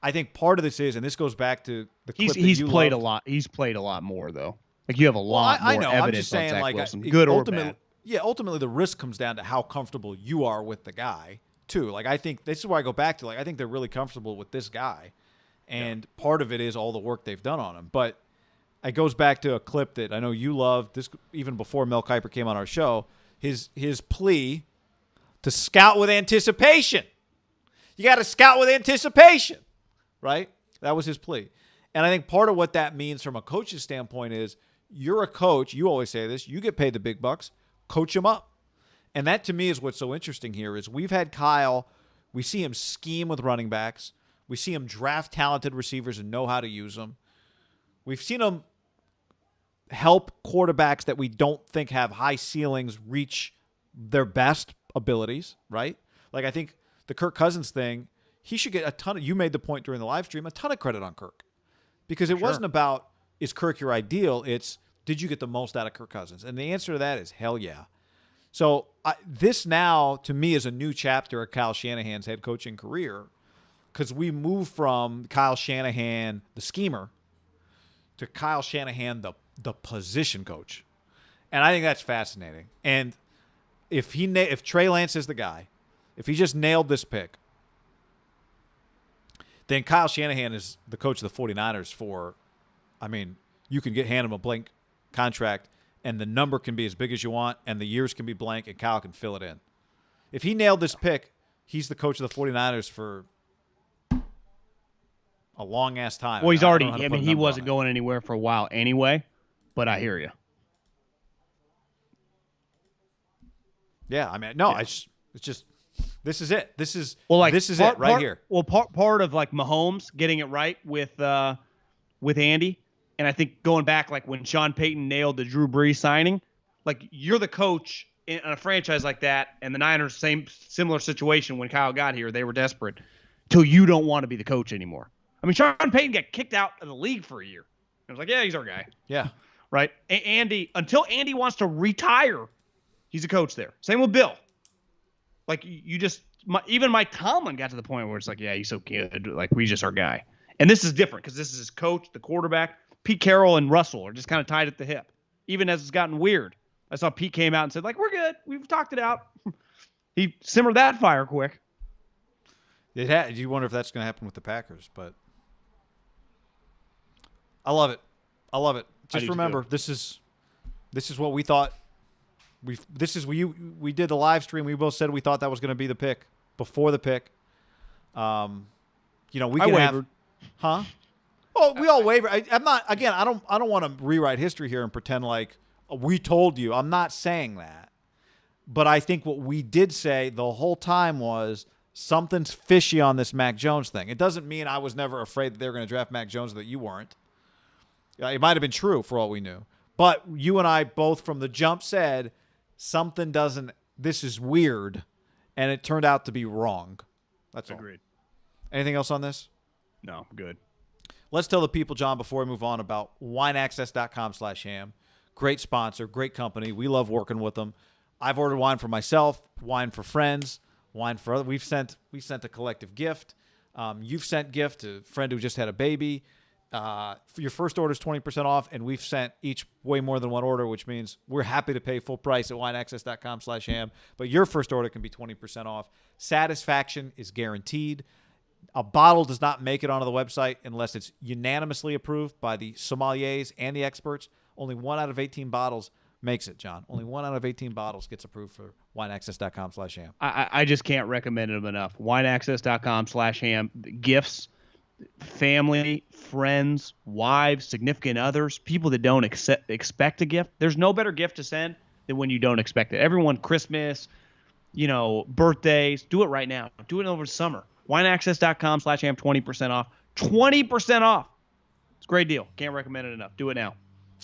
I think part of this is, and this goes back to the clip that He's you played loved. a lot. He's played a lot more though. Like you have a lot I more know. evidence I'm just saying, on Zach like, Wilson, good or ultimately, bad. yeah, ultimately the risk comes down to how comfortable you are with the guy too. Like, I think this is why I go back to, like, I think they're really comfortable with this guy, and part of it is all the work they've done on him. But it goes back to a clip that I know you loved. This even before Mel Kiper came on our show. His plea to scout with anticipation. You got to scout with anticipation, right? That was his plea. And I think part of what that means from a coach's standpoint is you're a coach. You always say this. You get paid the big bucks. Coach him up. And that to me is what's so interesting here is we've had Kyle. We see him scheme with running backs. We see him draft talented receivers and know how to use them. We've seen him help quarterbacks that we don't think have high ceilings reach their best abilities, right? Like I think the Kirk Cousins thing, he should get a ton of, you made the point during the live stream, a ton of credit on Kirk. Because it wasn't about, is Kirk your ideal? It's, did you get the most out of Kirk Cousins? And the answer to that is hell yeah. So this now, to me, is a new chapter of Kyle Shanahan's head coaching career because we move from Kyle Shanahan, the schemer, to Kyle Shanahan, the position coach. And I think that's fascinating. And if Trey Lance is the guy, if he just nailed this pick, then Kyle Shanahan is the coach of the 49ers for, I mean, you can hand him a blank contract and the number can be as big as you want and the years can be blank and Kyle can fill it in. If he nailed this pick, he's the coach of the 49ers for a long-ass time. Well, he's already, I mean, he wasn't going anywhere for a while anyway, but I hear you. Yeah, I mean, no, yeah. It's just, this is it. This is it right here. Well, part of like Mahomes getting it right with Andy, and I think going back like when Sean Payton nailed the Drew Brees signing, like you're the coach in a franchise like that, and the Niners similar situation when Kyle got here, they were desperate till you don't want to be the coach anymore. I mean, Sean Payton got kicked out of the league for a year. I was like, yeah, he's our guy. Yeah. Right. Until Andy wants to retire, he's a coach there. Same with Bill. Like even Mike Tomlin got to the point where it's like, yeah, he's so good. Like we just our guy. And this is different because this is his coach, the quarterback. Pete Carroll and Russell are just kind of tied at the hip, even as it's gotten weird. I saw Pete came out and said, like, we're good. We've talked it out. He simmered that fire quick. You wonder if that's going to happen with the Packers, but I love it. I love it. Just remember, this is what we thought. We did the live stream. We both said we thought that was going to be the pick before the pick. We can have, huh? Well, we all waver. I'm not. Again, I don't want to rewrite history here and pretend like we told you. I'm not saying that, but I think what we did say the whole time was something's fishy on this Mac Jones thing. It doesn't mean I was never afraid that they were going to draft Mac Jones, that you weren't. It might have been true for all we knew. But you and I both from the jump said something doesn't, this is weird, and it turned out to be wrong. That's all. Agreed. Anything else on this? No, good. Let's tell the people, John, before we move on, about wineaccess.com/ham. Great sponsor, great company. We love working with them. I've ordered wine for myself, wine for friends, wine for others. We sent a collective gift. You've sent gift to a friend who just had a baby. Your first order is 20% off, and we've sent each way more than one order, which means we're happy to pay full price at wineaccess.com/ham. But your first order can be 20% off. Satisfaction is guaranteed. A bottle does not make it onto the website unless it's unanimously approved by the sommeliers and the experts. Only 1 out of 18 bottles makes it, John. Only 1 out of 18 bottles gets approved for wineaccess.com/ham. I just can't recommend them enough. Wineaccess.com/ham. Gifts, family, friends, wives, significant others, people that don't expect a gift. There's no better gift to send than when you don't expect it. Everyone, Christmas, birthdays, do it right now. Do it over summer. Wineaccess.com/ham, 20% off. 20% off. It's a great deal. Can't recommend it enough. Do it now.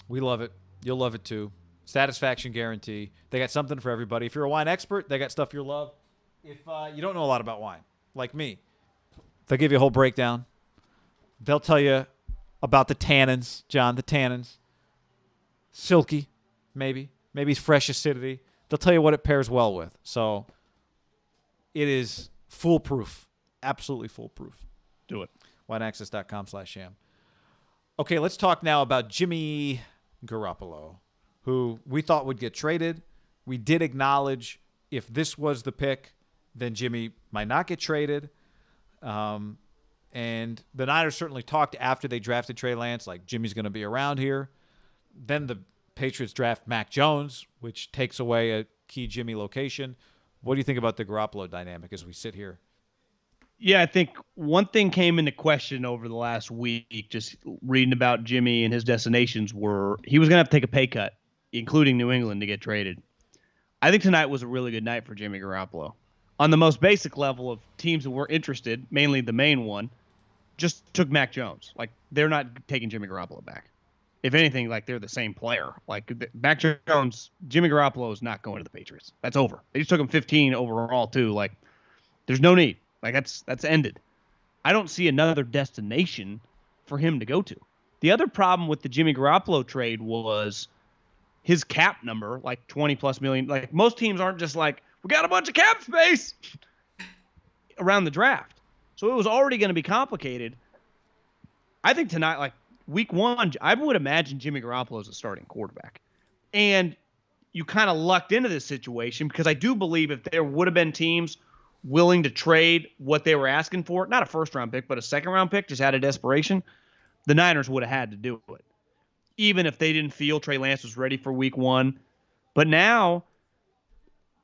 We love it. You'll love it too. Satisfaction guarantee. They got something for everybody. If you're a wine expert, they got stuff you'll love. If you don't know a lot about wine, like me, they'll give you a whole breakdown. They'll tell you about the tannins, John, the tannins. Silky, maybe fresh acidity. They'll tell you what it pairs well with. So it is foolproof. Absolutely foolproof. Do it. WineAccess.com/sham. Okay, let's talk now about Jimmy Garoppolo, who we thought would get traded. We did acknowledge if this was the pick, then Jimmy might not get traded. And the Niners certainly talked after they drafted Trey Lance, like Jimmy's going to be around here. Then the Patriots draft Mac Jones, which takes away a key Jimmy location. What do you think about the Garoppolo dynamic as we sit here? Yeah, I think one thing came into question over the last week, just reading about Jimmy and his destinations, were he was going to have to take a pay cut, including New England, to get traded. I think tonight was a really good night for Jimmy Garoppolo. On the most basic level of teams that were interested, mainly the main one, just took Mac Jones. Like, they're not taking Jimmy Garoppolo back. If anything, like, they're the same player. Like, Mac Jones, Jimmy Garoppolo is not going to the Patriots. That's over. They just took him 15 overall, too. Like, there's no need. Like, that's ended. I don't see another destination for him to go to. The other problem with the Jimmy Garoppolo trade was his cap number, like 20+ million. Like, most teams aren't just like, we got a bunch of cap space around the draft. So it was already going to be complicated. I think tonight, like week one, I would imagine Jimmy Garoppolo is a starting quarterback. And you kind of lucked into this situation because I do believe if there would have been teams willing to trade what they were asking for, not a first-round pick, but a second-round pick, just out of desperation, the Niners would have had to do it, even if they didn't feel Trey Lance was ready for week one. But now,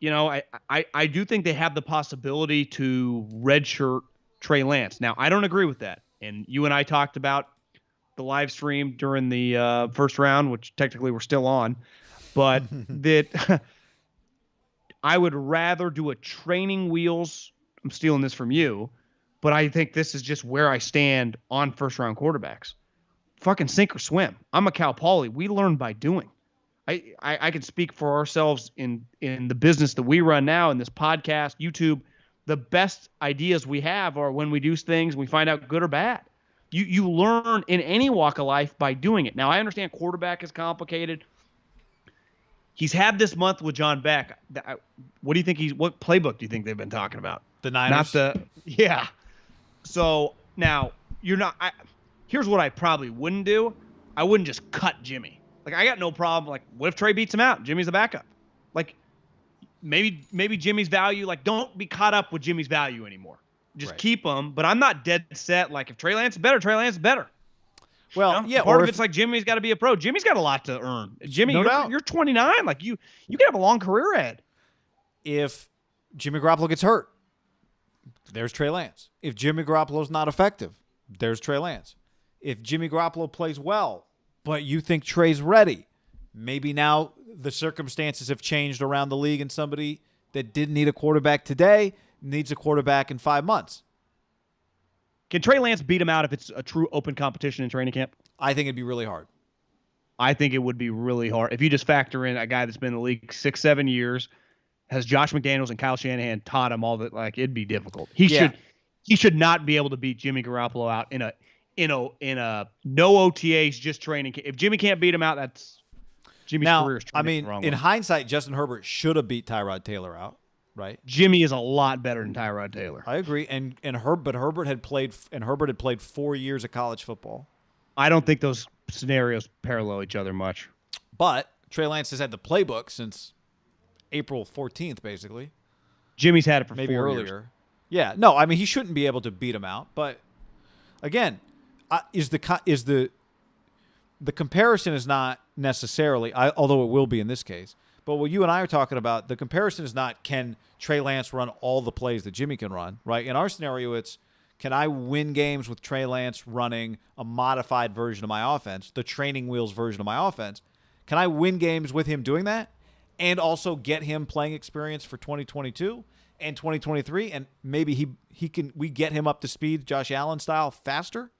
you know, I do think they have the possibility to redshirt Trey Lance. Now, I don't agree with that. And you and I talked about the live stream during the first round, which technically we're still on, but that I would rather do a training wheels. I'm stealing this from you, but I think this is just where I stand on first-round quarterbacks. Fucking sink or swim. I'm a Cal Poly. We learn by doing. I can speak for ourselves in the business that we run now, in this podcast, YouTube. The best ideas we have are when we do things, we find out good or bad. You learn in any walk of life by doing it. Now, I understand quarterback is complicated. He's had this month with John Beck. What do you think what playbook do you think they've been talking about? The Niners? Yeah. So now here's what I probably wouldn't do. I wouldn't just cut Jimmy. Like, I got no problem. Like, what if Trey beats him out? Jimmy's the backup. Like, maybe Jimmy's value, like, don't be caught up with Jimmy's value anymore. Just keep him. But I'm not dead set. Like, if Trey Lance is better, Trey Lance is better. Well, you know? yeah. Part of it's like Jimmy's got to be a pro. Jimmy's got a lot to earn. Jimmy, you're 29. Like, you can have a long career ahead. If Jimmy Garoppolo gets hurt, there's Trey Lance. If Jimmy Garoppolo's not effective, there's Trey Lance. If Jimmy Garoppolo plays well, but you think Trey's ready, maybe now the circumstances have changed around the league and somebody that didn't need a quarterback today needs a quarterback in 5 months. Can Trey Lance beat him out if it's a true open competition in training camp? I think it'd be really hard. I think it would be really hard. If you just factor in a guy that's been in the league 6-7 years, has Josh McDaniels and Kyle Shanahan taught him all that, like, it'd be difficult. He should not be able to beat Jimmy Garoppolo out in a no OTAs, just training. If Jimmy can't beat him out, that's Jimmy's career is trending the wrong way. In hindsight, Justin Herbert should have beat Tyrod Taylor out, right? Jimmy is a lot better than Tyrod Taylor. I agree. But Herbert had played 4 years of college football. I don't think those scenarios parallel each other much. But Trey Lance has had the playbook since April 14th, basically. Jimmy's had it for maybe 4 earlier. Years. Yeah, no, I mean, he shouldn't be able to beat him out. But again, is the comparison is not necessarily, although it will be in this case. But what you and I are talking about, the comparison is not can Trey Lance run all the plays that Jimmy can run, right? In our scenario, it's can I win games with Trey Lance running a modified version of my offense, the training wheels version of my offense? Can I win games with him doing that and also get him playing experience for 2022 and 2023? And maybe we get him up to speed, Josh Allen style, faster,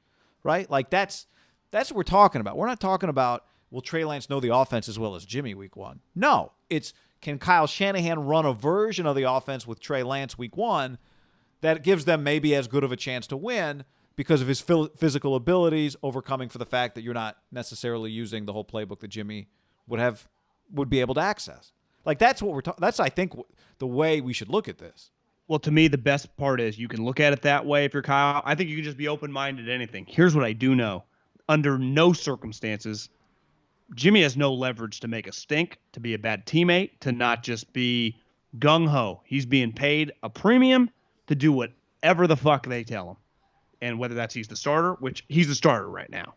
right? Like that's what we're talking about. We're not talking about, will Trey Lance know the offense as well as Jimmy week one? No, it's can Kyle Shanahan run a version of the offense with Trey Lance week one that gives them maybe as good of a chance to win because of his physical abilities, overcoming for the fact that you're not necessarily using the whole playbook that Jimmy would be able to access. Like that's what we're talking. That's, I think, the way we should look at this. Well, to me, the best part is you can look at it that way if you're Kyle. I think you can just be open-minded to anything. Here's what I do know. Under no circumstances, Jimmy has no leverage to make a stink, to be a bad teammate, to not just be gung-ho. He's being paid a premium to do whatever the fuck they tell him. And whether that's he's the starter, which he's the starter right now.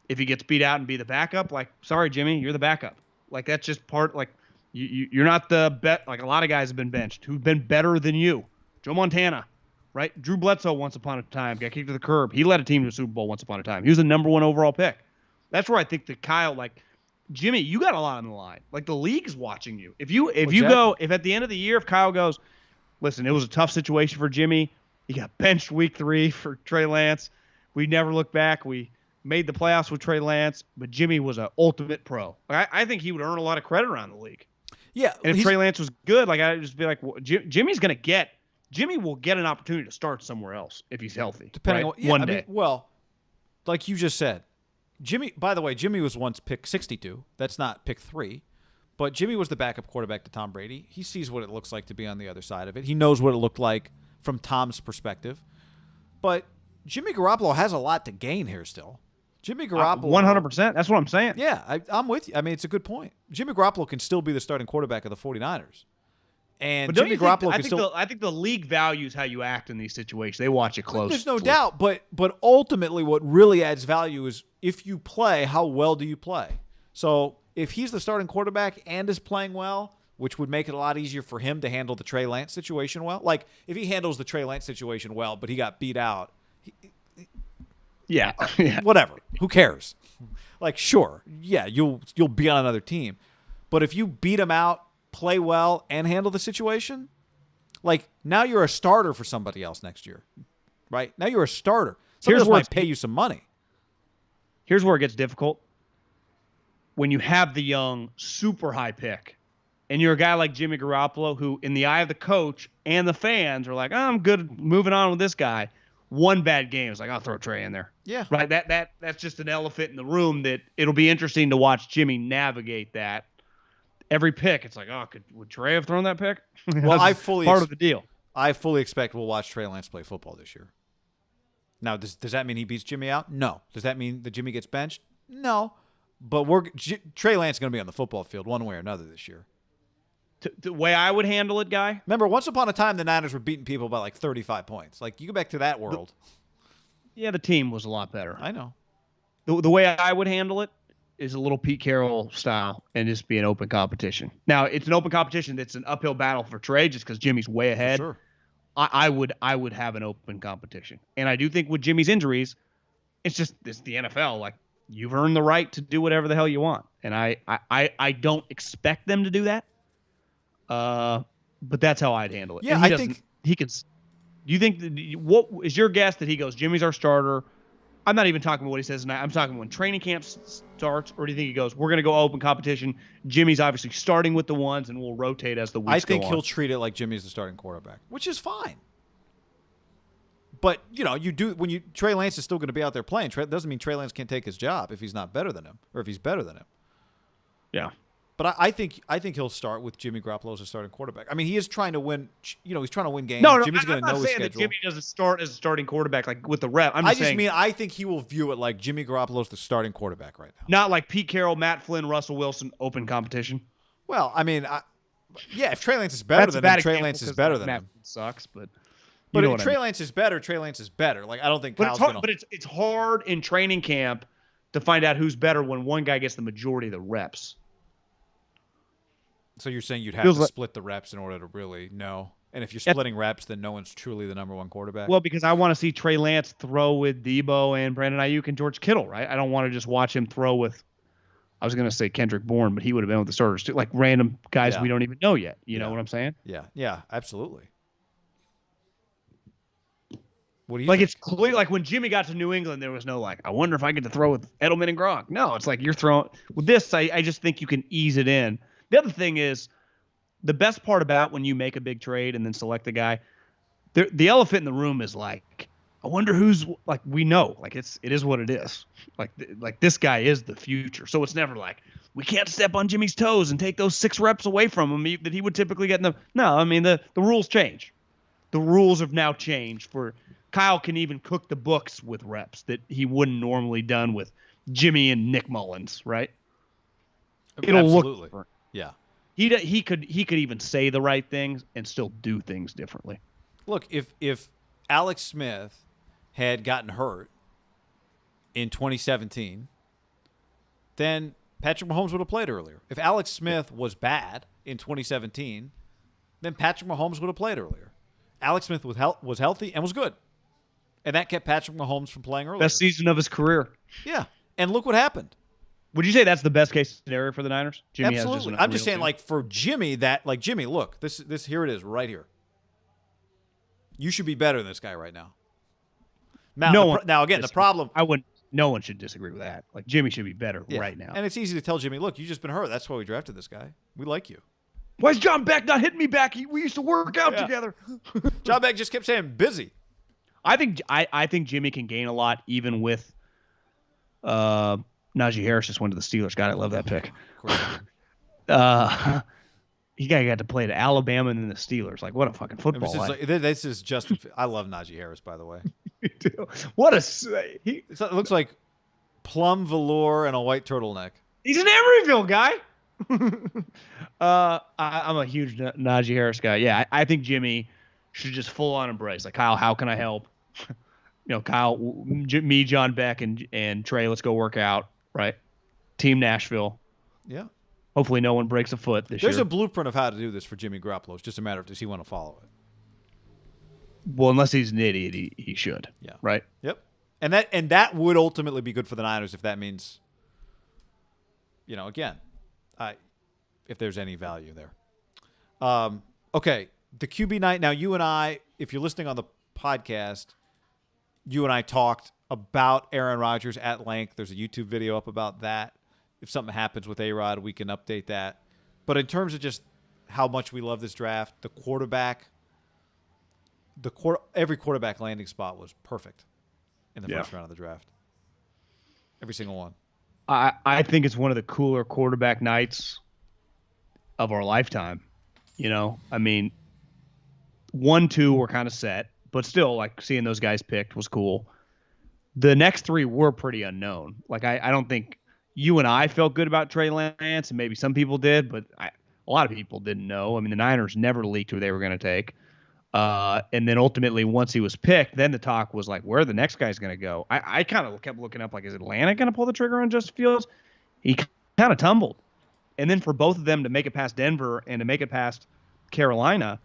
If he gets beat out and be the backup, like, sorry, Jimmy, you're the backup. Like, that's just part, like, you're not the bet. Like, a lot of guys have been benched who've been better than you. Joe Montana, right? Drew Bledsoe once upon a time got kicked to the curb. He led a team to a Super Bowl once upon a time. He was the number 1 overall pick. That's where I think that Kyle, like, Jimmy, you got a lot on the line. Like, the league's watching you. If at the end of the year, if Kyle goes, listen, it was a tough situation for Jimmy. He got benched week 3 for Trey Lance. We never looked back. We made the playoffs with Trey Lance, but Jimmy was an ultimate pro. I think he would earn a lot of credit around the league. Yeah. And if Trey Lance was good, like, I'd just be like, well, Jimmy will get an opportunity to start somewhere else if he's healthy. Depending right? on One day. Well, like you just said, Jimmy. By the way, Jimmy was once pick 62. That's not pick 3, but Jimmy was the backup quarterback to Tom Brady. He sees what it looks like to be on the other side of it. He knows what it looked like from Tom's perspective. But Jimmy Garoppolo has a lot to gain here still. Jimmy Garoppolo, 100%. That's what I'm saying. Yeah, I'm with you. I mean, it's a good point. Jimmy Garoppolo can still be the starting quarterback of the 49ers. And But Jimmy Garoppolo can still. I think the league values how you act in these situations. They watch it closely. There's no doubt, but ultimately, what really adds value is if you play, how well do you play? So if he's the starting quarterback and is playing well, which would make it a lot easier for him to handle the Trey Lance situation well. Like if he handles the Trey Lance situation well, but he got beat out. Yeah. Whatever. Who cares? Like, sure, yeah, you'll be on another team, but if you beat him out, play well, and handle the situation, like now you're a starter for somebody else next year, right? Now you're a starter. Somebody else might pay you some money. Here's where it gets difficult. When you have the young, super high pick, and you're a guy like Jimmy Garoppolo, who, in the eye of the coach and the fans, are like, oh, I'm good, moving on with this guy. One bad game is like, I'll throw Trey in there. Yeah. Right. That's just an elephant in the room that it'll be interesting to watch Jimmy navigate that. Every pick, it's like, oh, would Trey have thrown that pick? Well, part of the deal. I fully expect we'll watch Trey Lance play football this year. Now, does that mean he beats Jimmy out? No. Does that mean that Jimmy gets benched? No. But Trey Lance is going to be on the football field one way or another this year. The way I would handle it, Guy. Remember, once upon a time, the Niners were beating people by like 35 points. Like, you go back to that world. The team was a lot better. I know. The way I would handle it is a little Pete Carroll style and just be an open competition. Now, it's an open competition that's an uphill battle for Trey just because Jimmy's way ahead. Sure. I would have an open competition. And I do think with Jimmy's injuries, it's the NFL. Like, you've earned the right to do whatever the hell you want. And I don't expect them to do that. But that's how I'd handle it. Yeah, I think he can. Do you think what is your guess that he goes, Jimmy's our starter? I'm not even talking about what he says tonight. I'm talking when training camp starts, or do you think he goes, we're going to go open competition? Jimmy's obviously starting with the ones, and we'll rotate as the weeks go on. I think he'll treat it like Jimmy's the starting quarterback, which is fine. But, Trey Lance is still going to be out there playing. Doesn't mean Trey Lance can't take his job if he's not better than him or if he's better than him. Yeah. But I think he'll start with Jimmy Garoppolo as a starting quarterback. I mean, he is trying to win. He's trying to win games. No, Jimmy's going to know his schedule. I'm not saying that Jimmy doesn't start as a starting quarterback like with the rep. I think he will view it like Jimmy Garoppolo's the starting quarterback right now. Not like Pete Carroll, Matt Flynn, Russell Wilson, open competition. Well, I mean, if Trey Lance is better than him, Trey Lance is better than him. Sucks, but if Trey Lance is better, Trey Lance is better. Like, I don't think Kyle's going to. But it's hard in training camp to find out who's better when one guy gets the majority of the reps. So you're saying you'd have to split the reps in order to really know? And if you're splitting reps, then no one's truly the number one quarterback? Well, because I want to see Trey Lance throw with Debo and Brandon Ayuk and George Kittle, right? I don't want to just watch him throw with, I was going to say Kendrick Bourne, but he would have been with the starters too. Like random guys we don't even know yet. You know what I'm saying? Yeah, absolutely. What do you think? It's clear, like when Jimmy got to New England, there was no like, I wonder if I get to throw with Edelman and Gronk. No, it's like you're throwing with this. I just think you can ease it in. The other thing is the best part about when you make a big trade and then select a guy, the elephant in the room is like, I wonder who's like, we know, like it is what it is. Like this guy is the future. So it's never like, we can't step on Jimmy's toes and take those 6 reps away from him that he would typically get in the, no, I mean, the rules change. the rules have now changed for Kyle can even cook the books with reps that he wouldn't normally done with Jimmy and Nick Mullins, right? It'll Absolutely. look different. Yeah. He could even say the right things and still do things differently. Look, if Alex Smith had gotten hurt in 2017, then Patrick Mahomes would have played earlier. If Alex Smith was bad in 2017, then Patrick Mahomes would have played earlier. Alex Smith was healthy and was good. And that kept Patrick Mahomes from playing earlier. Best season of his career. Yeah. And look what happened. Would you say that's the best case scenario for the Niners? Jimmy Absolutely. I'm just saying, like, for Jimmy, Jimmy, look, this here it is right here. You should be better than this guy right now. Now again, the problem. No one should disagree with that. Like, Jimmy should be better right now. And it's easy to tell Jimmy, look, you've just been hurt. That's why we drafted this guy. We like you. Why is John Beck not hitting me back? We used to work out together. John Beck just kept saying busy. I think Jimmy can gain a lot even with Najee Harris just went to the Steelers. God, I love that pick. Of course. He got to play at Alabama and then the Steelers. Like, what a fucking football. This is Justin. I love Najee Harris, by the way. Me too. What it looks like plum velour and a white turtleneck. He's an Emeryville guy. I'm a huge Najee Harris guy. Yeah, I think Jimmy should just full on embrace. Like, Kyle, how can I help? Kyle, me, John Beck, and Trey, let's go work out. Right, Team Nashville. Yeah. Hopefully, no one breaks a foot this year. There's a blueprint of how to do this for Jimmy Garoppolo. It's just a matter of does he want to follow it. Well, unless he's an idiot, he should. Yeah. Right. Yep. And that would ultimately be good for the Niners if that means, again, if there's any value there. Okay, the QB night. Now, you and I, if you're listening on the podcast, you and I talked about Aaron Rodgers at length. There's a YouTube video up about that. If something happens with A-Rod, we can update that. But in terms of just how much we love this draft, every quarterback landing spot was perfect in the first round of the draft. Every single one. I think it's one of the cooler quarterback nights of our lifetime. I mean, 1, 2 were kind of set, but still, like, seeing those guys picked was cool. The next 3 were pretty unknown. Like, I don't think you and I felt good about Trey Lance, and maybe some people did, but a lot of people didn't know. I mean, the Niners never leaked who they were going to take. And then ultimately, once he was picked, then the talk was like, where the next guy's going to go. I kind of kept looking up, like, is Atlanta going to pull the trigger on Justin Fields? He kind of tumbled. And then for both of them to make it past Denver and to make it past Carolina,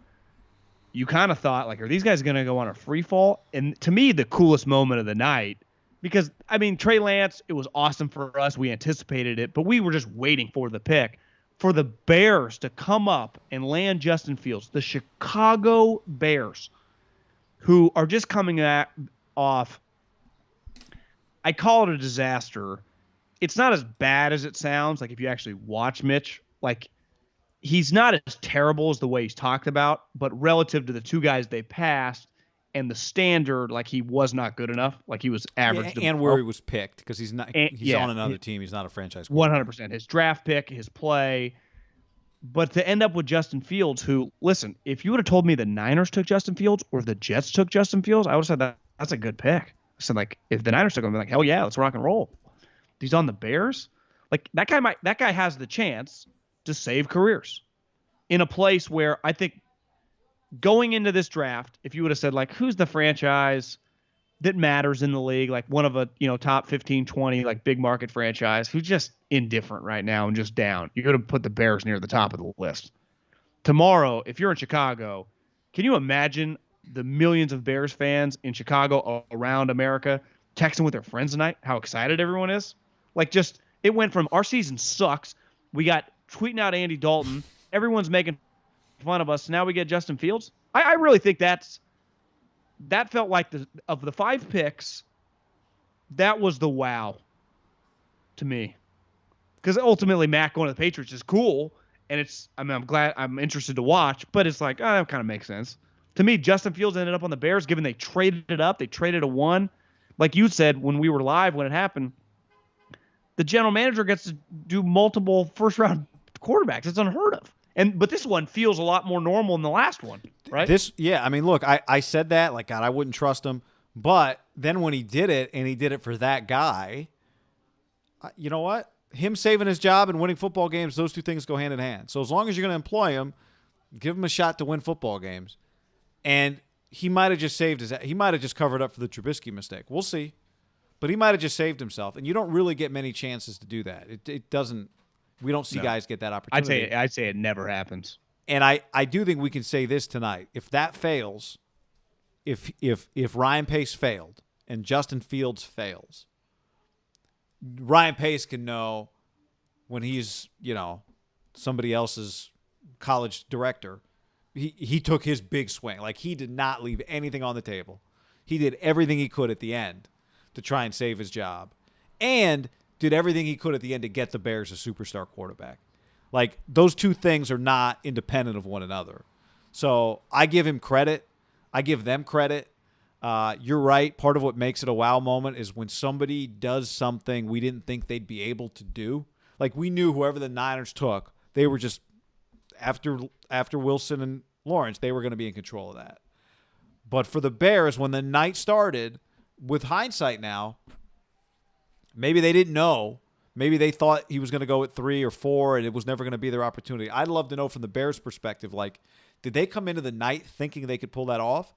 you kind of thought, like, are these guys going to go on a free fall? And to me, the coolest moment of the night, because, I mean, Trey Lance, it was awesome for us. We anticipated it, but we were just waiting for the pick. For the Bears to come up and land Justin Fields, the Chicago Bears, who are just coming off, I call it a disaster. It's not as bad as it sounds. Like, if you actually watch Mitch, like, he's not as terrible as the way he's talked about, but relative to the 2 guys they passed and the standard, like, he was not good enough. Like, he was average. And where he was picked, because he's not. He's on another team. He's not a franchise quarterback. 100%. His draft pick, his play. But to end up with Justin Fields, who, listen, if you would have told me the Niners took Justin Fields or the Jets took Justin Fields, I would have said that's a good pick. I said, like, if the Niners took him, I'd be like, hell yeah, let's rock and roll. He's on the Bears. Like, that guy has the chance to save careers in a place where I think going into this draft, if you would have said, like, who's the franchise that matters in the league, like one of a, top 15, 20, like, big market franchise who's just indifferent right now and just down, you're going to put the Bears near the top of the list. Tomorrow, if you're in Chicago, can you imagine the millions of Bears fans in Chicago around America texting with their friends tonight, how excited everyone is? Like, just, it went from our season sucks, we got tweeting out Andy Dalton, everyone's making fun of us, now we get Justin Fields. I really think that felt like of the 5 picks, that was the wow to me. Because ultimately, Mac going to the Patriots is cool, and I'm interested to watch, but it's like, that kind of makes sense. To me, Justin Fields ended up on the Bears, given they traded it up. They traded a 1. Like you said when we were live when it happened, the general manager gets to do multiple first-round quarterbacks. It's unheard of. But this one feels a lot more normal than the last one, right? I mean, look, I said that, like, God, I wouldn't trust him. But then when he did it, and he did it for that guy, you know what? Him saving his job and winning football games, those two things go hand in hand. So as long as you're going to employ him, give him a shot to win football games. And he might have just he might have just covered up for the Trubisky mistake. We'll see. But he might have just saved himself. And you don't really get many chances to do that. It doesn't. We don't see guys get that opportunity. I'd say it never happens. And I do think we can say this tonight. If that fails, if Ryan Pace failed and Justin Fields fails, Ryan Pace can know when he's, somebody else's college director, he took his big swing. Like, he did not leave anything on the table. He did everything he could at the end to try and save his job, and did everything he could at the end to get the Bears a superstar quarterback. Like, those two things are not independent of one another. So I give him credit. I give them credit. You're right. Part of what makes it a wow moment is when somebody does something we didn't think they'd be able to do. Like, we knew whoever the Niners took, they were just, after Wilson and Lawrence, they were going to be in control of that. But for the Bears, when the night started, with hindsight now, maybe they didn't know. Maybe they thought he was going to go at 3 or 4 and it was never going to be their opportunity. I'd love to know from the Bears' perspective, like, did they come into the night thinking they could pull that off?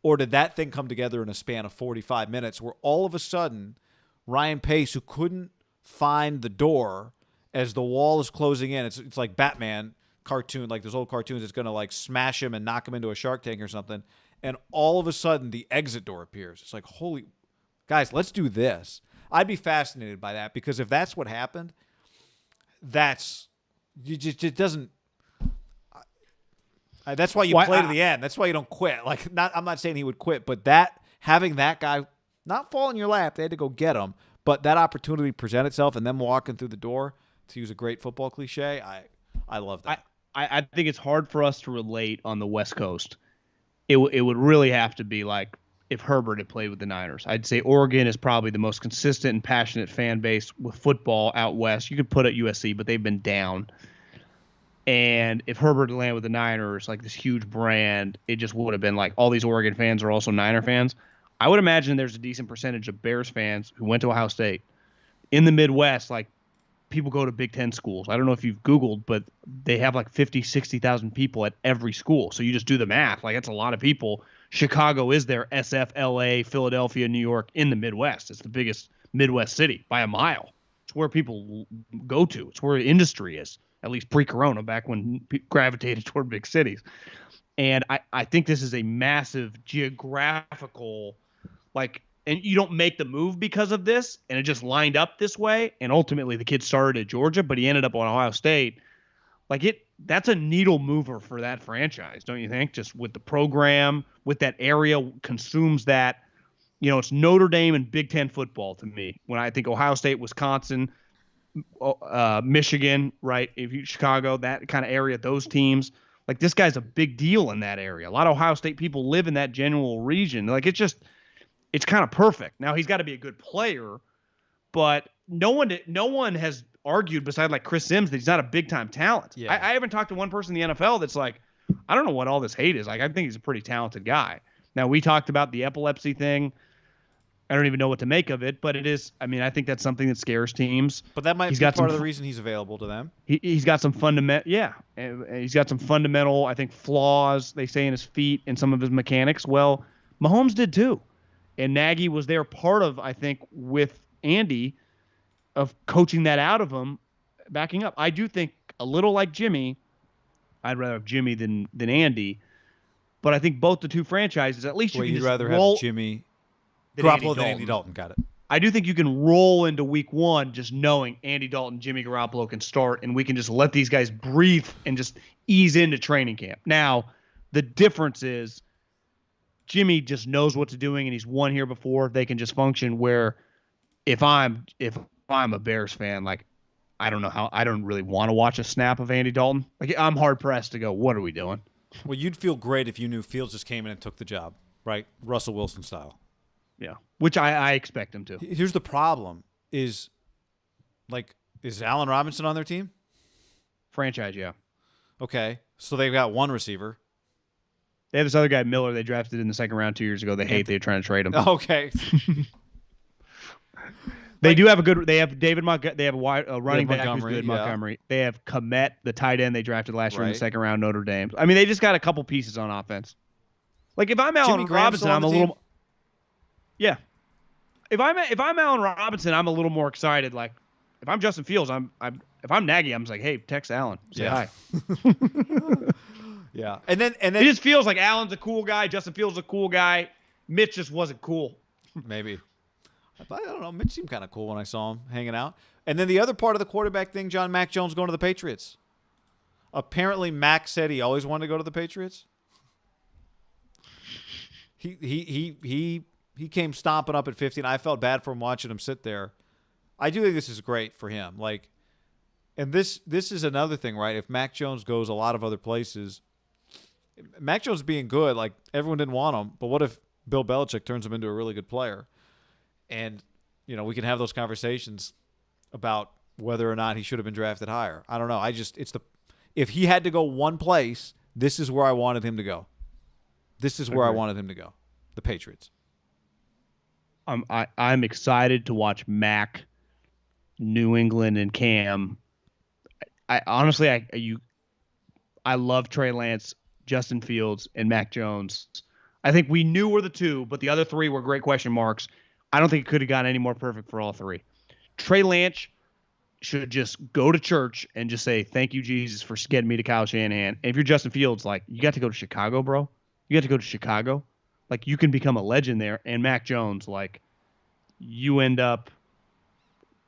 Or did that thing come together in a span of 45 minutes where all of a sudden Ryan Pace, who couldn't find the door as the wall is closing in, it's like Batman cartoon, like those old cartoons, it's going to like smash him and knock him into a shark tank or something. And all of a sudden the exit door appears. It's like, holy guys, let's do this. I'd be fascinated by that, because if that's what happened, it doesn't. That's why you play to the end. That's why you don't quit. Like, I'm not saying he would quit, but having that guy not fall in your lap, they had to go get him, but that opportunity present itself and them walking through the door, to use a great football cliche, I love that. I think it's hard for us to relate on the West Coast. It would really have to be like if Herbert had played with the Niners. I'd say Oregon is probably the most consistent and passionate fan base with football out west. You could put at USC, but they've been down. And if Herbert had landed with the Niners, like this huge brand, it just would have been like all these Oregon fans are also Niner fans. I would imagine there's a decent percentage of Bears fans who went to Ohio State. In the Midwest, like, people go to Big Ten schools. I don't know if you've Googled, but they have like 50, 60,000 people at every school. So you just do the math. Like, that's a lot of people. Chicago is there, SF, LA, Philadelphia, New York, in the Midwest. It's the biggest Midwest city by a mile. It's where people go to. It's where industry is, at least pre-corona, back when gravitated toward big cities. And I think this is a massive geographical, like, and you don't make the move because of this, and it just lined up this way. And ultimately the kid started at Georgia, but he ended up on Ohio State. Like, that's a needle mover for that franchise, don't you think? Just with the program, with that area consumes that. It's Notre Dame and Big Ten football to me. When I think Ohio State, Wisconsin, Michigan, right? Chicago, that kind of area, those teams. Like, this guy's a big deal in that area. A lot of Ohio State people live in that general region. Like, it's kind of perfect. Now, he's got to be a good player, but no one has argued besides like Chris Sims that he's not a big time talent. Yeah. I haven't talked to one person in the NFL that's like, I don't know what all this hate is. Like, I think he's a pretty talented guy. Now, we talked about the epilepsy thing. I don't even know what to make of it, but it is. I mean, I think that's something that scares teams. But that might be part of the reason he's available to them. He's got some fundamental, he's got some fundamental, I think, flaws, they say, in his feet and some of his mechanics. Well, Mahomes did too. And Nagy was there part of, I think, with Andy, of coaching that out of him, backing up. I do think a little like Jimmy, I'd rather have Jimmy than Andy, but I think both the two franchises, at least you'd rather have Jimmy Garoppolo than Andy Dalton. Got it. I do think you can roll into week one just knowing Andy Dalton, Jimmy Garoppolo can start, and we can just let these guys breathe and just ease into training camp. Now, the difference is Jimmy just knows what to doing, and he's won here before. They can just function. Where if I'm a Bears fan, like, I don't really want to watch a snap of Andy Dalton. Like, I'm hard pressed to go, what are we doing? Well, you'd feel great if you knew Fields just came in and took the job, right? Russell Wilson style. Yeah, which I expect him to. Here's the problem: is Allen Robinson on their team? Franchise, yeah. Okay. So they've got one receiver. They have this other guy, Miller, they drafted in the second round 2 years ago. They hate they're trying to trade him. Okay. They do have a good. They have David Montgomery. They have a running back who's Montgomery, good, yeah. Montgomery. They have Komet, the tight end they drafted last year in the Right. second round, Notre Dame. I mean, they just got a couple pieces on offense. Like if I'm Allen Jimmy Graham's Robinson, still on I'm a the little. team? Yeah. If I'm Allen Robinson, I'm a little more excited. Like if I'm Justin Fields, if I'm Nagy, I'm just like, hey, text Allen, say hi. Yeah. And then It just feels like Allen's a cool guy. Justin Fields is a cool guy. Mitch just wasn't cool. maybe. I don't know. Mitch seemed kind of cool when I saw him hanging out. And then the other part of the quarterback thing, John, Mac Jones going to the Patriots. Apparently, Mac said he always wanted to go to the Patriots. He came stomping up at 15. I felt bad for him watching him sit there. I do think this is great for him. Like, and this is another thing, right? If Mac Jones goes a lot of other places, Mac Jones being good, like everyone didn't want him, but what if Bill Belichick turns him into a really good player? And, you know, we can have those conversations about whether or not he should have been drafted higher. I don't know. If he had to go one place, this is where I wanted him to go. This is where I wanted him to go. The Patriots. I'm excited to watch Mac, New England, and Cam. I honestly, I love Trey Lance, Justin Fields, and Mac Jones. I think we knew were the two, but the other three were great question marks. I don't think it could have gotten any more perfect for all three. Trey Lance should just go to church and just say, thank you, Jesus, for getting me to Kyle Shanahan. And if you're Justin Fields, like, you got to go to Chicago, bro. You got to go to Chicago. Like, you can become a legend there. And Mac Jones, like, you end up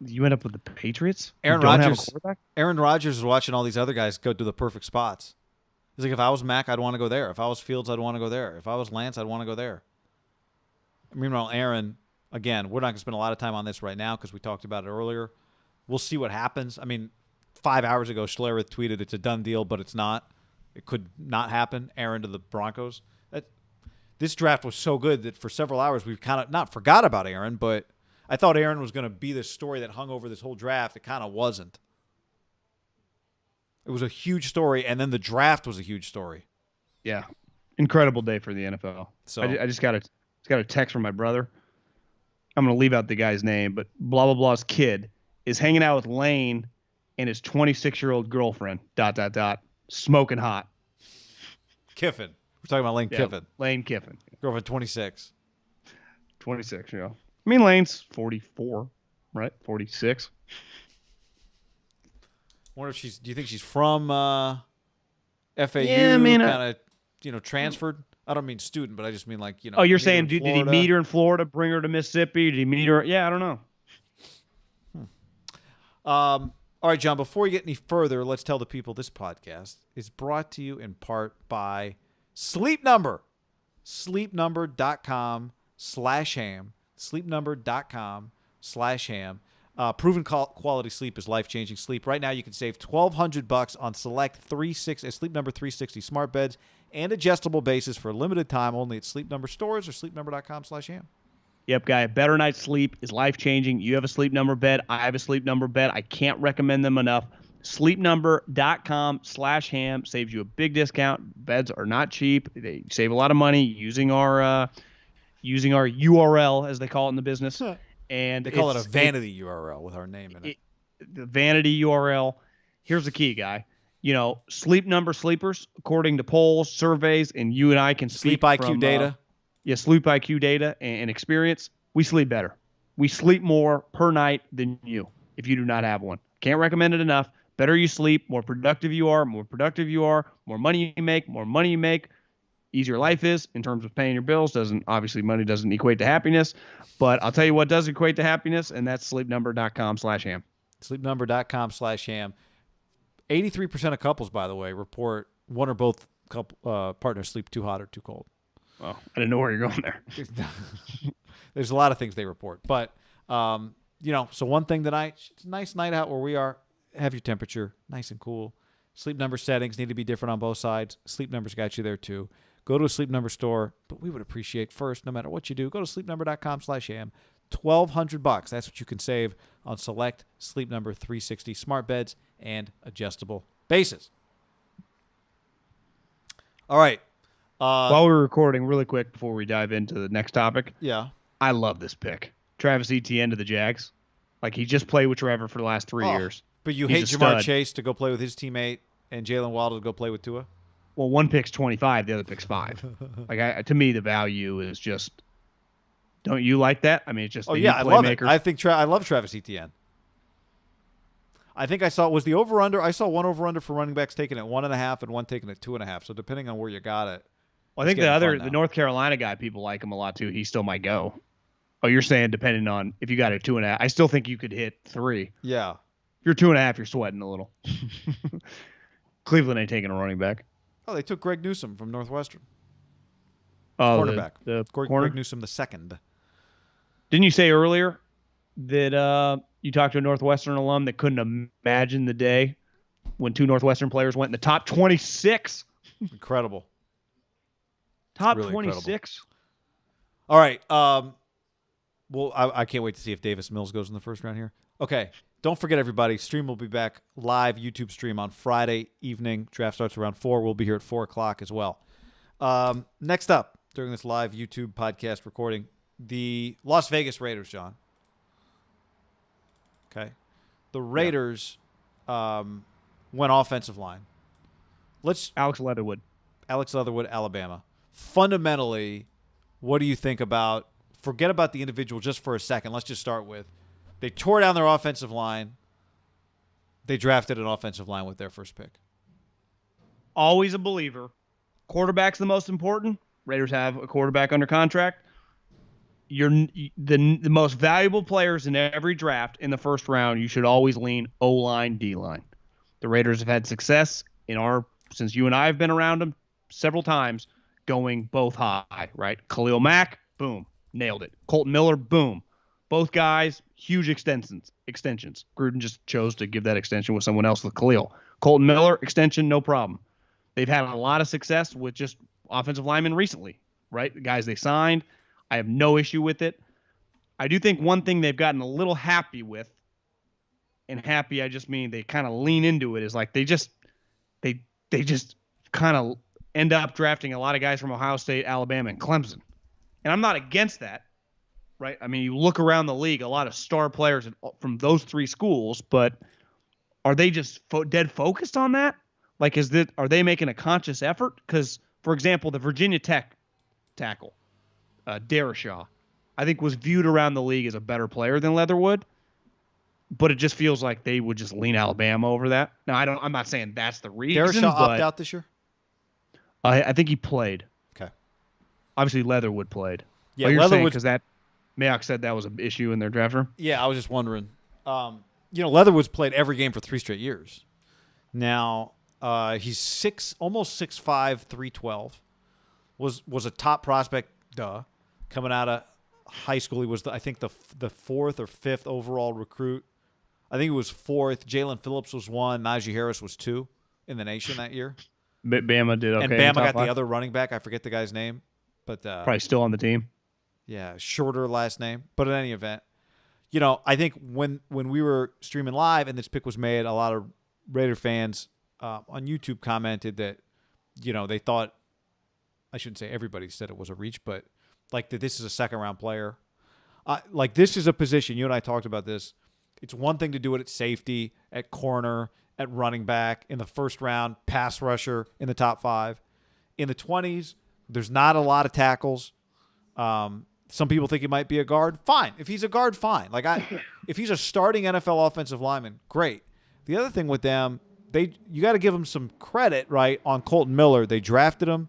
with the Patriots? Aaron Rodgers is watching all these other guys go to the perfect spots. He's like, if I was Mac, I'd want to go there. If I was Fields, I'd want to go there. If I was Lance, I'd want to go there. Meanwhile, Aaron, again, we're not going to spend a lot of time on this right now because we talked about it earlier. We'll see what happens. I mean, 5 hours ago, Schlereth tweeted it's a done deal, but it's not. It could not happen. Aaron to the Broncos. This draft was so good that for several hours we've kind of not forgot about Aaron, but I thought Aaron was going to be this story that hung over this whole draft. It kind of wasn't. It was a huge story, and then the draft was a huge story. Yeah, incredible day for the NFL. So I just got a text from my brother. I'm going to leave out the guy's name, but blah blah blah's kid is hanging out with Lane and his 26-year-old girlfriend. ... Smoking hot. Kiffin. We're talking about Lane Kiffin. Lane Kiffin. Girlfriend 26. 26, yeah. I mean, Lane's 44, right? 46. Wonder if do you think she's from FAU? Yeah, I mean, kind of, transferred. I don't mean student, but I just mean like, Oh, you're saying did he meet her in Florida, bring her to Mississippi? Did he meet her? Yeah, I don't know. All right, John, before we get any further, let's tell the people this podcast is brought to you in part by Sleep Number. SleepNumber.com/ham. SleepNumber.com/ham. Proven quality sleep is life-changing sleep. Right now, you can save $1,200 on select Sleep Number 360 smart beds and adjustable bases for a limited time only at Sleep Number stores or SleepNumber.com/ham. Yep, guy. A better night's sleep is life-changing. You have a Sleep Number bed. I have a Sleep Number bed. I can't recommend them enough. SleepNumber.com/ham saves you a big discount. Beds are not cheap. They save a lot of money using our URL, as they call it in the business. And they call it a vanity URL with our name in it. The vanity URL. Here's the key, guy. Sleep Number sleepers, according to polls, surveys, and you and I can Sleep IQ data. Sleep IQ data and experience. We sleep better. We sleep more per night than you if you do not have one. Can't recommend it enough. Better you sleep, more productive you are, more money you make, easier life is in terms of paying your bills. Money doesn't equate to happiness, but I'll tell you what does equate to happiness, and that's sleepnumber.com/ham. Sleepnumber.com/ham. 83% of couples, by the way, report one or both partners sleep too hot or too cold. Well, I didn't know where you're going there. There's a lot of things they report, but so one thing tonight, it's a nice night out where we are. Have your temperature nice and cool. Sleep Number settings need to be different on both sides. Sleep Number's got you there too. Go to a Sleep Number store, but we would appreciate first, no matter what you do, go to sleepnumber.com/ham. $1,200. That's what you can save on select Sleep Number 360 smart beds and adjustable bases. All right. While we're recording, really quick before we dive into the next topic, Yeah. I love this pick. Travis Etienne to the Jags. Like, he just played with Trevor for the last 3 years. But you He's hate a Jamar stud. Chase to go play with his teammate and Jalen Waddle to go play with Tua? Well, one pick's 25, the other pick's 5. Like, to me, the value is just. Don't you like that? I mean, it's just. Oh, yeah, I love it. I think I love Travis Etienne. I think I saw, was the over-under, I saw one over-under for running backs taken at 1.5 and one taken at 2.5. So depending on where you got it. Well, I think the North Carolina guy, people like him a lot too. He still might go. Oh, you're saying depending on if you got a 2.5. I still think you could hit 3. Yeah. If you're 2.5, you're sweating a little. Cleveland ain't taking a running back. Oh, they took Greg Newsome from Northwestern. Oh, cornerback. The Greg Newsome the second. Didn't you say earlier that you talked to a Northwestern alum that couldn't imagine the day when 2 Northwestern players went in the top 26? Incredible. Top really 26. Incredible. All right. Well, I can't wait to see if Davis Mills goes in the first round here. Okay. Don't forget, everybody, stream will be back live YouTube stream on Friday evening. Draft starts around 4. We'll be here at 4 o'clock as well. Next up, during this live YouTube podcast recording, the Las Vegas Raiders, John. Okay. The Raiders went offensive line. Alex Leatherwood, Alabama. Fundamentally, what do you think about, forget about the individual just for a second. Let's just start with, they tore down their offensive line. They drafted an offensive line with their first pick. Always a believer. Quarterback's the most important. Raiders have a quarterback under contract. The most valuable players in every draft in the first round, you should always lean O-line, D-line. The Raiders have had success since you and I have been around them several times, going both high, right? Khalil Mack, boom, nailed it. Colton Miller, boom. Both guys, huge extensions. Gruden just chose to give that extension with someone else with Khalil. Colton Miller, extension, no problem. They've had a lot of success with just offensive linemen recently, right? The guys they signed, I have no issue with it. I do think one thing they've gotten a little happy with, and happy I just mean they kind of lean into it, is like they just kind of end up drafting a lot of guys from Ohio State, Alabama, and Clemson. And I'm not against that, right? I mean, you look around the league, a lot of star players from those 3 schools, but are they just dead focused on that? Like, are they making a conscious effort? Because, for example, the Virginia Tech tackle, Darashaw, I think was viewed around the league as a better player than Leatherwood, but it just feels like they would just lean Alabama over that. Now, I'm not saying that's the reason. Darashaw opt out this year? I think he played. Okay. Obviously, Leatherwood played. Yeah, Leatherwood, because Mayock said that was an issue in their draft room. Yeah, I was just wondering. Leatherwood's played every game for 3 straight years. Now, he's almost 6'5", 312. Was a top prospect, coming out of high school. He was, I think, the 4th or 5th overall recruit. I think he was 4th. Jalen Phillips was 1. Najee Harris was 2 in the nation that year. Bama did okay. And Bama got the other running back. I forget the guy's name, but probably still on the team. Yeah, shorter last name. But in any event, I think when we were streaming live and this pick was made, a lot of Raider fans on YouTube commented that, they thought, I shouldn't say everybody said it was a reach, but like that this is a second-round player. Like this is a position, you and I talked about this. It's one thing to do it at safety, at corner, at running back, in the first round, pass rusher in the top 5. In the 20s, there's not a lot of tackles. Some people think he might be a guard. Fine. If he's a guard, fine. If he's a starting NFL offensive lineman, great. The other thing with them, you got to give them some credit, right, on Colton Miller. They drafted him.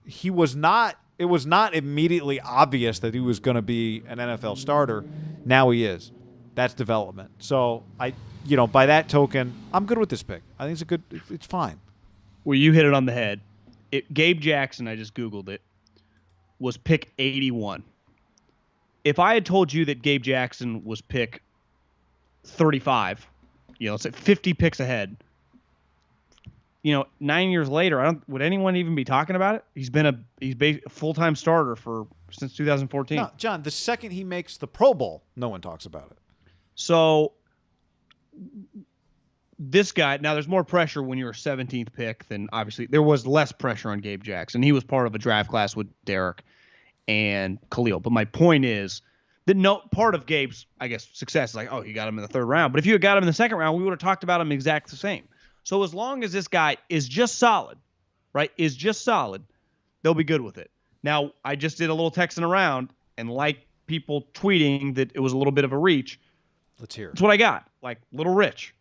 It was not immediately obvious that he was going to be an NFL starter. Now he is. That's development. So by that token, I'm good with this pick. I think it's fine. Well, you hit it on the head. Gabe Jackson, I just Googled it, was pick 81. If I had told you that Gabe Jackson was pick 35, let's say 50 picks ahead, 9 years later, would anyone even be talking about it? He's a full-time starter since 2014. No, John, the second he makes the Pro Bowl, no one talks about it. So this guy, now there's more pressure when you're a 17th pick than obviously there was less pressure on Gabe Jackson. He was part of a draft class with Derek and Khalil. But my point is that no part of Gabe's, I guess, success is like, oh, you got him in the third round. But if you had got him in the second round, we would have talked about him exactly the same. So as long as this guy is just solid, right, they'll be good with it. Now, I just did a little texting around and like people tweeting that it was a little bit of a reach. Let's hear it. That's what I got. Like Little Rich.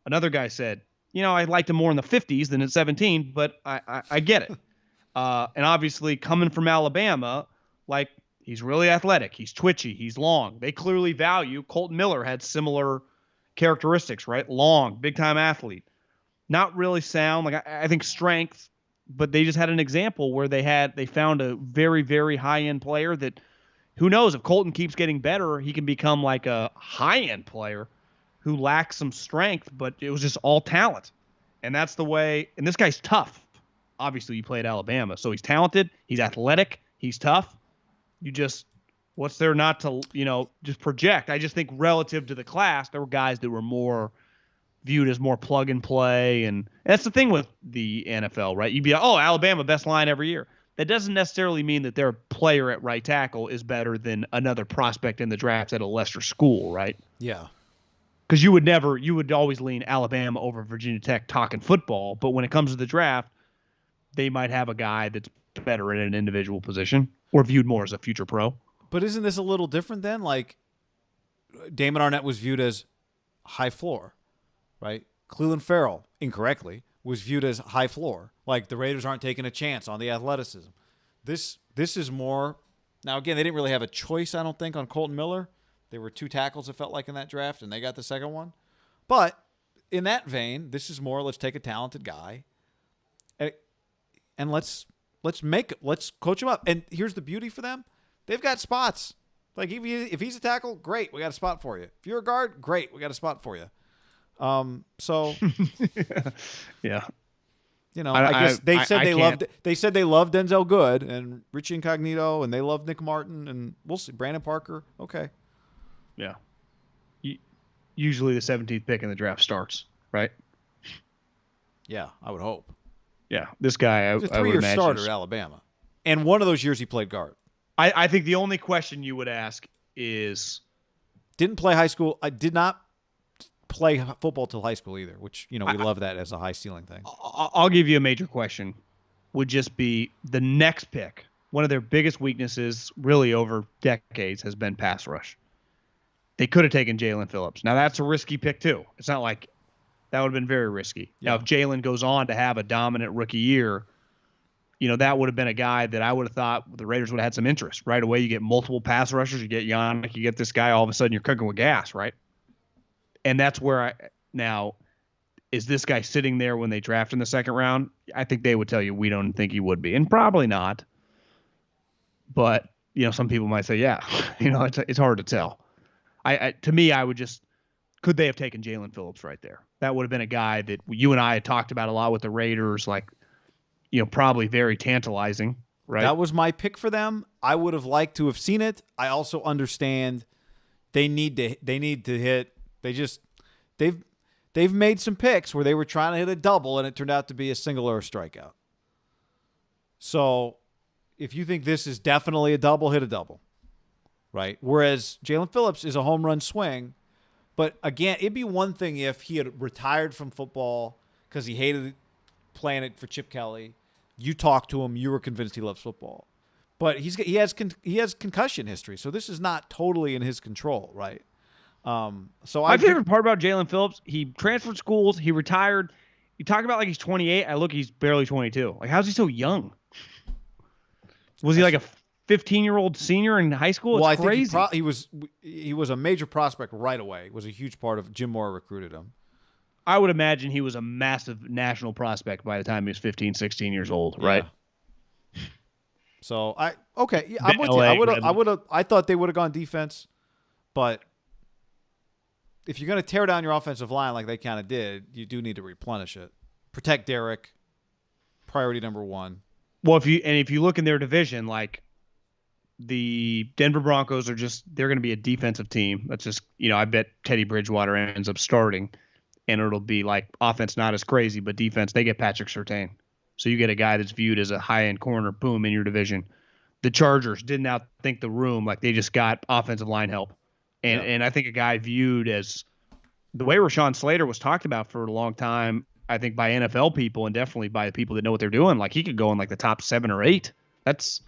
Another guy said, I liked him more in the 50s than at 17, but I get it. And obviously coming from Alabama, like he's really athletic. He's twitchy. He's long. They clearly value. Colton Miller had similar characteristics, right? Long, big time athlete. Not really sound. Like I think strength, but they just had an example where they found a very, very high end player that who knows if Colton keeps getting better, he can become like a high end player who lacks some strength, but it was just all talent. And that's the way, and this guy's tough. Obviously, you play at Alabama, so he's talented, he's athletic, he's tough. What's there not to, just project? I just think relative to the class, there were guys that were more viewed as more plug and play. And that's the thing with the NFL, right? You'd be like, oh, Alabama, best line every year. That doesn't necessarily mean that their player at right tackle is better than another prospect in the draft at a lesser school, right? Yeah. Because you would always lean Alabama over Virginia Tech talking football. But when it comes to the draft, they might have a guy that's better in an individual position or viewed more as a future pro. But isn't this a little different then? Like Damon Arnett was viewed as high floor, right? Cleveland Farrell, incorrectly, was viewed as high floor. Like the Raiders aren't taking a chance on the athleticism. This is more. Now, again, they didn't really have a choice, I don't think, on Colton Miller. There were two tackles, it felt like, in that draft, and they got the second one. But in that vein, this is more, let's take a talented guy and let's coach him up. And here's the beauty for them. They've got spots. Like, if he's a tackle, great, we got a spot for you. If you're a guard, great, we got a spot for you. So yeah. I guess they said they loved Denzel Good and Richie Incognito, and they loved Nick Martin, and we'll see. Brandon Parker, okay. Yeah. Usually the 17th pick in the draft starts, right? Yeah, I would hope. Yeah, this guy, He's a 3-year starter at Alabama. And one of those years he played guard. I think the only question you would ask is... Didn't play high school. I did not play football till high school either, which, we love that as a high ceiling thing. I'll give you a major question. Would just be the next pick. One of their biggest weaknesses really over decades has been pass rush. They could have taken Jalen Phillips. Now, that's a risky pick, too. It's not like that would have been very risky. Yeah. Now, if Jalen goes on to have a dominant rookie year, that would have been a guy that I would have thought the Raiders would have had some interest. Right away, you get multiple pass rushers. You get Yannick. You get this guy. All of a sudden, you're cooking with gas, right? And that's where now, is this guy sitting there when they draft in the second round? I think they would tell you we don't think he would be. And probably not. But, some people might say, yeah. It's hard to tell. To me, I would just, could they have taken Jalen Phillips right there? That would have been a guy that you and I had talked about a lot with the Raiders, like, probably very tantalizing, right? That was my pick for them. I would have liked to have seen it. I also understand they need to hit. They've made some picks where they were trying to hit a double and it turned out to be a single or a strikeout. So if you think this is definitely a double, hit a double. Right. Whereas Jalen Phillips is a home run swing. But again, it'd be one thing if he had retired from football because he hated playing it for Chip Kelly. You talked to him. You were convinced he loves football. But he has concussion history. So this is not totally in his control. Right. My favorite part about Jalen Phillips, he transferred schools. He retired. You talk about like he's 28. He's barely 22. Like, how's he so young? Was he like a 15-year-old senior in high school? It's crazy. I think he was a major prospect right away. It was a huge part of Jim Moore recruited him. I would imagine he was a massive national prospect by the time he was 15, 16 years old, right? Yeah. So I'm with you. I thought they would have gone defense, but if you're going to tear down your offensive line like they kind of did, you do need to replenish it. Protect Derek. Priority number one. Well, if you look in their division, like, the Denver Broncos they're going to be a defensive team. That's just, I bet Teddy Bridgewater ends up starting. and it'll be like offense not as crazy, but defense, they get Patrick Surtain. So you get a guy that's viewed as a high-end corner, boom, in your division. The Chargers didn't outthink the room. Like, they just got offensive line help. And I think a guy viewed as the way Rashawn Slater was talked about for a long time, I think by NFL people and definitely by the people that know what they're doing, like he could go in like the top 7 or 8. That's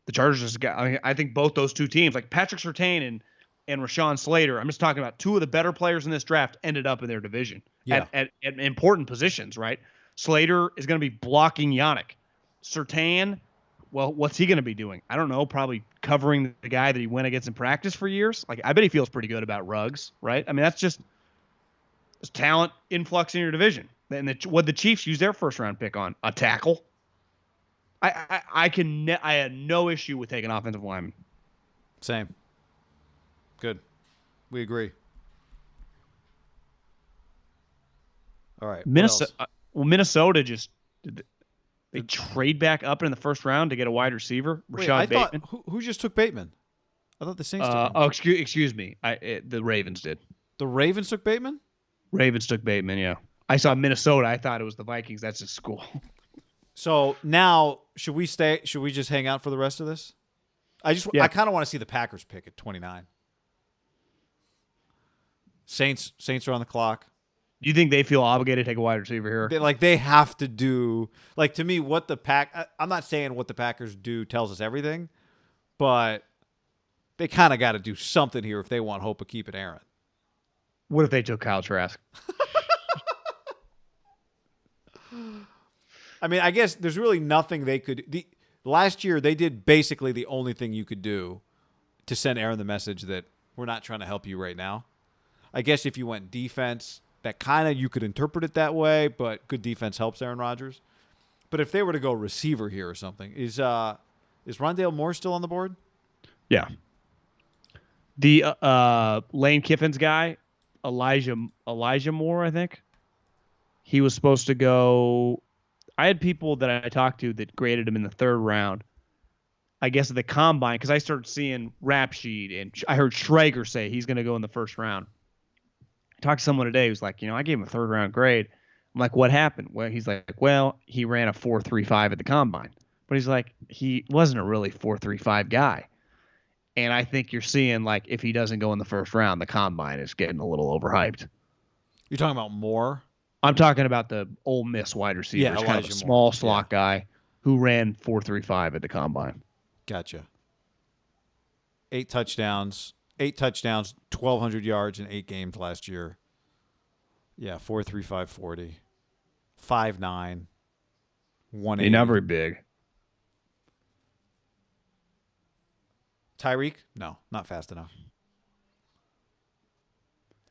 the Chargers just got. I mean, I think both those two teams, like Patrick Surtain and Rashawn Slater, I'm just talking about two of the better players in this draft ended up in their division at important positions, right? Slater is going to be blocking Yannick. Surtain, well, what's he going to be doing? I don't know. Probably covering the guy that he went against in practice for years. Like, I bet he feels pretty good about Ruggs, right? I mean, that's just talent influx in your division. And what the Chiefs use their first round pick on? A tackle. I had no issue with taking offensive linemen. Same. Good. We agree. All right. Minnesota just they trade back up in the first round to get a wide receiver. Rashad Bateman. Who just took Bateman? I thought the Saints took him. Oh, excuse me. The Ravens did. The Ravens took Bateman? Ravens took Bateman, yeah. I saw Minnesota. I thought it was the Vikings. That's his school. So now, should we stay? Should we just hang out for the rest of this? I kind of want to see the Packers pick at 29. Saints are on the clock. Do you think they feel obligated to take a wide receiver here? They have to do, like, to me, what the I'm not saying what the Packers do tells us everything, but they kind of got to do something here if they want hope of keeping Aaron. What if they took Kyle Trask? I mean, I guess there's really nothing they could. Last year, they did basically the only thing you could do to send Aaron the message that we're not trying to help you right now. I guess if you went defense, that kind of you could interpret it that way, but good defense helps Aaron Rodgers. But if they were to go receiver here or something, is Rondale Moore still on the board? Yeah. The Lane Kiffin's guy, Elijah Moore, I think. He was supposed to go. I had people that I talked to that graded him in the 3rd round. I guess at the combine, because I started seeing Rap Sheet, and I heard Schrager say he's going to go in the 1st round. I talked to someone today who's like, I gave him a 3rd round grade. I'm like, what happened? Well, he's like, he ran a 4.35 at the combine. But he's like, he wasn't a really 4.35 guy. And I think you're seeing, like, if he doesn't go in the 1st round, the combine is getting a little overhyped. You're talking about Moore? I'm talking about the Ole Miss wide receiver. Yeah, kind of a small slot guy who ran 4.35 at the combine. Gotcha. 8 touchdowns, 1,200 yards in 8 games last year. Yeah, 4.35 40. 5'9", 180. He's not very big. Tyreek? No, not fast enough.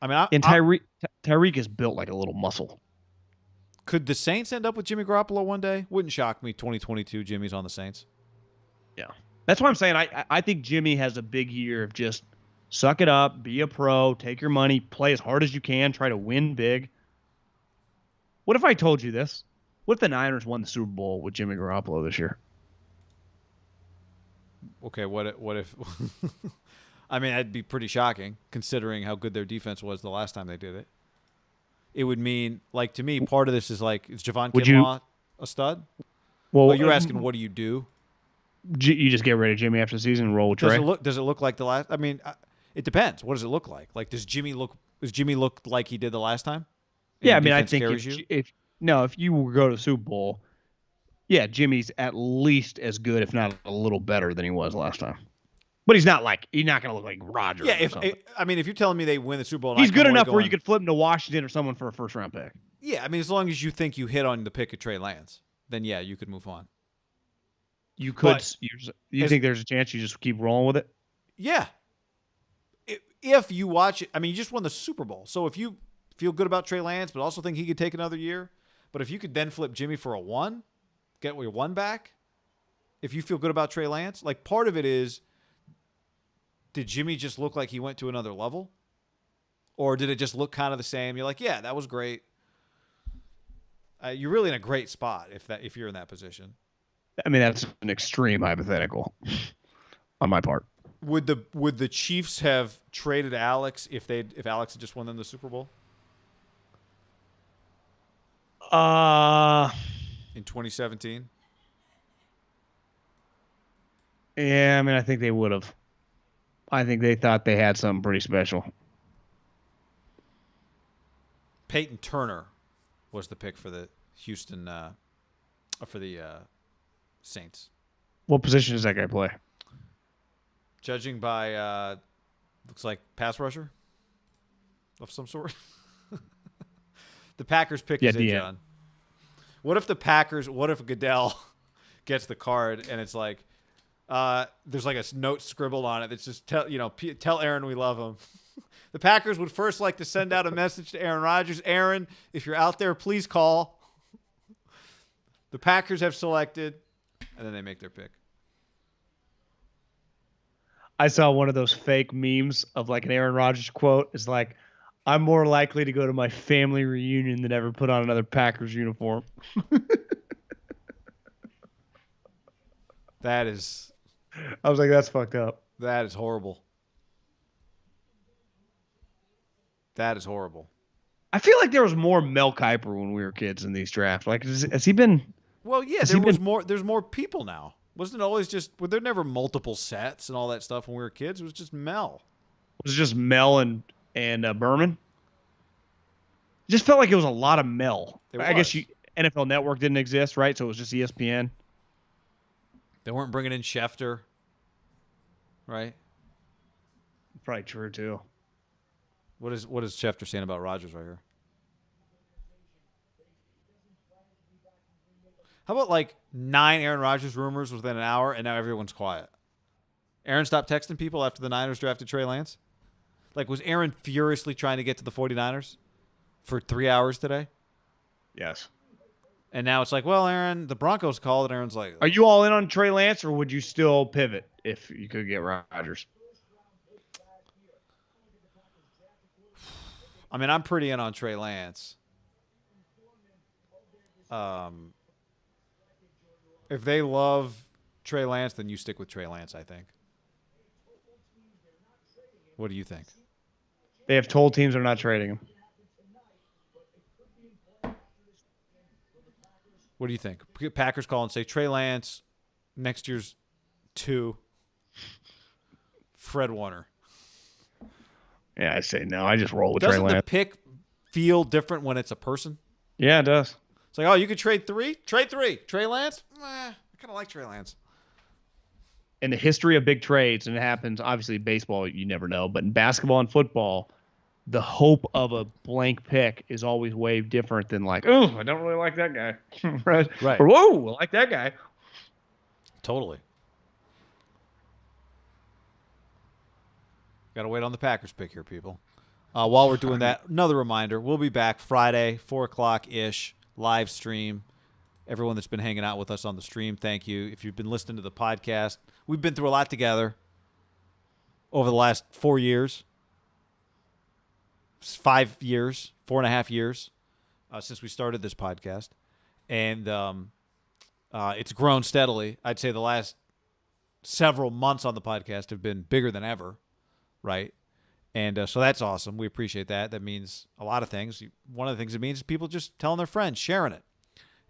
I mean, Tyreek is built like a little muscle. Could the Saints end up with Jimmy Garoppolo one day? Wouldn't shock me. 2022, Jimmy's on the Saints. Yeah, that's what I'm saying. I think Jimmy has a big year of just suck it up, be a pro, take your money, play as hard as you can, try to win big. What if I told you this? What if the Niners won the Super Bowl with Jimmy Garoppolo this year? Okay, what if I mean, that'd be pretty shocking considering how good their defense was the last time they did it. It would mean, like, to me, part of this is like, is Javon Kinlaw a stud? Well, you're asking, what do you do? You just get rid of Jimmy after the season and roll with Trey? Does it look like the last? I mean, it depends. What does it look like? Like, does Jimmy look like he did the last time? Yeah, I mean, I think if you go to the Super Bowl, yeah, Jimmy's at least as good, if not a little better than he was last time. But he's not going to look like Rodgers. Yeah, if you're telling me they win the Super Bowl, he's good enough where you could flip him to Washington or someone for a 1st round pick. Yeah, I mean, as long as you think you hit on the pick of Trey Lance, then yeah, you could move on. You could. You think there's a chance you just keep rolling with it? Yeah. If you watch it, I mean, you just won the Super Bowl, so if you feel good about Trey Lance, but also think he could take another year, but if you could then flip Jimmy for a 1, get your 1 back. If you feel good about Trey Lance, like, part of it is, did Jimmy just look like he went to another level? Or did it just look kind of the same? You're like, yeah, that was great. You're really in a great spot if you're in that position. I mean, that's an extreme hypothetical on my part. Would the Chiefs have traded Alex if Alex had just won them the Super Bowl? in 2017? Yeah, I mean, I think they would have. I think they thought they had something pretty special. Peyton Turner was the pick for the Houston for the Saints. What position does that guy play? Judging by looks like pass rusher of some sort. The Packers pick is in, John. What if Goodell gets the card and it's like there's like a note scribbled on it that's just tell Aaron we love him. The Packers would first like to send out a message to Aaron Rodgers. Aaron, if you're out there, please call. The Packers have selected, and then they make their pick. I saw one of those fake memes of like an Aaron Rodgers quote. It's like, I'm more likely to go to my family reunion than ever put on another Packers uniform. That is... I was like, that's fucked up. That is horrible. That is horrible. I feel like there was more Mel Kiper when we were kids in these drafts. Like, has he been... Well, yeah, there's more people now. Wasn't it always were there never multiple sets and all that stuff when we were kids? It was just Mel. Was it just Mel and Berman? It just felt like it was a lot of Mel. I guess NFL Network didn't exist, right? So it was just ESPN. They weren't bringing in Schefter, right? Probably true too. What is Schefter saying about Rodgers right here? How about like 9 Aaron Rodgers rumors within an hour, and now everyone's quiet? Aaron stopped texting people after the Niners drafted Trey Lance? Like, was Aaron furiously trying to get to the 49ers for 3 hours today? Yes. And now it's like, well, Aaron, the Broncos called, and Aaron's like... Are you all in on Trey Lance, or would you still pivot if you could get Rodgers? I mean, I'm pretty in on Trey Lance. If they love Trey Lance, then you stick with Trey Lance, I think. What do you think? They have told teams they're not trading him. What do you think? Packers call and say, Trey Lance, next year's 2, Fred Warner. Yeah, I say no. I just roll with Doesn't Trey Lance. the pick feel different when it's a person? Yeah, it does. It's like, oh, you could trade 3? Trade 3. Trey Lance? I kind of like Trey Lance. In the history of big trades, and it happens, obviously, baseball, you never know, but in basketball and football, the hope of a blank pick is always way different than like, oh, I don't really like that guy. Right. Or, whoa, I like that guy. Totally. Got to wait on the Packers pick here, people. While we're doing that, another reminder, we'll be back Friday, 4 o'clock-ish, live stream. Everyone that's been hanging out with us on the stream, thank you. If you've been listening to the podcast, we've been through a lot together over the last 4 years. 5 years, 4.5 years since we started this podcast. And it's grown steadily. I'd say the last several months on the podcast have been bigger than ever, right? And so that's awesome. We appreciate that. That means a lot of things. One of the things it means is people just telling their friends, sharing it.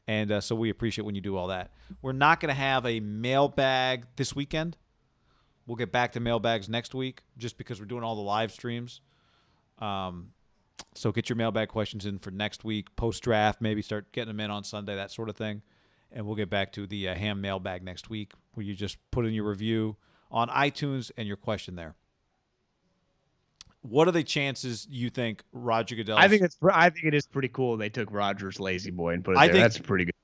And so we appreciate when you do all that. We're not going to have a mailbag this weekend. We'll get back to mailbags next week just because we're doing all the live streams. So get your mailbag questions in for next week, post-draft, maybe start getting them in on Sunday, that sort of thing. And we'll get back to the ham mailbag next week where you just put in your review on iTunes and your question there. What are the chances you think Roger Goodell? I think it is pretty cool they took Rodgers' lazy boy and put it there. That's pretty good.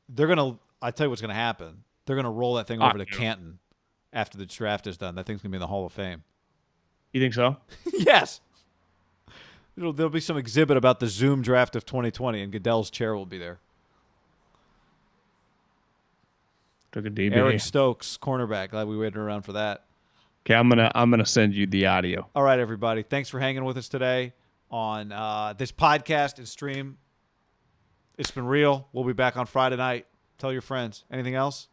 They're gonna. I tell you what's gonna happen. They're gonna roll that thing over to Canton after the draft is done. That thing's gonna be in the Hall of Fame. You think so? Yes. There'll be some exhibit about the Zoom draft of 2020, and Goodell's chair will be there. Took a DB. Eric Stokes, cornerback. Glad we waited around for that. Okay, I'm gonna send you the audio. All right, everybody. Thanks for hanging with us today on this podcast and stream. It's been real. We'll be back on Friday night. Tell your friends. Anything else?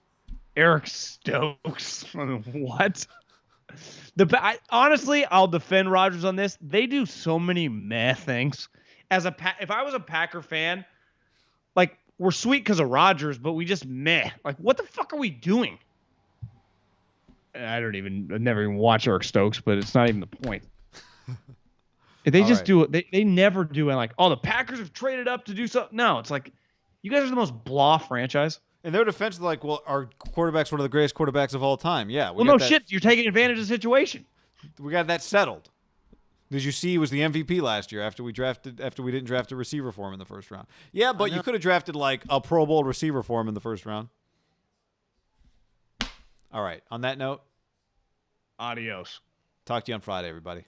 Eric Stokes. What? Honestly, I'll defend Rodgers on this. They do so many meh things. If I was a Packer fan, Like, we're sweet because of Rodgers, but we just meh. Like, what the fuck are we doing? I never even watch Eric Stokes, but it's not even the point. They just do it. They never do it like, oh, the Packers have traded up to do something. No, it's like, you guys are the most blah franchise. In their defense, they're like, well, our quarterback's one of the greatest quarterbacks of all time. Yeah. Well, no shit. You're taking advantage of the situation. We got that settled. Did you see he was the MVP last year after we didn't draft a receiver for him in the first round? Yeah, but you could have drafted like a Pro Bowl receiver for him in the first round. All right. On that note, adios. Talk to you on Friday, everybody.